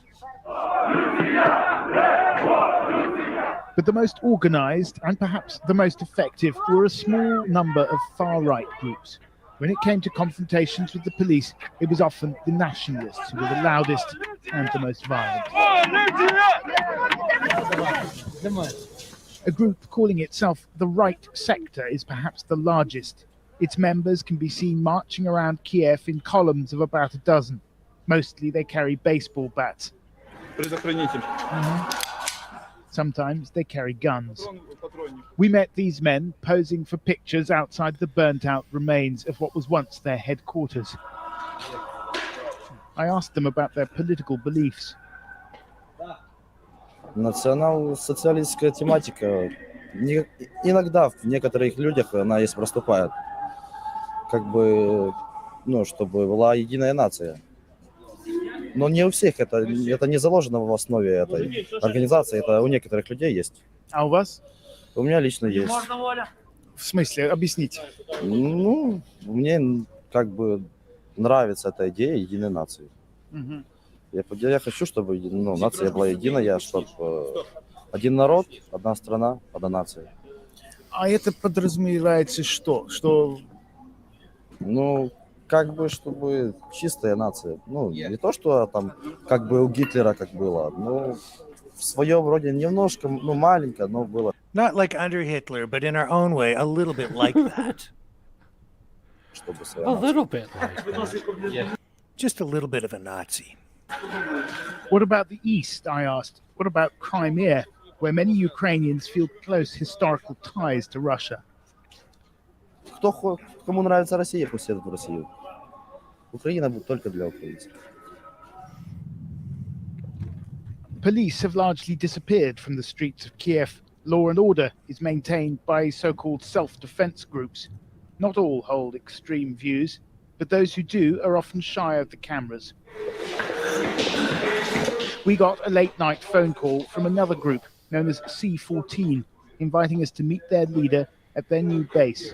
But the most organized and perhaps the most effective were a small number of far-right groups. When it came to confrontations with the police, it was often the nationalists who were the loudest and the most violent. A group calling itself the Right Sector is perhaps the largest. Its members can be seen marching around Kiev in columns of about a dozen. Mostly they carry baseball bats. Sometimes they carry guns. We met these men posing for pictures outside the burnt-out remains of what was once their headquarters. I asked them about their political beliefs. Национал-социалистская тематика иногда в некоторых людях она есть проступает. Как бы, чтобы была единая нация. Но не у всех это не заложено в основе этой организации, это у некоторых людей есть. А у вас? У меня лично есть. В смысле? Объясните. Мне как бы нравится эта идея единой нации. Я хочу, чтобы нация была единая, чтобы один народ, одна страна, одна нация. А это подразумевается что? Как бы, чтобы чистая нация. Не то, что там, как бы у Гитлера как было, но в своем роде немножко, маленько, но было. Not like under Hitler, but in our own way, a little bit like that. A little bit like that. Just a little bit of a Nazi. What about the East, I asked. What about Crimea, where many Ukrainians feel close historical ties to Russia? Кому нравится Россия, пусть едут в Россию. Украина будет только для украинцев. Police have largely disappeared from the streets of Kiev. Law and order is maintained by so-called self-defense groups. Not all hold extreme views, but those who do are often shy of the cameras. We got a late-night phone call from another group known as C14, inviting us to meet their leader at their new base.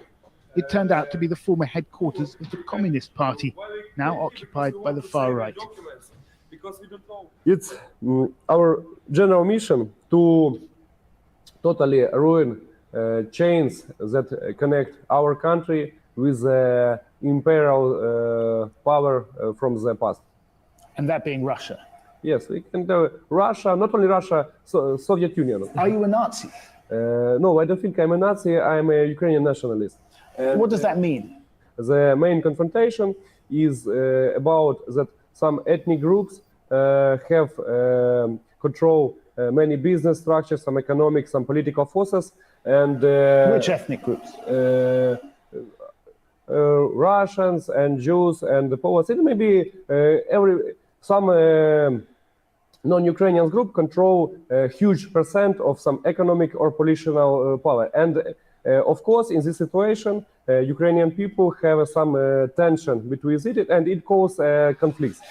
It turned out to be the former headquarters of the Communist Party, now occupied by the far right. It's our general mission to totally ruin chains that connect our country with the imperial power from the past. And that being Russia? Yes, we can do Russia, not only Russia, Soviet Union. Are you a Nazi? No, I don't think I'm a Nazi. I'm a Ukrainian nationalist. And what does that mean? The main confrontation is about that some ethnic groups have control many business structures, some economic, some political forces, and which ethnic groups? Russians and Jews and the Poles. It may be some non-Ukrainian group control a huge percent of some economic or political power. And of course, in this situation, Ukrainian people have some tension between it, and it causes conflicts.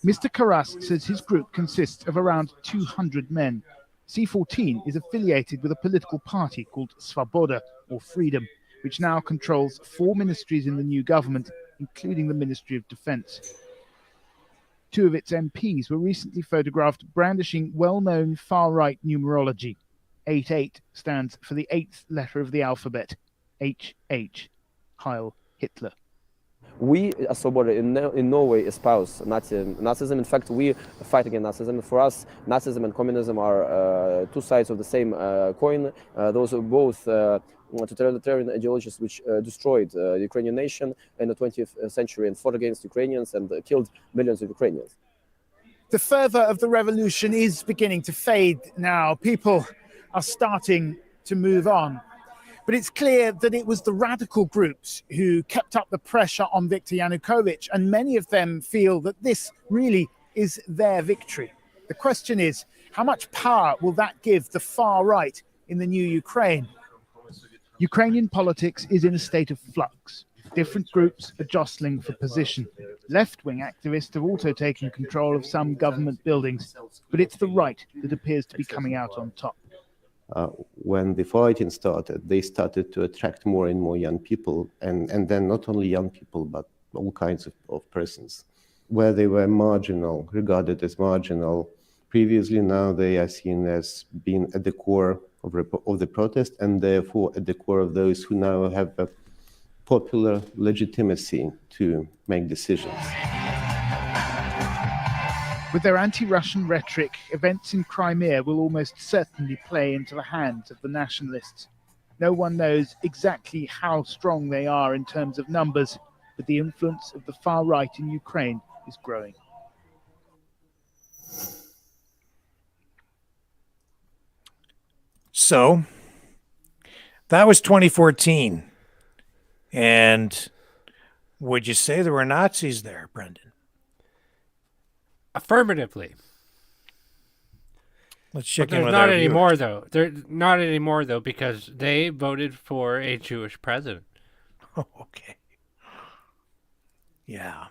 Mr. Karas says his group consists of around 200 men. C14 is affiliated with a political party called Svoboda, or Freedom, which now controls 4 ministries in the new government, including the Ministry of Defense. 2 of its MPs were recently photographed brandishing well-known far-right numerology. 88 stands for the 8th letter of the alphabet, HH, Heil Hitler. We, as Svoboda, in no way espouse Nazism. In fact, we fight against Nazism. For us, Nazism and communism are 2 sides of the same coin. Those are both totalitarian ideologies which destroyed the Ukrainian nation in the 20th century and fought against Ukrainians and killed millions of Ukrainians. The fervor of the revolution is beginning to fade now. People are starting to move on. But it's clear that it was the radical groups who kept up the pressure on Viktor Yanukovych, and many of them feel that this really is their victory. The question is, How much power will that give the far right in the new Ukraine? Ukrainian politics is in a state of flux. Different groups are jostling for position. Left-wing activists have also taken control of some government buildings, but it's the right that appears to be coming out on top. When the fighting started, they started to attract more and more young people, and then not only young people, but all kinds of persons. Where they were marginal, regarded as marginal previously, now they are seen as being at the core of the protest, and therefore at the core of those who now have a popular legitimacy to make decisions. With their anti-Russian rhetoric, events in Crimea will almost certainly play into the hands of the nationalists. No one knows exactly how strong they are in terms of numbers, but the influence of the far right in Ukraine is growing. So, that was 2014. And would you say there were Nazis there, Brendan? Affirmatively. Let's check in There's with not our anymore, viewers. though. They're not anymore, though, because they voted for a Jewish president. Oh, okay. Yeah.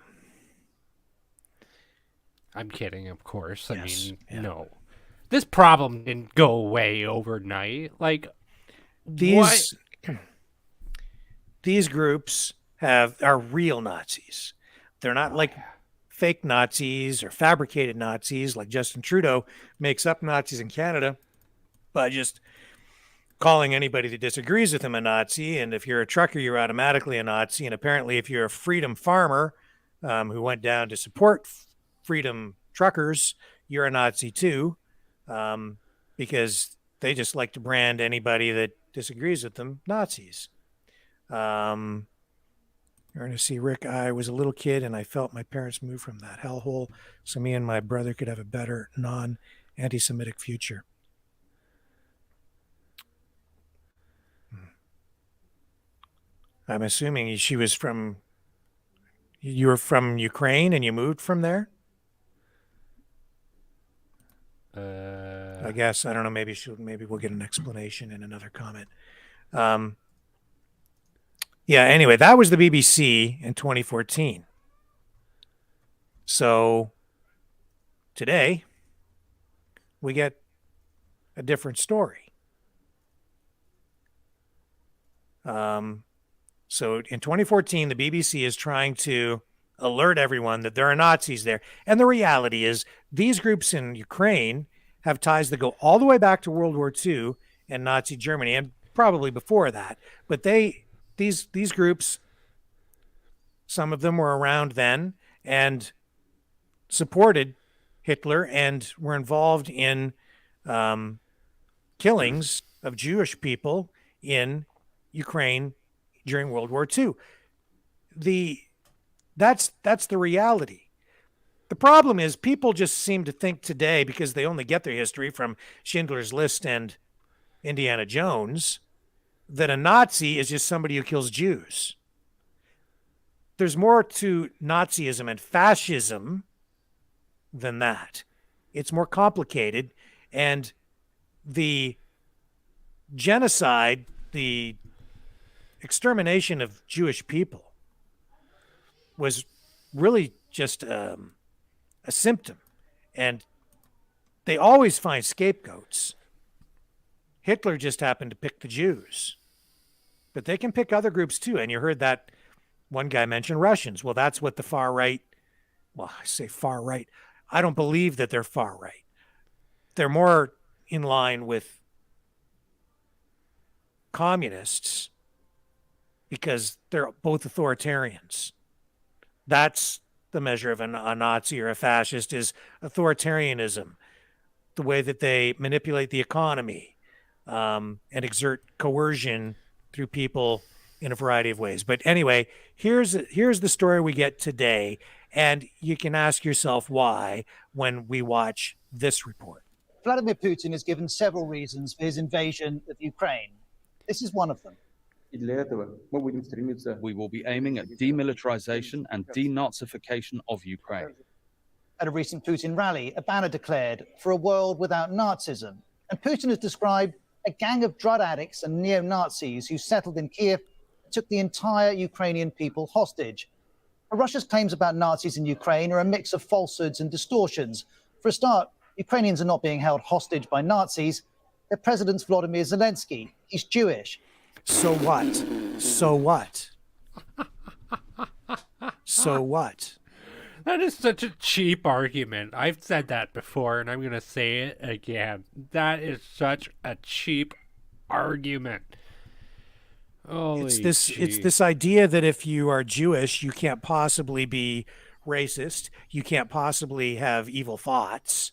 I'm kidding, of course. Yes, yeah. No. This problem didn't go away overnight. Like, These groups are real Nazis. They're not like fake Nazis or fabricated Nazis like Justin Trudeau makes up Nazis in Canada by just calling anybody that disagrees with him a Nazi. And if you're a trucker, you're automatically a Nazi. And apparently if you're a freedom farmer who went down to support freedom truckers, you're a Nazi too, because they just like to brand anybody that disagrees with them Nazis. You're going to see Rick, I was a little kid and I felt my parents move from that hellhole so me and my brother could have a better non-anti-Semitic future. I'm assuming you were from Ukraine and you moved from there? I guess, I don't know, maybe we'll get an explanation in another comment. Yeah, anyway, that was the BBC in 2014. So today we get a different story. So in 2014, the BBC is trying to alert everyone that there are Nazis there. And the reality is these groups in Ukraine have ties that go all the way back to World War II and Nazi Germany, and probably before that. But these groups, some of them were around then and supported Hitler and were involved in killings of Jewish people in Ukraine during World War II. That's the reality. The problem is people just seem to think today, because they only get their history from Schindler's List and Indiana Jones, that a Nazi is just somebody who kills Jews. There's more to Nazism and fascism than that. It's more complicated, and the genocide, the extermination of Jewish people was really just a symptom, and they always find scapegoats. Hitler just happened to pick the Jews, but they can pick other groups too. And you heard that one guy mention Russians. Well, that's what the far right, well, I say far right, I don't believe that they're far right. They're more in line with communists because they're both authoritarians. That's the measure of a Nazi or a fascist, is authoritarianism, the way that they manipulate the economy and exert coercion through people in a variety of ways. But anyway, here's the story we get today, and you can ask yourself why when we watch this report. Vladimir Putin has given several reasons for his invasion of Ukraine. This is one of them. We will be aiming at demilitarization and denazification of Ukraine. At a recent Putin rally, a banner declared for a world without Nazism. And Putin has described a gang of drug addicts and neo-Nazis who settled in Kiev and took the entire Ukrainian people hostage. Russia's claims about Nazis in Ukraine are a mix of falsehoods and distortions. For a start, Ukrainians are not being held hostage by Nazis. Their president's Volodymyr Zelensky. He's Jewish. So what? So what? So what? That is such a cheap argument. I've said that before, and I'm going to say it again. That is such a cheap argument. Holy It's this idea that if you are Jewish, you can't possibly be racist. You can't possibly have evil thoughts.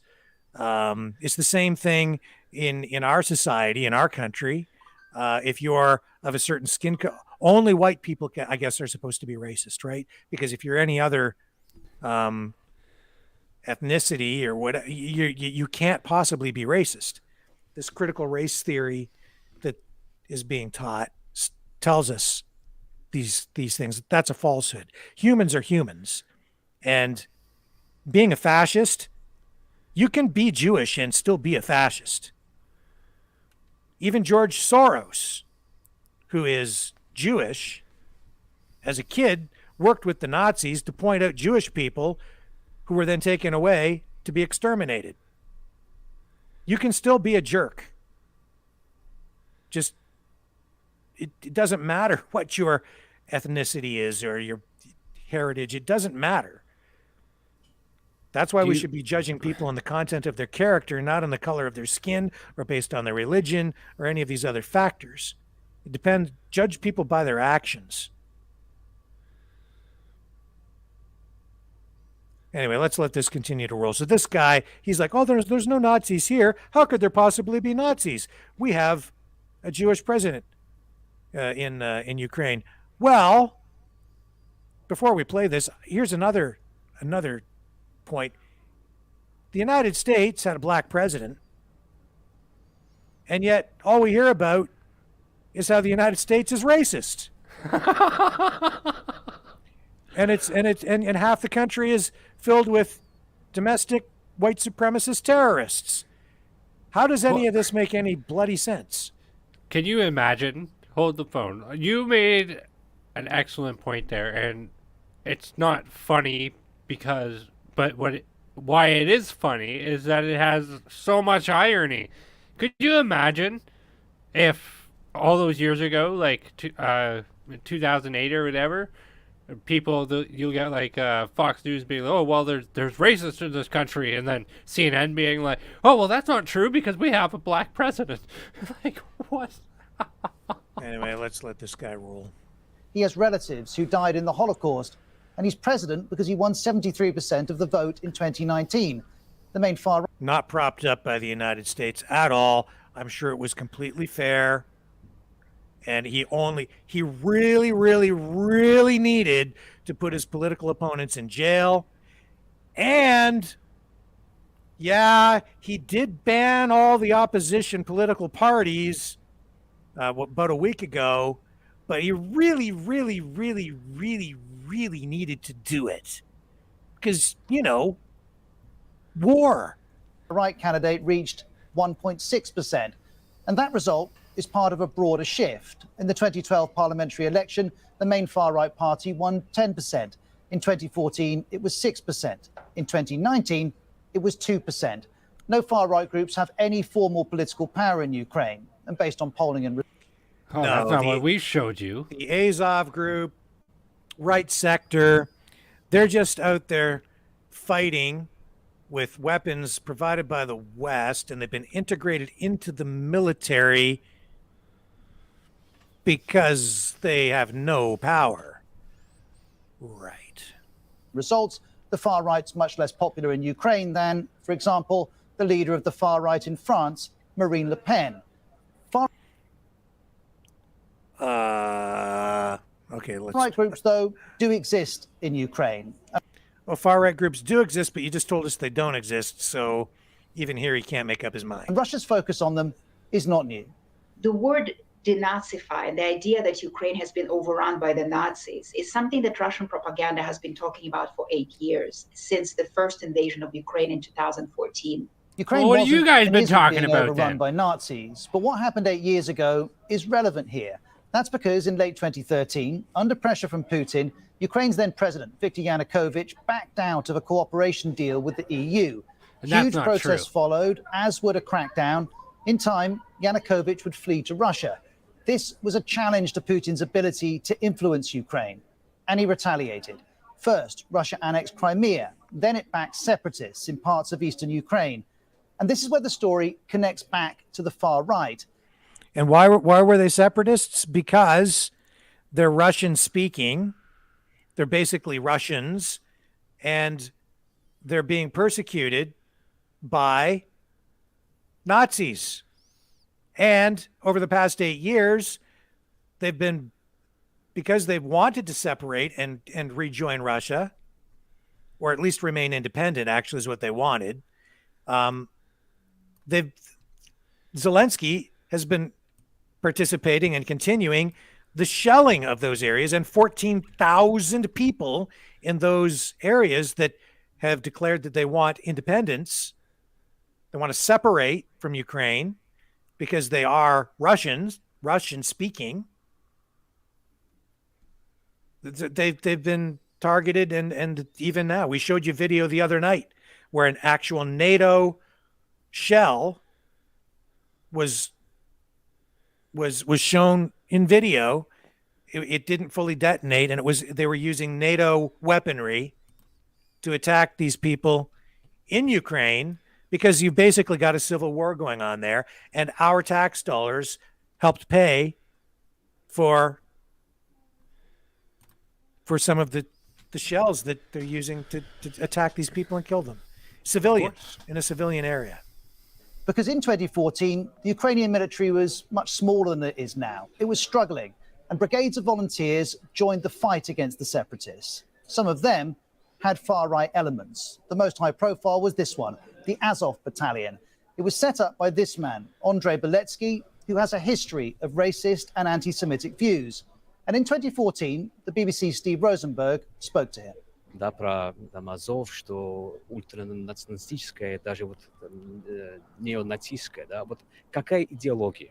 It's the same thing in our society, in our country. If you're of a certain skin color, only white people, I guess, are supposed to be racist, right? Because if you're any other ethnicity or what, you can't possibly be racist. This critical race theory that is being taught tells us these things. That's a falsehood. Humans are humans, and being a fascist, you can be Jewish and still be a fascist. Even George Soros, who is Jewish, as a kid, worked with the Nazis to point out Jewish people who were then taken away to be exterminated. You can still be a jerk. Just, it doesn't matter what your ethnicity is or your heritage. It doesn't matter. That's why we should be judging people on the content of their character, not on the color of their skin or based on their religion or any of these other factors. It depends. Judge people by their actions. Anyway, let's let this continue to roll. So this guy, he's like, oh, there's no Nazis here. How could there possibly be Nazis? We have a Jewish president in Ukraine. Well, before we play this, here's another point. The United States had a black president, and yet all we hear about is how the United States is racist. and half the country is filled with domestic white supremacist terrorists. How does any of this make any bloody sense? Can you imagine? Hold the phone. You made an excellent point there, and it's not funny why it is funny is that it has so much irony. Could you imagine if all those years ago, like 2008 or whatever, you'll get like Fox News being like, oh, well, there's racists in this country, and then CNN being like, oh, well, that's not true because we have a black president. Like, what? Anyway, let's let this guy roll. He has relatives who died in the Holocaust, and he's president because he won 73% of the vote in 2019. The main far not propped up by the United States at all. I'm sure it was completely fair. And he really, really, really needed to put his political opponents in jail. And yeah, he did ban all the opposition political parties about a week ago, but he really, really, really, really, really needed to do it. Because, war. The right candidate reached 1.6%. And that result is part of a broader shift. In the 2012 parliamentary election, the main far-right party won 10%. In 2014, it was 6%. In 2019, it was 2%. No far-right groups have any formal political power in Ukraine. And based on polling and... Oh, no, that's not what we showed you. The Azov group, right sector, they're just out there fighting with weapons provided by the West, and they've been integrated into the military because they have no power. Right. Results, the far right's much less popular in Ukraine than, for example, the leader of the far right in France, Marine Le Pen. Okay, let's... Right groups, though, do exist in Ukraine. Well, far-right groups do exist, but you just told us they don't exist, so even here he can't make up his mind. And Russia's focus on them is not new. The word denazify, and the idea that Ukraine has been overrun by the Nazis is something that Russian propaganda has been talking about for 8 years, since the first invasion of Ukraine in 2014. Ukraine Well, what have you wasn't guys and been isn't talking being about overrun then? by Nazis, but what happened 8 years ago is relevant here. That's because in late 2013, under pressure from Putin, Ukraine's then president, Viktor Yanukovych, backed out of a cooperation deal with the EU. And that's Huge not protests true. followed, as would a crackdown. In time, Yanukovych would flee to Russia. This was a challenge to Putin's ability to influence Ukraine, and he retaliated. First, Russia annexed Crimea, then it backed separatists in parts of eastern Ukraine. And this is where the story connects back to the far right. And why were they separatists? Because they're Russian speaking. They're basically Russians, and they're being persecuted by Nazis. And over the past 8 years, they've been, because they've wanted to separate and rejoin Russia, or at least remain independent, actually is what they wanted. Zelensky has been participating and continuing the shelling of those areas, and 14,000 people in those areas that have declared that they want independence. They want to separate from Ukraine because they are Russian speaking. They've been targeted, and even now, we showed you video the other night where an actual NATO shell was shown in video. It didn't fully detonate, and they were using NATO weaponry to attack these people in Ukraine, because you've basically got a civil war going on there, and our tax dollars helped pay for some of the shells that they're using to attack these people and kill them. Civilians in a civilian area. Because in 2014, the Ukrainian military was much smaller than it is now. It was struggling, and brigades of volunteers joined the fight against the separatists. Some of them had far-right elements. The most high-profile was this one, the Azov Battalion. It was set up by this man, Andrei Beletsky, who has a history of racist and anti-Semitic views. And in 2014, the BBC's Steve Rosenberg spoke to him. Да, про там, Азов, что ультранационалистическое, даже вот неонацистское, да, вот какая идеология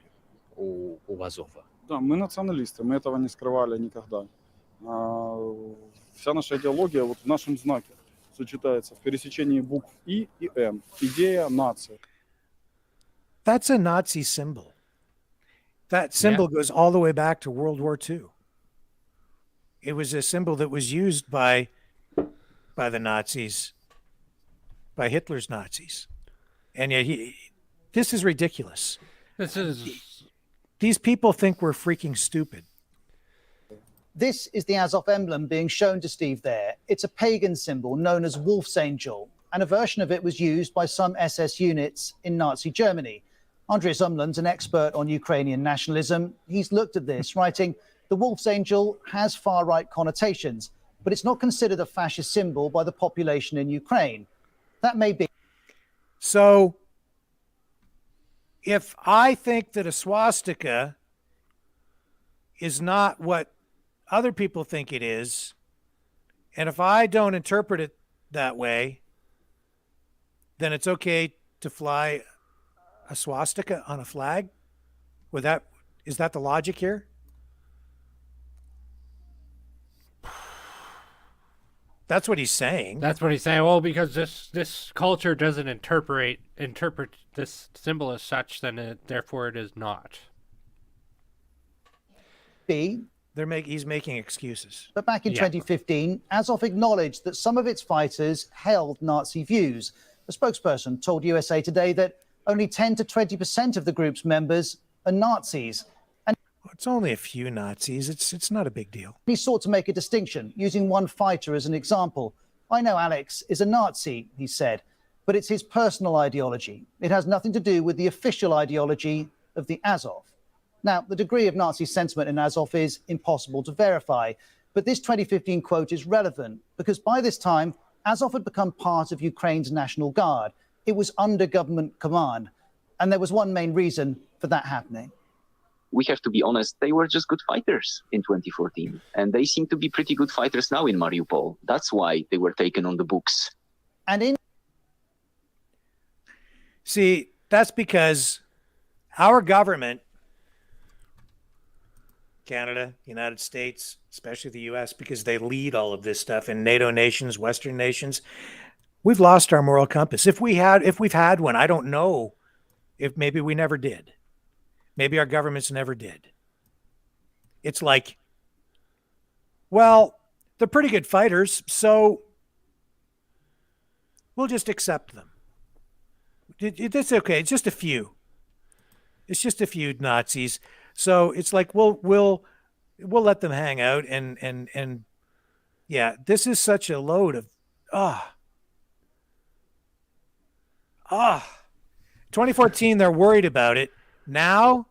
у Азова? Да, мы националисты, мы этого не скрывали никогда. Вся наша идеология вот в нашем знаке сочетается в пересечении букв И и М. Идея нации. That's a Nazi symbol. That symbol goes all the way back to World War II. It was a symbol that was used by the Nazis, by Hitler's Nazis. And yet this is ridiculous. These people think we're freaking stupid. This is the Azov emblem being shown to Steve there. It's a pagan symbol known as Wolf's Angel, and a version of it was used by some SS units in Nazi Germany. Andrei Zumland's an expert on Ukrainian nationalism. He's looked at this, writing, the Wolf's Angel has far-right connotations, but it's not considered a fascist symbol by the population in Ukraine. That may be. So if I think that a swastika is not what other people think it is, and if I don't interpret it that way, then it's okay to fly a swastika on a flag? Is that the logic here? That's what he's saying. That's what he's saying. Well, because this culture doesn't interpret this symbol as such, then therefore it is not. He's making excuses. But back in 2015, Azov acknowledged that some of its fighters held Nazi views. A spokesperson told USA Today that only 10 to 20% of the group's members are Nazis. And it's only a few Nazis. It's not a big deal. He sought to make a distinction, using one fighter as an example. I know Alex is a Nazi, he said, but it's his personal ideology. It has nothing to do with the official ideology of the Azov. Now, the degree of Nazi sentiment in Azov is impossible to verify, but this 2015 quote is relevant because by this time, Azov had become part of Ukraine's National Guard. It was under government command, and there was one main reason for that happening. we have to be honest, they were just good fighters in 2014. And they seem to be pretty good fighters now in Mariupol. That's why they were taken on the books. See, that's because our government, Canada, United States, especially the US, because they lead all of this stuff in NATO nations, Western nations, we've lost our moral compass. If we've had one, I don't know if maybe we never did. Maybe our governments never did. It's like, well, they're pretty good fighters, so we'll just accept them. That's okay. It's just a few. It's just a few Nazis. So it's like we'll let them hang out and yeah, this is such a load of 2014 they're worried about it. Now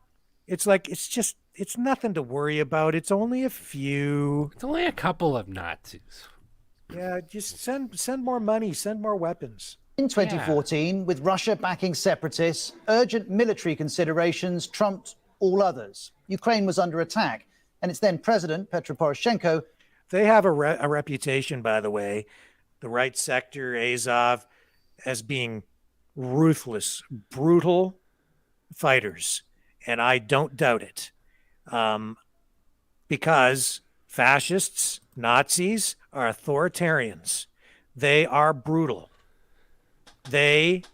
it's like it's nothing to worry about. It's only a few. It's only a couple of Nazis. Yeah, just send more money, send more weapons. In 2014, with Russia backing separatists, urgent military considerations trumped all others. Ukraine was under attack, and its then president, Petro Poroshenko. They have a reputation, by the way, the right sector, Azov, as being ruthless, brutal fighters. And I don't doubt it. Because fascists, Nazis are authoritarians. They are brutal. They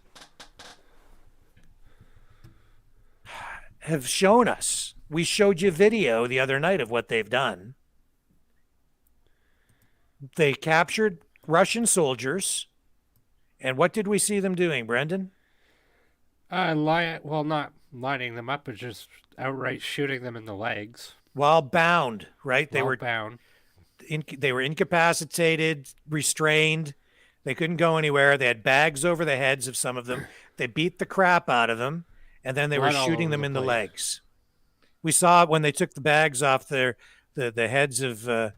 have shown us. We showed you video the other night of what they've done. They captured Russian soldiers. And what did we see them doing, Brendan? Well, not lining them up, but just outright shooting them in the legs. While bound, right? They While were bound. They were incapacitated, restrained. They couldn't go anywhere. They had bags over the heads of some of them. They beat the crap out of them, and then they were Blood all shooting over them the in the place. legs. We saw it when they took the bags off the heads of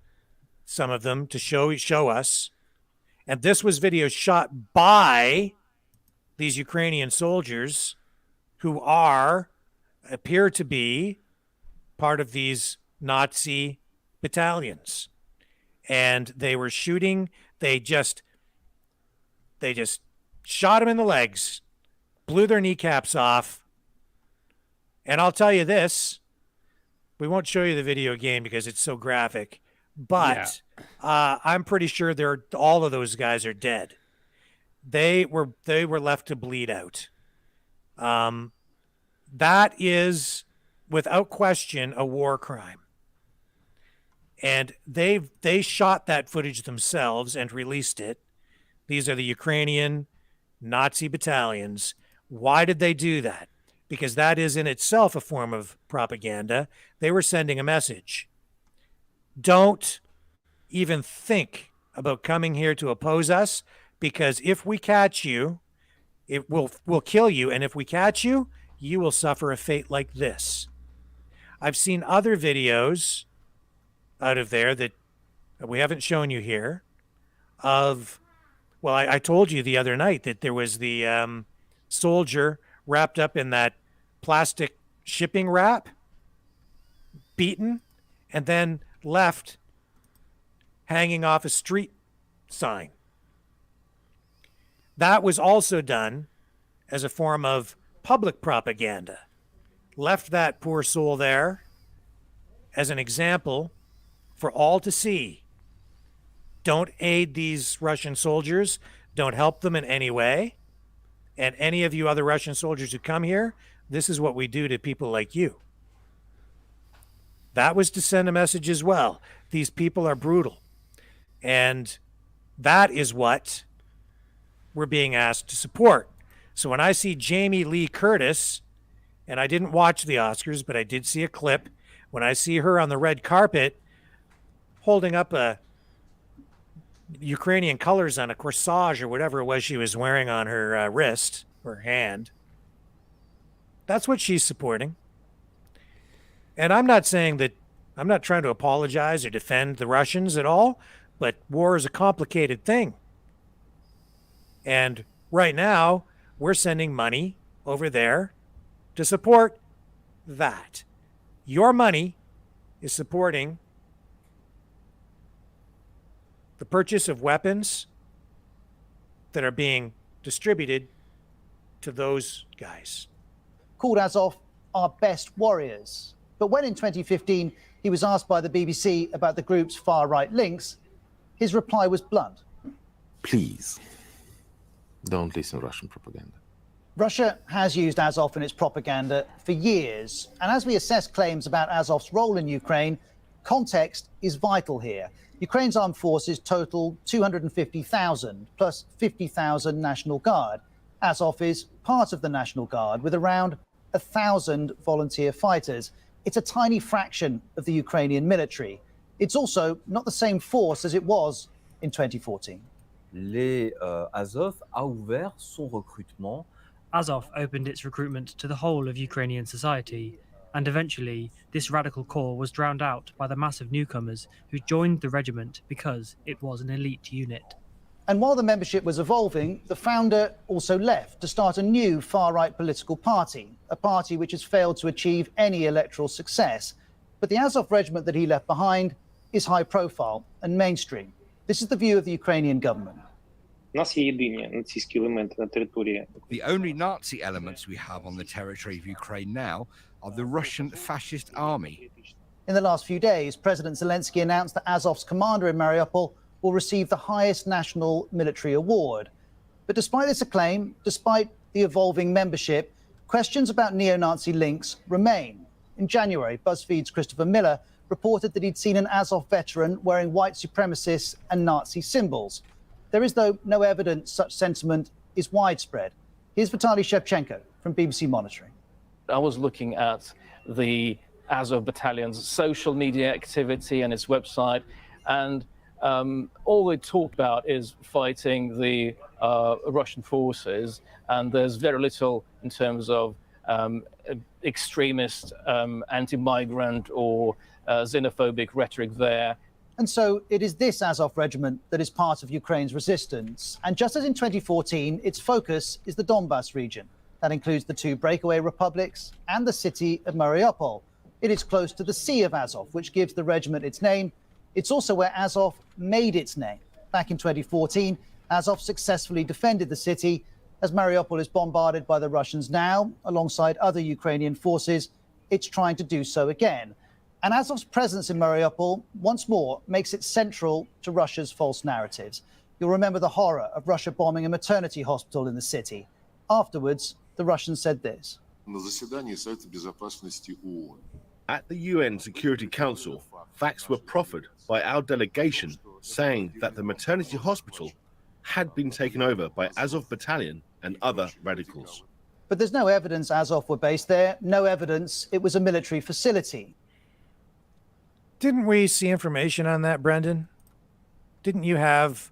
some of them to show us. And this was video shot by these Ukrainian soldiers who appear to be part of these Nazi battalions. And they were shooting. They just shot him in the legs, blew their kneecaps off. And I'll tell you this, we won't show you the video again because it's so graphic, but I'm pretty sure all of those guys are dead. They were left to bleed out. That is, without question, a war crime. And they shot that footage themselves and released it. These are the Ukrainian Nazi battalions. Why did they do that? Because that is in itself a form of propaganda. They were sending a message. Don't even think about coming here to oppose us, because if we catch you, we'll kill you. And if we catch you, you will suffer a fate like this. I've seen other videos out of there that we haven't shown you here of, well, I told you the other night that there was the soldier wrapped up in that plastic shipping wrap, beaten, and then left hanging off a street sign. That was also done as a form of public propaganda. Left that poor soul there as an example for all to see. Don't aid these Russian soldiers. Don't help them in any way. And any of you other Russian soldiers who come here, this is what we do to people like you. That was to send a message as well. These people are brutal. And that is what we're being asked to support. So when I see Jamie Lee Curtis, and I didn't watch the Oscars, but I did see a clip, when I see her on the red carpet holding up a Ukrainian colors on a corsage or whatever it was she was wearing on her wrist or hand, that's what she's supporting. And I'm not saying that, I'm not trying to apologize or defend the Russians at all, but war is a complicated thing. And right now, we're sending money over there to support that. Your money is supporting the purchase of weapons that are being distributed to those guys. Called Azov our best warriors. But when in 2015 he was asked by the BBC about the group's far-right links, his reply was blunt. Please, don't listen to Russian propaganda. Russia has used Azov in its propaganda for years. And as we assess claims about Azov's role in Ukraine, context is vital here. Ukraine's armed forces total 250,000 plus 50,000 National Guard. Azov is part of the National Guard with around 1,000 volunteer fighters. It's a tiny fraction of the Ukrainian military. It's also not the same force as it was in 2014. Azov a ouvert son recrutement. Azov opened its recruitment to the whole of Ukrainian society, and eventually this radical corps was drowned out by the massive newcomers who joined the regiment because it was an elite unit. And while the membership was evolving, the founder also left to start a new far-right political party, a party which has failed to achieve any electoral success. But the Azov regiment that he left behind is high profile and mainstream. This is the view of the Ukrainian government. The only Nazi elements we have on the territory of Ukraine now are the Russian fascist army. In the last few days, President Zelensky announced that Azov's commander in Mariupol will receive the highest national military award. But despite this acclaim, despite the evolving membership, questions about neo-Nazi links remain. In January, BuzzFeed's Christopher Miller reported that he'd seen an Azov veteran wearing white supremacist and Nazi symbols. There is, though, no evidence such sentiment is widespread. Here's Vitaly Shevchenko from BBC Monitoring. I was looking at the Azov Battalion's social media activity and its website, and all they talk about is fighting the Russian forces, and there's very little in terms of extremist, anti-migrant or xenophobic rhetoric there. And so it is this Azov regiment that is part of Ukraine's resistance. And just as in 2014, its focus is the Donbas region. That includes the two breakaway republics and the city of Mariupol. It is close to the Sea of Azov, which gives the regiment its name. It's also where Azov made its name. Back in 2014, Azov successfully defended the city. As Mariupol is bombarded by the Russians now, alongside other Ukrainian forces, it's trying to do so again. And Azov's presence in Mariupol, once more, makes it central to Russia's false narratives. You'll remember the horror of Russia bombing a maternity hospital in the city. Afterwards, the Russians said this. At the UN Security Council, facts were proffered by our delegation saying that the maternity hospital had been taken over by Azov Battalion and other radicals. But there's no evidence Azov were based there, no evidence it was a military facility. Didn't we see information on that, Brendan? Didn't you have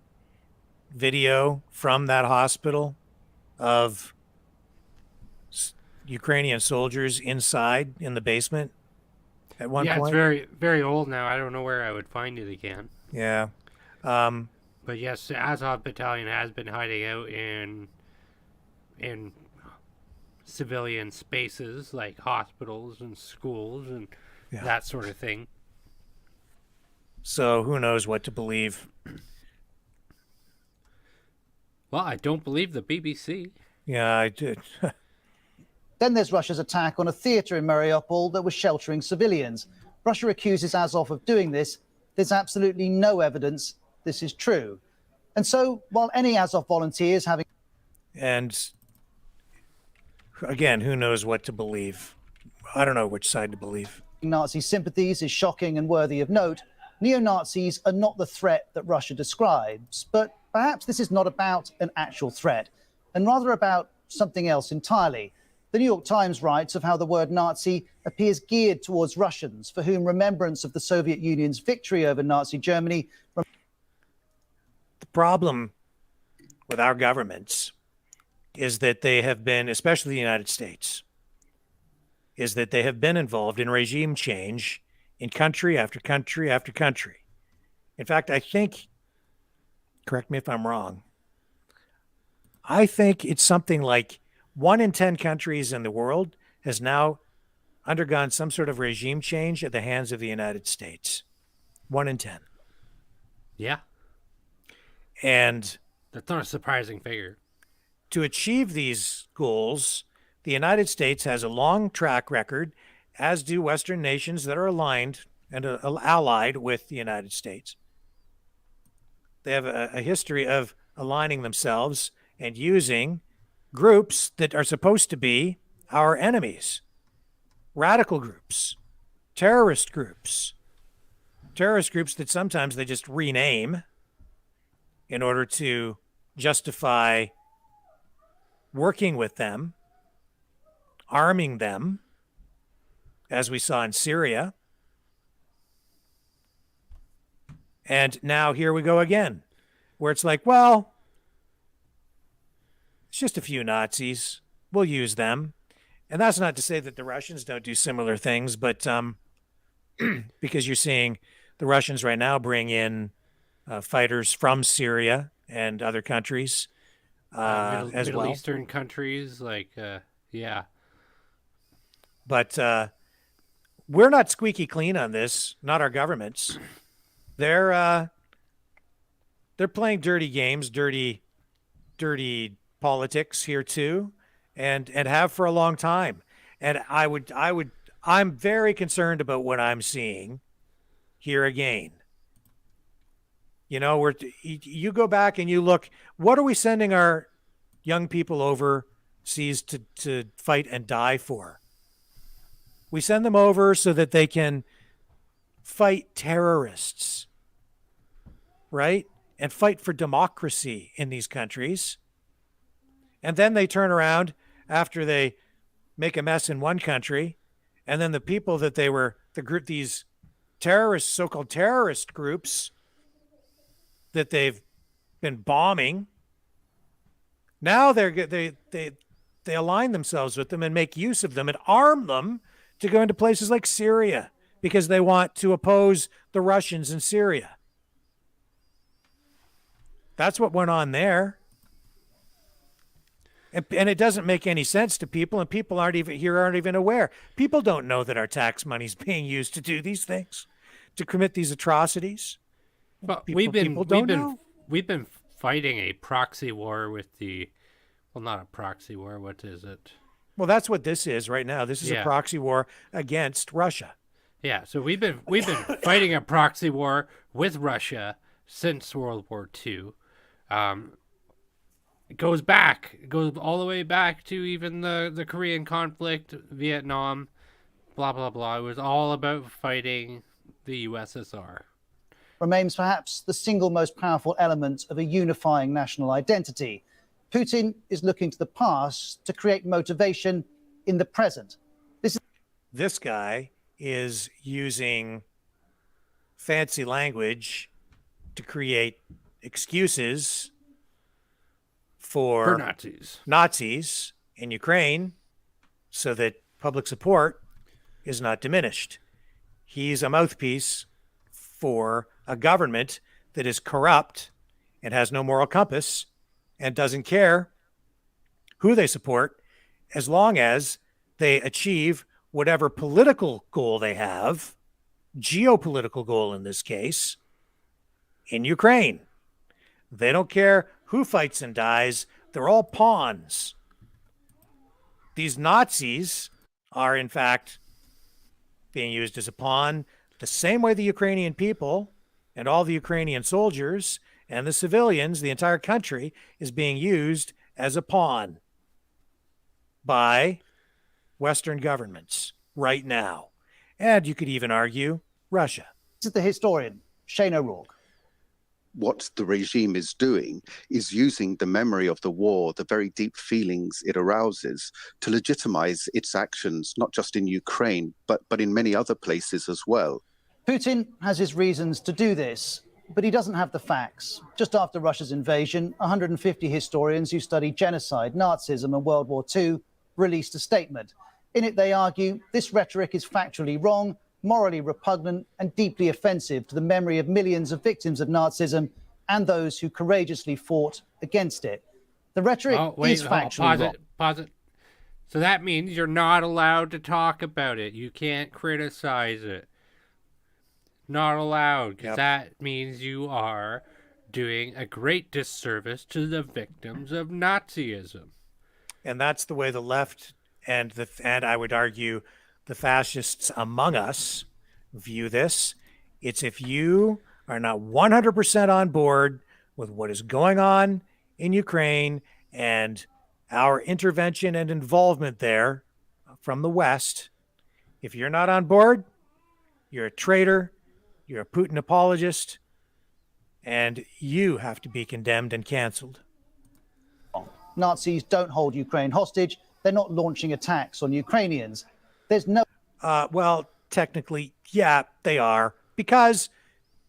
video from that hospital of Ukrainian soldiers inside in the basement at one point? Yeah, it's very, very old now. I don't know where I would find it again. Yeah. But yes, the Azov Battalion has been hiding out in civilian spaces like hospitals and schools and that sort of thing. So who knows what to believe? Well, I don't believe the BBC. Yeah, I did. Then there's Russia's attack on a theatre in Mariupol that was sheltering civilians. Russia accuses Azov of doing this. There's absolutely no evidence this is true. And so, while any Azov volunteers having... And again, who knows what to believe? I don't know which side to believe. Nazi sympathies is shocking and worthy of note. Neo-Nazis are not the threat that Russia describes, but perhaps this is not about an actual threat, and rather about something else entirely. The New York Times writes of how the word Nazi appears geared towards Russians, for whom remembrance of the Soviet Union's victory over Nazi Germany... The problem with our governments is that they have been, especially the United States, is that they have been involved in regime change in country after country after country. In fact, I think, correct me if I'm wrong, I think it's something like 1 in 10 countries in the world has now undergone some sort of regime change at the hands of the United States. 1 in 10. Yeah. And that's not a surprising figure. To achieve these goals, the United States has a long track record, as do Western nations that are aligned and allied with the United States. They have a history of aligning themselves and using groups that are supposed to be our enemies. Radical groups, terrorist groups that sometimes they just rename in order to justify working with them, arming them, as we saw in Syria. And now here we go again, where it's like, well, it's just a few Nazis. We'll use them. And that's not to say that the Russians don't do similar things, but because you're seeing the Russians right now bring in fighters from Syria and other countries as Middle well. Eastern countries, like, yeah. But we're not squeaky clean on this, not our governments. They're playing dirty games, dirty politics here too, and have for a long time. And I'm very concerned about what I'm seeing here again. You know, you go back and you look, what are we sending our young people overseas to fight and die for? We send them over so that they can fight terrorists, right? And fight for democracy in these countries. And then they turn around after they make a mess in one country, and then the people that they were, these terrorists, so-called terrorist groups that they've been bombing, now they align themselves with them and make use of them and arm them to go into places like Syria because they want to oppose the Russians in Syria. That's what went on there. And it doesn't make any sense to people, and people aren't even aware. People don't know that our tax money is being used to do these things, to commit these atrocities. But we've been fighting a proxy war with not a proxy war. What is it? Well, that's what this is right now. This is a proxy war against Russia. Yeah, so we've been fighting a proxy war with Russia since World War II. It goes all the way back to even the Korean conflict, Vietnam, blah, blah, blah. It was all about fighting the USSR. Remains perhaps the single most powerful element of a unifying national identity. Putin is looking to the past to create motivation in the present. This guy is using fancy language to create excuses for Nazis in Ukraine so that public support is not diminished. He's a mouthpiece for a government that is corrupt and has no moral compass and doesn't care who they support as long as they achieve whatever political goal they have, geopolitical goal in this case, in Ukraine. They don't care who fights and dies. They're all pawns. These Nazis are, in fact, being used as a pawn the same way the Ukrainian people and all the Ukrainian soldiers and the civilians, the entire country, is being used as a pawn by Western governments right now. And you could even argue Russia. This is the historian, Shane O'Rourke. What the regime is doing is using the memory of the war, the very deep feelings it arouses, to legitimize its actions, not just in Ukraine, but in many other places as well. Putin has his reasons to do this, but he doesn't have the facts. Just after Russia's invasion, 150 historians who study genocide, Nazism, and World War II released a statement. In it, they argue this rhetoric is factually wrong, morally repugnant, and deeply offensive to the memory of millions of victims of Nazism and those who courageously fought against it. The rhetoric is factually wrong. Pause it. So that means you're not allowed to talk about it. You can't criticize it. Not allowed, because that means you are doing a great disservice to the victims of Nazism. And that's the way the left and I would argue the fascists among us view this. It's if you are not 100% on board with what is going on in Ukraine and our intervention and involvement there from the West, if you're not on board, you're a traitor, you're a Putin apologist, and you have to be condemned and canceled. Nazis don't hold Ukraine hostage. They're not launching attacks on Ukrainians. There's no... Well, technically, yeah, they are, because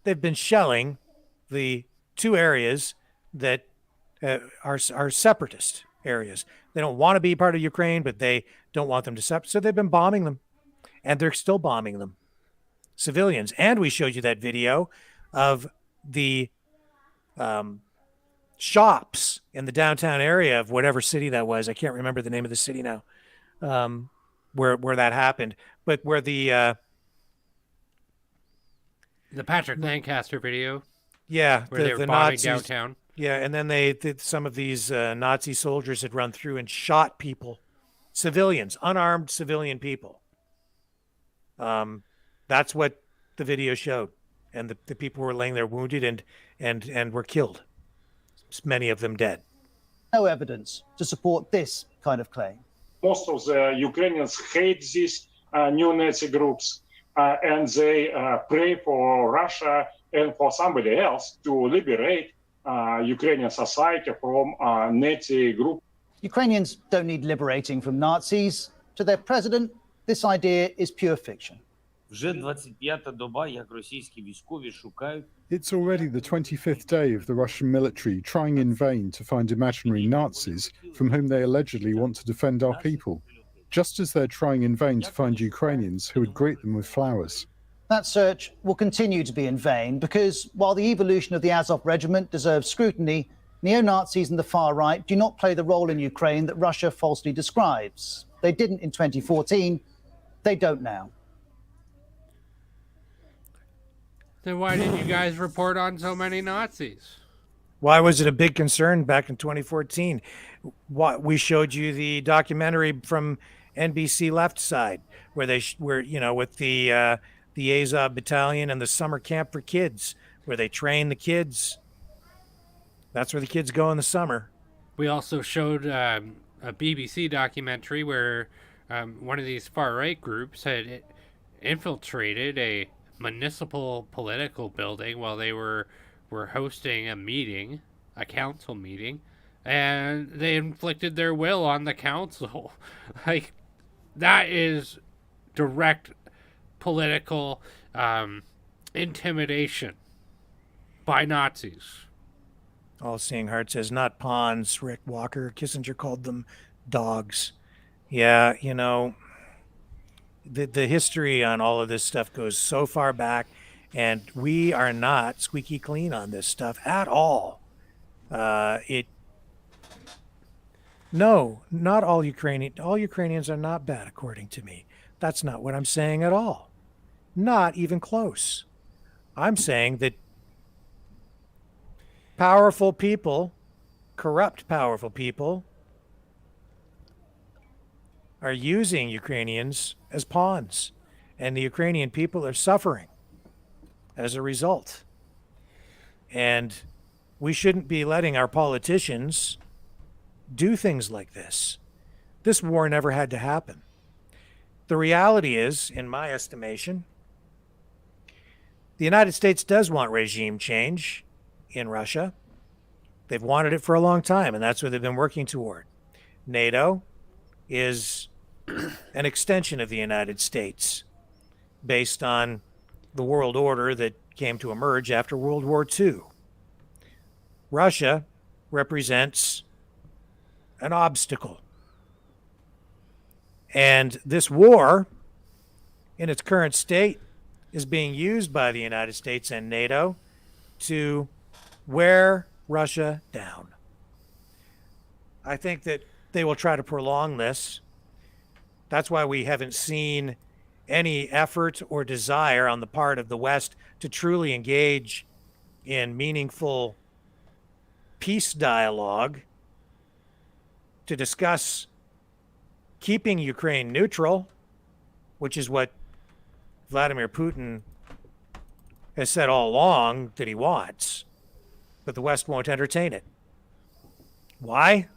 they've been shelling the two areas that are separatist areas. They don't want to be part of Ukraine, but they don't want them to separate. So they've been bombing them, and they're still bombing them. Civilians. And we showed you that video of the shops in the downtown area of whatever city that was. I can't remember the name of the city now, where that happened. But where the Patrick Lancaster video. Yeah, where they were bombing Nazis, downtown. Yeah, and then some of these Nazi soldiers had run through and shot people, civilians, unarmed civilian people. That's what the video showed, and the people were laying there wounded and were killed. Many of them dead. No evidence to support this kind of claim. Most of the Ukrainians hate these new Nazi groups, and they pray for Russia and for somebody else to liberate Ukrainian society from Nazi group. Ukrainians don't need liberating from Nazis. To their president, this idea is pure fiction. Вже 25-та доба, як російські військові шукають. It's already the 25th day of the Russian military trying in vain to find imaginary Nazis from whom they allegedly want to defend our people, just as they're trying in vain to find Ukrainians who would greet them with flowers. That search will continue to be in vain because while the evolution of the Azov regiment deserves scrutiny, neo-Nazis and the far right do not play the role in Ukraine that Russia falsely describes. They didn't in 2014, they don't now. Then why didn't you guys report on so many Nazis? Why was it a big concern back in 2014? We showed you the documentary from NBC Left Side, where with the Azov Battalion and the summer camp for kids, where they train the kids. That's where the kids go in the summer. We also showed a BBC documentary where one of these far-right groups had infiltrated a municipal political building while they were hosting a council meeting, and they inflicted their will on the council. Like, that is direct political intimidation by Nazis. All-Seeing Heart says, not pawns, Rick Walker. Kissinger called them dogs. Yeah, the history on all of this stuff goes so far back, and we are not squeaky clean on this stuff at all. No, not all Ukrainians are not bad, according to me. That's not what I'm saying at all. Not even close. I'm saying that powerful people, corrupt powerful people, are using Ukrainians as pawns, and the Ukrainian people are suffering as a result. And we shouldn't be letting our politicians do things like this. This war never had to happen. The reality is, in my estimation, the United States does want regime change in Russia. They've wanted it for a long time, and that's what they've been working toward. NATO is an extension of the United States based on the world order that came to emerge after World War II. Russia represents an obstacle. And this war, in its current state, is being used by the United States and NATO to wear Russia down. I think that they will try to prolong this That's why we haven't seen any effort or desire on the part of the West to truly engage in meaningful peace dialogue to discuss keeping Ukraine neutral, which is what Vladimir Putin has said all along that he wants, but the West won't entertain it. Why?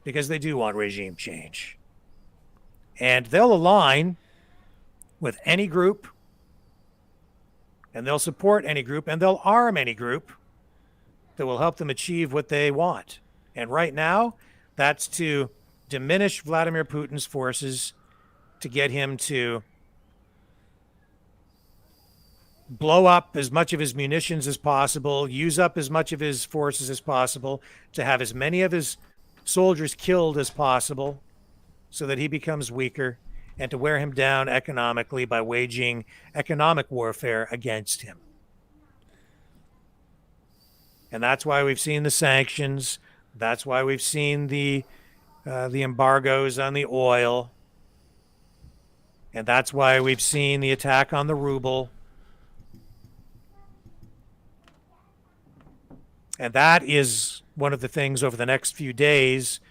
Because they do want regime change. And they'll align with any group, and they'll support any group, and they'll arm any group that will help them achieve what they want. And right now, that's to diminish Vladimir Putin's forces, to get him to blow up as much of his munitions as possible, use up as much of his forces as possible, to have as many of his soldiers killed as possible so that he becomes weaker, and to wear him down economically by waging economic warfare against him. And that's why we've seen the sanctions. That's why we've seen the embargoes on the oil. And that's why we've seen the attack on the ruble. And that is one of the things over the next few days.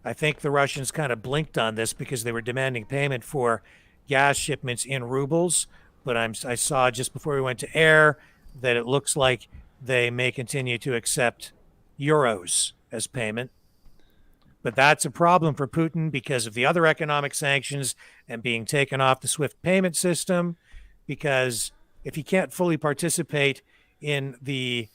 I think the Russians kind of blinked on this because they were demanding payment for gas shipments in rubles. But I saw just before we went to air that it looks like they may continue to accept euros as payment. But that's a problem for Putin because of the other economic sanctions and being taken off the SWIFT payment system. Because if he can't fully participate in the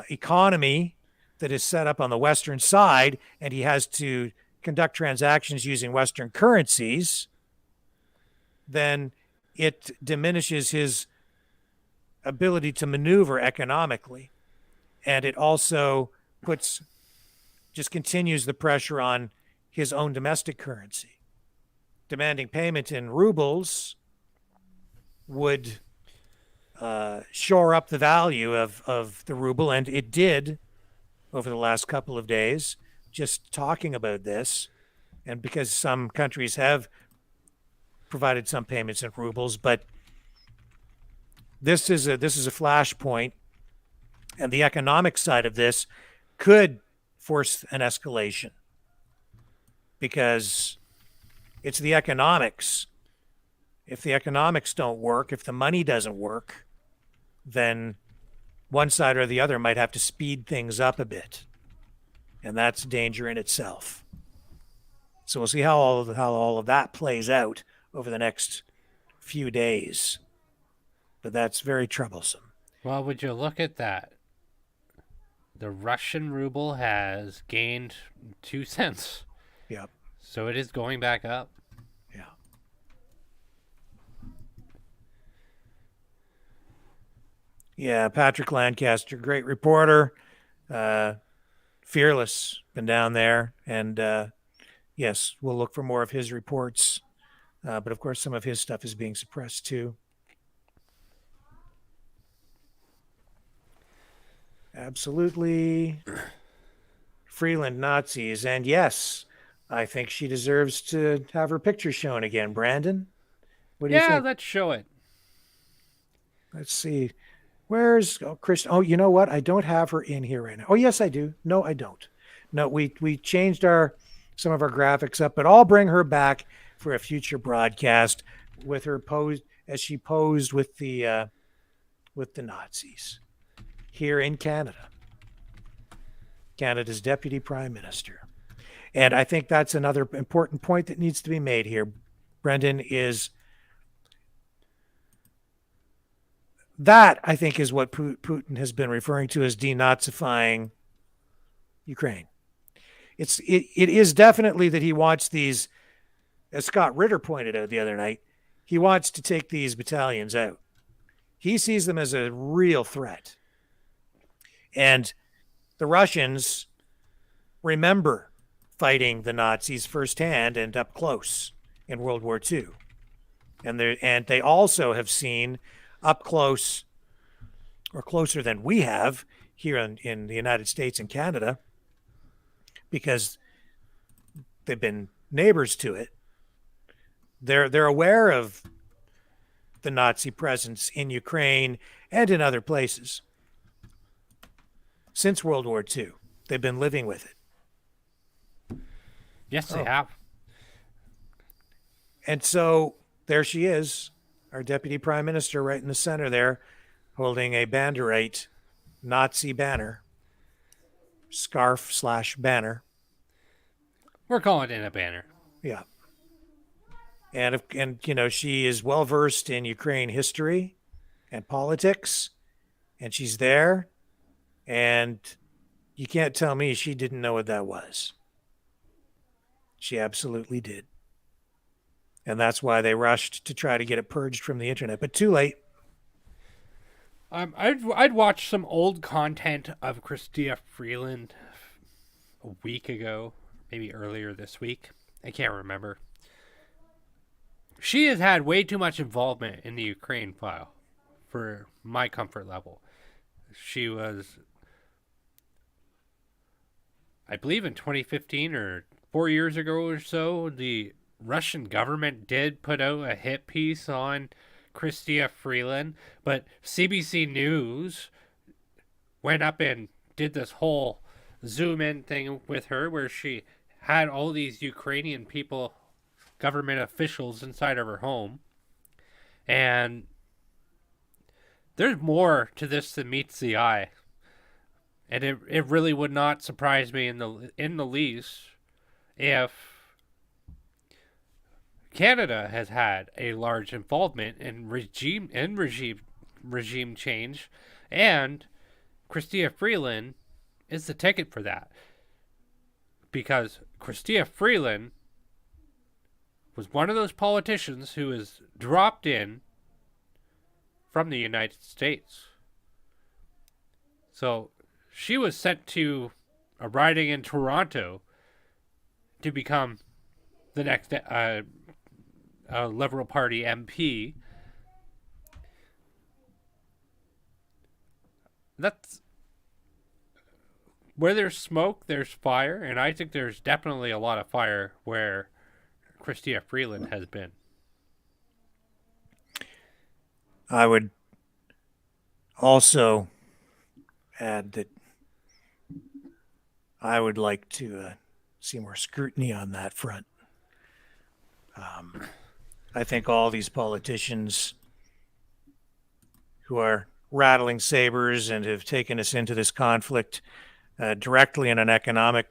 economy that is set up on the Western side, and he has to conduct transactions using Western currencies, then it diminishes his ability to maneuver economically. And it also just continues the pressure on his own domestic currency. Demanding payment in rubles would shore up the value of the ruble, and it did over the last couple of days, just talking about this. And because some countries have provided some payments in rubles, but this is a flashpoint, and the economic side of this could force an escalation because it's the economics. If the economics don't work, if the money doesn't work, then one side or the other might have to speed things up a bit. And that's danger in itself. So we'll see how all of that plays out over the next few days. But that's very troublesome. Well, would you look at that? The Russian ruble has gained 2 cents. Yep. So it is going back up. Yeah. Yeah, Patrick Lancaster, great reporter. Fearless, been down there. And yes, we'll look for more of his reports. But of course, some of his stuff is being suppressed too. Absolutely. Freeland Nazis. And yes, I think she deserves to have her picture shown again. Brandon, what do you think? Yeah, let's show it. Let's see. Where's Chris? Oh, you know what? I don't have her in here right now. Oh, yes, I do. No, I don't. No, we changed some of our graphics up, but I'll bring her back for a future broadcast with her pose as she posed with the Nazis here in Canada. Canada's Deputy Prime Minister. And I think that's another important point that needs to be made here, Brendan, is that I think is what Putin has been referring to as denazifying Ukraine. It is definitely that he wants these, as Scott Ritter pointed out the other night, he wants to take these battalions out. He sees them as a real threat. And the Russians remember fighting the Nazis firsthand and up close in World War II. And they also have seen up close, or closer than we have here in the United States and Canada, because they've been neighbors to it, they're aware of the Nazi presence in Ukraine and in other places since World War II. They've been living with it. Yes, they have. And so there she is, our deputy prime minister, right in the center there, holding a Banderite Nazi banner, scarf/banner. We're calling it a banner. Yeah. And you know, she is well versed in Ukraine history and politics, and she's there, and you can't tell me she didn't know what that was. She absolutely did. And that's why they rushed to try to get it purged from the internet, but too late. I'd watched some old content of Chrystia Freeland a week ago, maybe earlier this week. I can't remember. She has had way too much involvement in the Ukraine file for my comfort level. She was, I believe in 2015 or 4 years ago or so, the Russian government did put out a hit piece on Chrystia Freeland, but CBC News went up and did this whole zoom in thing with her where she had all these Ukrainian people, government officials inside of her home. And there's more to this than meets the eye. And it really would not surprise me in the least if Canada has had a large involvement in regime change, and Chrystia Freeland is the ticket for that. Because Chrystia Freeland was one of those politicians who was dropped in from the United States. So she was sent to a riding in Toronto to become the next Liberal Party MP. That's where there's smoke, there's fire, and I think there's definitely a lot of fire where Chrystia Freeland has been. I would also add that I would like to see more scrutiny on that front. I think all these politicians who are rattling sabers and have taken us into this conflict directly in an economic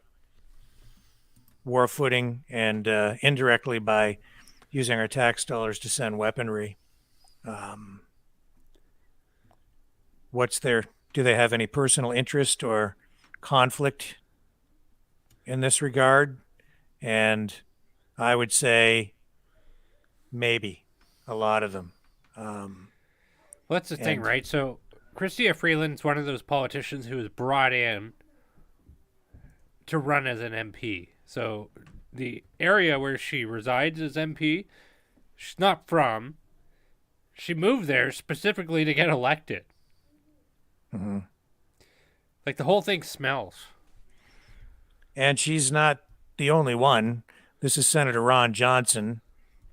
war footing and indirectly by using our tax dollars to send weaponry. Do they have any personal interest or conflict in this regard? And I would say maybe a lot of them. Well, that's the thing, right? So Chrystia Freeland's one of those politicians who was brought in to run as an MP. So the area where she resides as MP, she's not from. She moved there specifically to get elected. Mm-hmm. Like the whole thing smells. And she's not the only one. This is Senator Ron Johnson.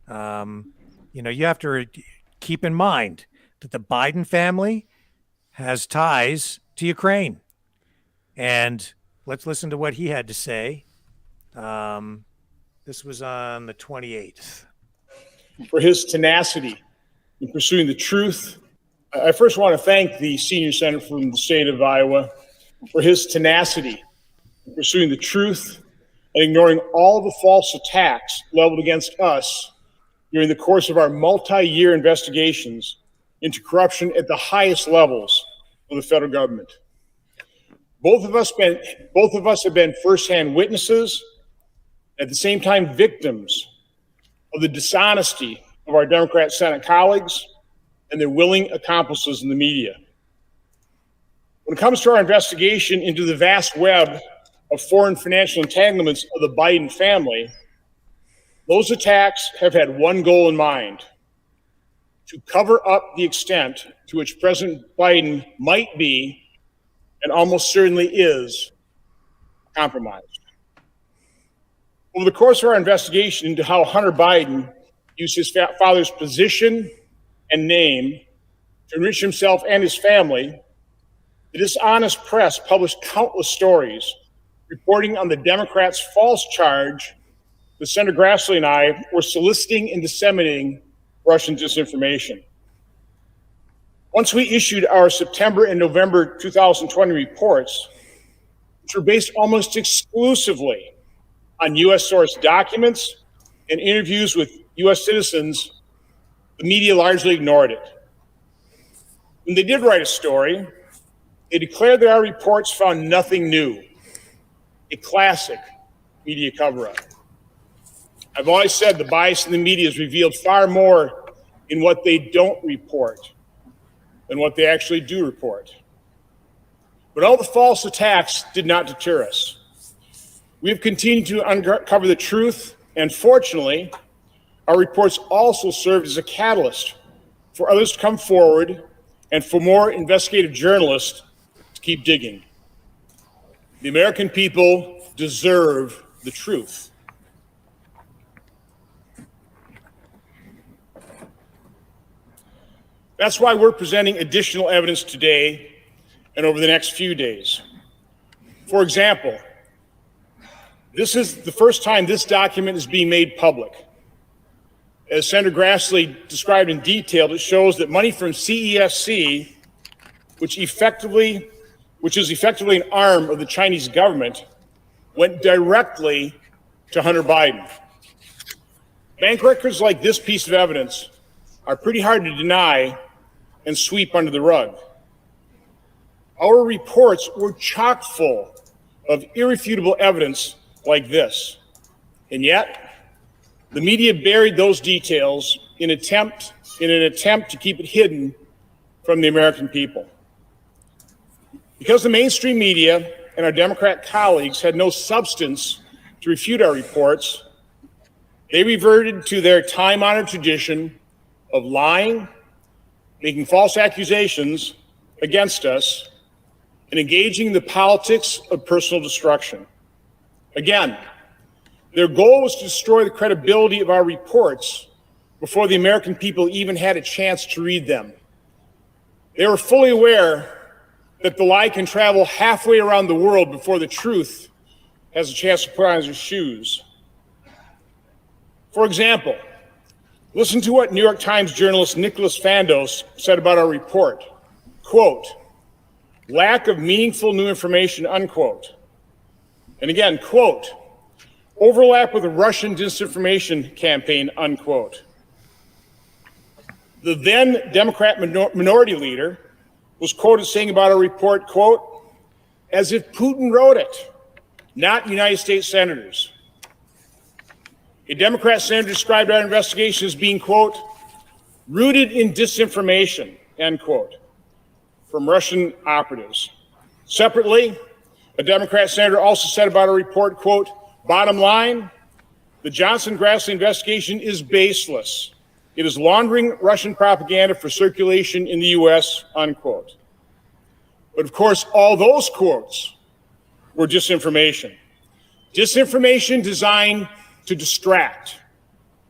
You have to keep in mind that the Biden family has ties to Ukraine. And let's listen to what he had to say. This was on the 28th. For his tenacity in pursuing the truth. I first want to thank the senior senator from the state of Iowa for his tenacity in pursuing the truth and ignoring all the false attacks leveled against us during the course of our multi-year investigations into corruption at the highest levels of the federal government. Both of us have been firsthand witnesses, at the same time victims of the dishonesty of our Democrat Senate colleagues and their willing accomplices in the media. When it comes to our investigation into the vast web of foreign financial entanglements of the Biden family, those attacks have had one goal in mind: to cover up the extent to which President Biden might be, and almost certainly is, compromised. Over the course of our investigation into how Hunter Biden used his father's position and name to enrich himself and his family, the dishonest press published countless stories reporting on the Democrats' false charge that Senator Grassley and I were soliciting and disseminating Russian disinformation. Once we issued our September and November 2020 reports, which were based almost exclusively on U.S. source documents and interviews with U.S. citizens, the media largely ignored it. When they did write a story, they declared that our reports found nothing new, a classic media cover-up. I've always said the bias in the media is revealed far more in what they don't report than what they actually do report. But all the false attacks did not deter us. We have continued to uncover the truth, and fortunately, our reports also served as a catalyst for others to come forward and for more investigative journalists to keep digging. The American people deserve the truth. That's why we're presenting additional evidence today and over the next few days. For example, this is the first time this document is being made public. As Senator Grassley described in detail, it shows that money from CEFC, which is effectively an arm of the Chinese government, went directly to Hunter Biden. Bank records like this piece of evidence are pretty hard to deny and sweep under the rug. Our reports were chock full of irrefutable evidence like this. And yet, the media buried those details in an attempt to keep it hidden from the American people. Because the mainstream media and our Democrat colleagues had no substance to refute our reports, they reverted to their time-honored tradition of lying, making false accusations against us, and engaging in the politics of personal destruction. Again, their goal was to destroy the credibility of our reports before the American people even had a chance to read them. They were fully aware that the lie can travel halfway around the world before the truth has a chance to put on its shoes. For example, listen to what New York Times journalist Nicholas Fandos said about our report. Quote, "Lack of meaningful new information," unquote. And again, quote, "Overlap with a Russian disinformation campaign," unquote. The then Democrat minority leader was quoted saying about our report, quote, "As if Putin wrote it, not United States senators." A Democrat senator described our investigation as being, quote, "rooted in disinformation," end quote, from Russian operatives. Separately, a Democrat senator also said about our report, quote, "Bottom line, the Johnson-Grassley investigation is baseless. It is laundering Russian propaganda for circulation in the U.S., unquote. But of course, all those quotes were disinformation. Disinformation designed to distract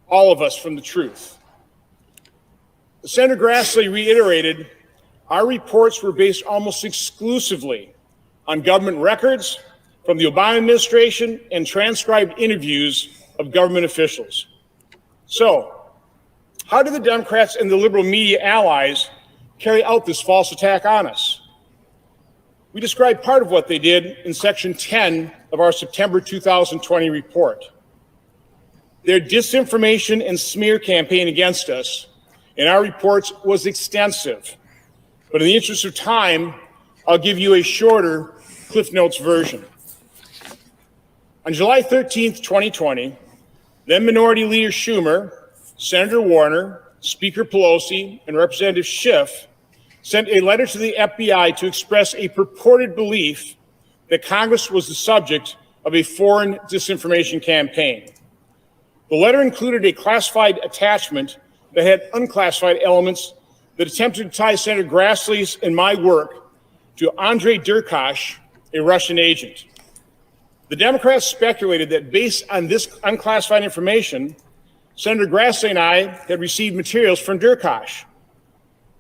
all of us from the truth. Senator Grassley reiterated our reports were based almost exclusively on government records from the Obama administration and transcribed interviews of government officials. So, how did the Democrats and the liberal media allies carry out this false attack on us? We described part of what they did in section 10 of our September 2020 report. Their disinformation and smear campaign against us in our reports was extensive. But in the interest of time, I'll give you a shorter Cliff Notes version. On July 13th, 2020, then Minority Leader Schumer, Senator Warner, Speaker Pelosi, and Representative Schiff sent a letter to the FBI to express a purported belief that Congress was the subject of a foreign disinformation campaign. The letter included a classified attachment that had unclassified elements that attempted to tie Senator Grassley's and my work to Andrei Derkach, a Russian agent. The Democrats speculated that based on this unclassified information, Senator Grassley and I had received materials from Derkach.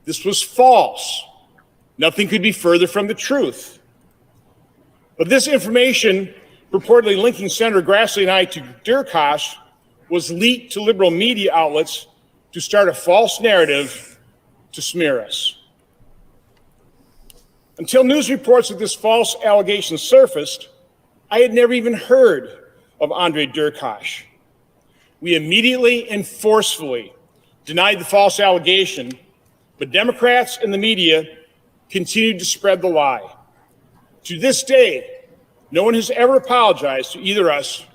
This was false. Nothing could be further from the truth. But this information purportedly linking Senator Grassley and I to Derkach was leaked to liberal media outlets to start a false narrative to smear us. Until news reports of this false allegation surfaced, I had never even heard of Andre Derkach. We immediately and forcefully denied the false allegation, but Democrats and the media continued to spread the lie. To this day, no one has ever apologized to either of us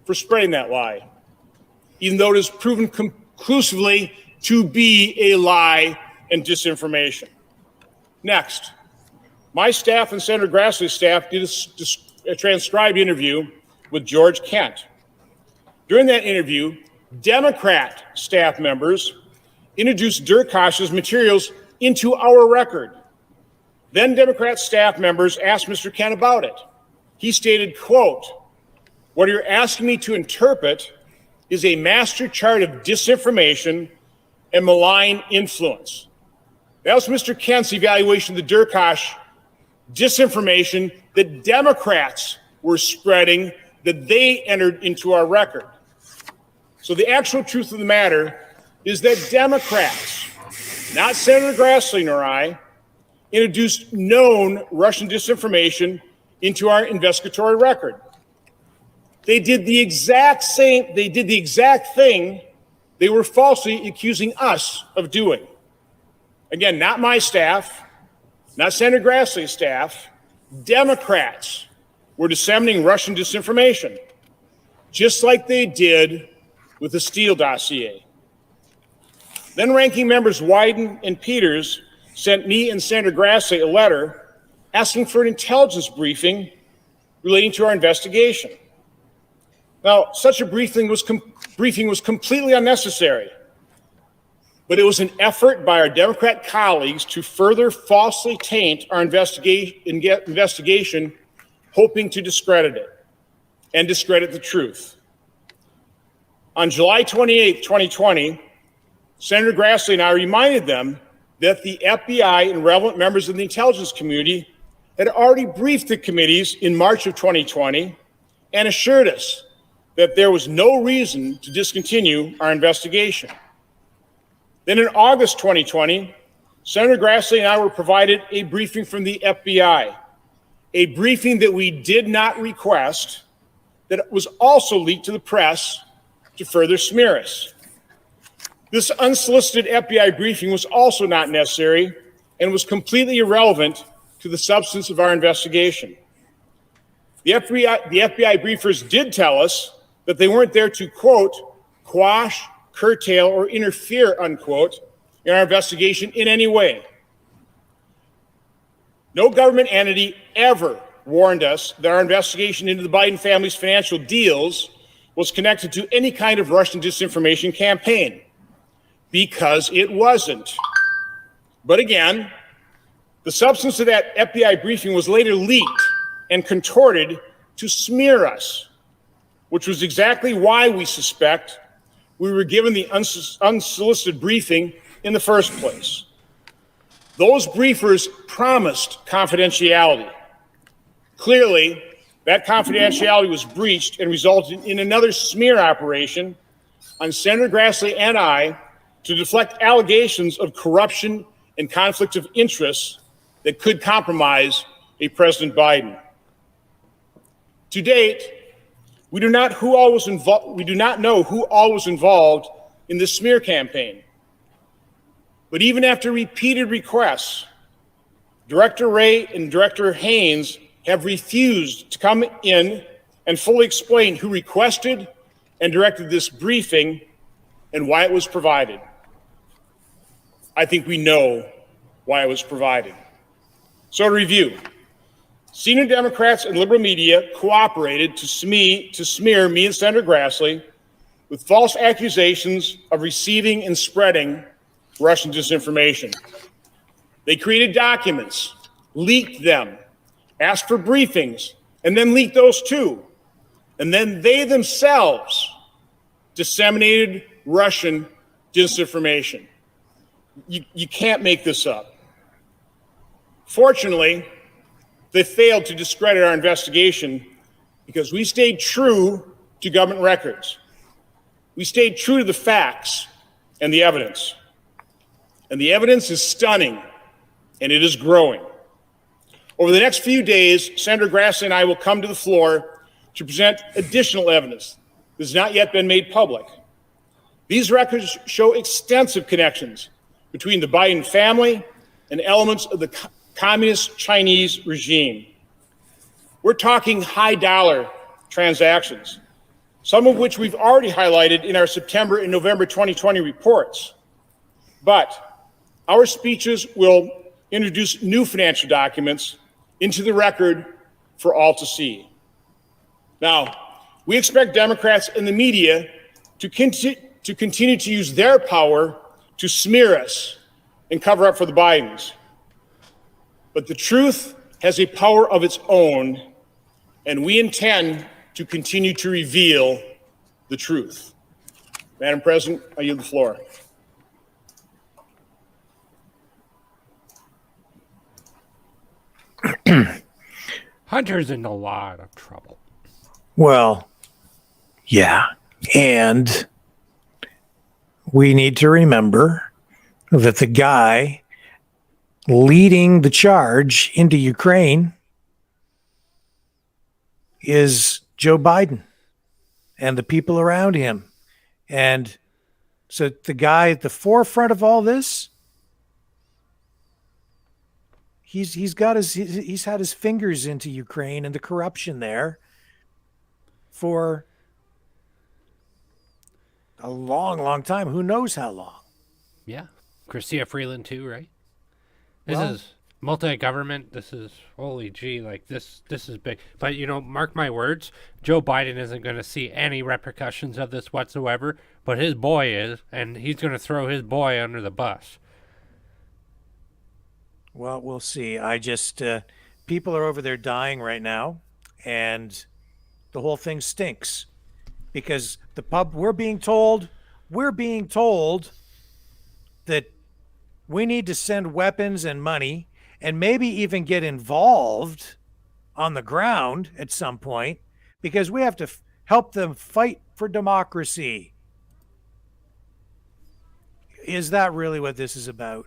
for spreading that lie, even though it is proven conclusively to be a lie and disinformation. Next, my staff and Senator Grassley's staff did a transcribed interview with George Kent. During that interview, Democrat staff members introduced Derkach's materials into our record. Then Democrat staff members asked Mr. Kent about it. He stated, quote, "What you're asking me to interpret is a master chart of disinformation and malign influence." That was Mr. Kent's evaluation of the Derkach disinformation that Democrats were spreading that they entered into our record. So the actual truth of the matter is that Democrats, not Senator Grassley nor I, introduced known Russian disinformation into our investigatory record. They did the exact thing they were falsely accusing us of doing. Again, not my staff, not Senator Grassley's staff. Democrats were disseminating Russian disinformation, just like they did with the Steele dossier. Then ranking members Wyden and Peters sent me and Senator Grassley a letter asking for an intelligence briefing relating to our investigation. Now, such a briefing was completely unnecessary, but it was an effort by our Democrat colleagues to further falsely taint our investigation, hoping to discredit it and discredit the truth. On July 28, 2020, Senator Grassley and I reminded them that the FBI and relevant members of the intelligence community had already briefed the committees in March of 2020 and assured us that there was no reason to discontinue our investigation. Then in August 2020, Senator Grassley and I were provided a briefing from the FBI, a briefing that we did not request, that was also leaked to the press to further smear us. This unsolicited FBI briefing was also not necessary and was completely irrelevant to the substance of our investigation. The FBI briefers did tell us that they weren't there to, quote, quash, curtail, or interfere, unquote, in our investigation in any way. No government entity ever warned us that our investigation into the Biden family's financial deals was connected to any kind of Russian disinformation campaign, because it wasn't. But again, the substance of that FBI briefing was later leaked and contorted to smear us, which was exactly why we suspect we were given the unsolicited briefing in the first place. Those briefers promised confidentiality. Clearly, that confidentiality was breached and resulted in another smear operation on Senator Grassley and I to deflect allegations of corruption and conflict of interests that could compromise a President Biden. To date, we do not know who all was involved in this smear campaign. But even after repeated requests, Director Wray and Director Haynes have refused to come in and fully explain who requested and directed this briefing and why it was provided. I think we know why it was provided. So to review, senior Democrats and liberal media cooperated to smear me and Senator Grassley with false accusations of receiving and spreading Russian disinformation. They created documents, leaked them, asked for briefings, and then leaked those too. And then they themselves disseminated Russian disinformation. You can't make this up. Fortunately, they failed to discredit our investigation because we stayed true to government records. We stayed true to the facts and the evidence. And the evidence is stunning, and it is growing. Over the next few days, Senator Grassley and I will come to the floor to present additional evidence that has not yet been made public. These records show extensive connections between the Biden family and elements of the communist Chinese regime. We're talking high-dollar transactions, some of which we've already highlighted in our September and November 2020 reports. But our speeches will introduce new financial documents into the record for all to see. Now, we expect Democrats and the media to continue to use their power to smear us and cover up for the Bidens. But the truth has a power of its own, and we intend to continue to reveal the truth. Madam President, I yield the floor. Hunter's in a lot of trouble. Well, yeah. And we need to remember that the guy leading the charge into Ukraine is Joe Biden and the people around him. And so the guy at the forefront of all this, he's had his fingers into Ukraine and the corruption there for a long, long time. Who knows how long? Yeah. Chrystia Freeland too, right? This Well, is multi-government. This is, holy gee, like this is big. But, you know, mark my words, Joe Biden isn't going to see any repercussions of this whatsoever, but his boy is, and he's going to throw his boy under the bus. well, we'll see. I just, people are over there dying right now, and the whole thing stinks because we're being told that we need to send weapons and money and maybe even get involved on the ground at some point because we have to help them fight for democracy. Is that really what this is about?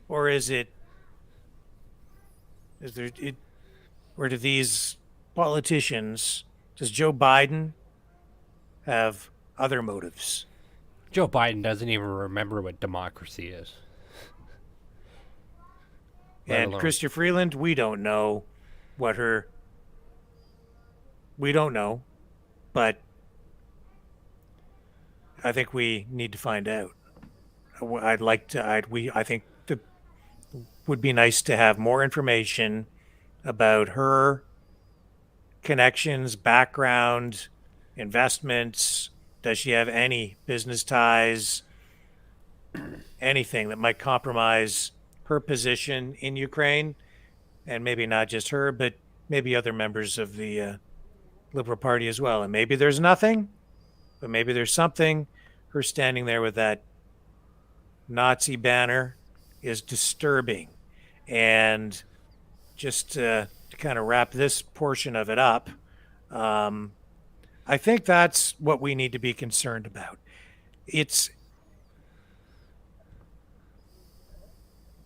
Or or do these politicians, does Joe Biden have other motives? Joe Biden doesn't even remember what democracy is. And Chrystia Freeland, we don't know, but I think we need to find out. I think it would be nice to have more information about her connections, background, investments. Does she have any business ties? Anything that might compromise her position in Ukraine, and maybe not just her, but maybe other members of the Liberal Party as well. And maybe there's nothing, but maybe there's something. Her standing there with that Nazi banner is disturbing. And just to kind of wrap this portion of it up, I think that's what we need to be concerned about.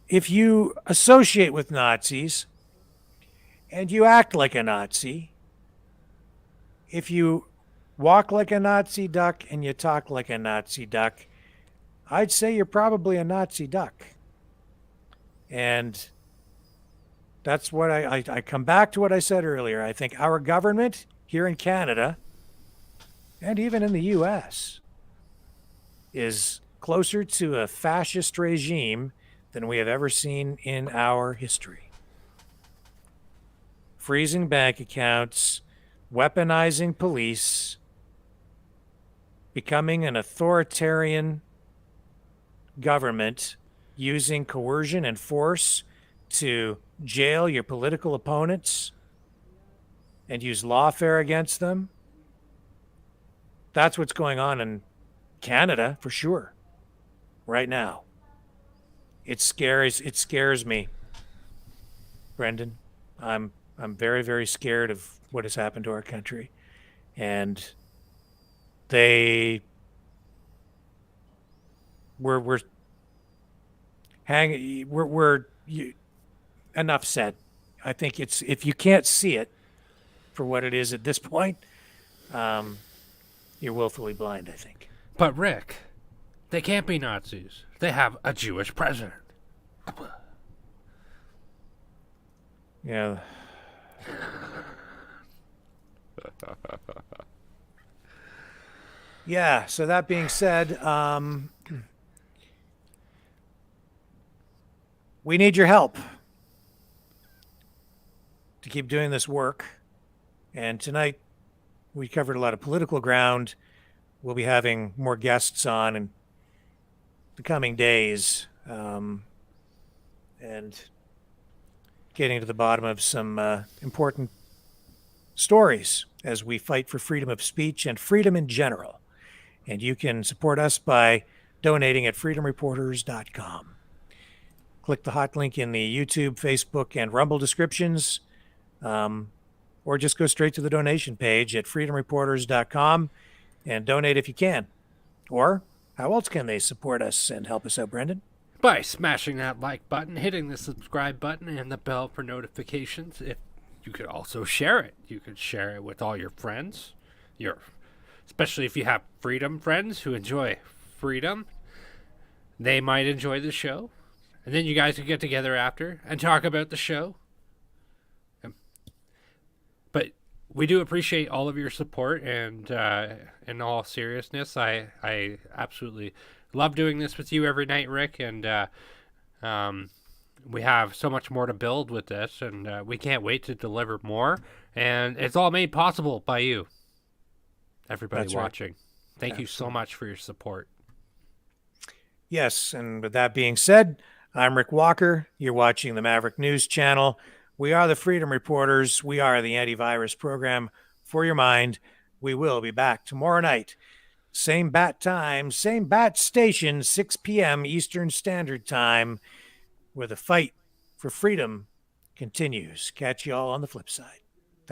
If you associate with Nazis and you act like a Nazi, if you walk like a Nazi duck and you talk like a Nazi duck, I'd say you're probably a Nazi duck. And that's what I come back to what I said earlier. I think our government here in Canada and even in the US is closer to a fascist regime than we have ever seen in our history. Freezing bank accounts, weaponizing police, becoming an authoritarian government, using coercion and force to jail your political opponents and use lawfare against them. That's what's going on in Canada for sure. Right now, it scares me, Brendan. I'm very, very scared of what has happened to our country, and we're enough said. I think it's, if you can't see it for what it is at this point, you're willfully blind, I think. But Rick, they can't be Nazis. They have a Jewish president. Yeah. Yeah, so that being said, we need your help to keep doing this work. And tonight we covered a lot of political ground. We'll be having more guests on in the coming days, and getting to the bottom of some important stories as we fight for freedom of speech and freedom in general. And you can support us by donating at freedomreporters.com. Click the hot link in the YouTube, Facebook, and Rumble descriptions, or just go straight to the donation page at freedomreporters.com and donate if you can. Or how else can they support us and help us out, Brendan? By smashing that like button, hitting the subscribe button, and the bell for notifications. If you could also share it. You could share it with all your friends, especially if you have freedom friends who enjoy freedom. They might enjoy the show. And then you guys can get together after and talk about the show. But we do appreciate all of your support, and in all seriousness, I absolutely love doing this with you every night, Rick, and we have so much more to build with this, and we can't wait to deliver more, and it's all made possible by you, everybody. That's watching. Right. Thank you so much for your support. Yes, and with that being said, I'm Rick Walker. You're watching the Maverick News Channel. We are the Freedom Reporters. We are the antivirus program for your mind. We will be back tomorrow night. Same bat time, same bat station, 6 p.m. Eastern Standard Time, where the fight for freedom continues. Catch you all on the flip side.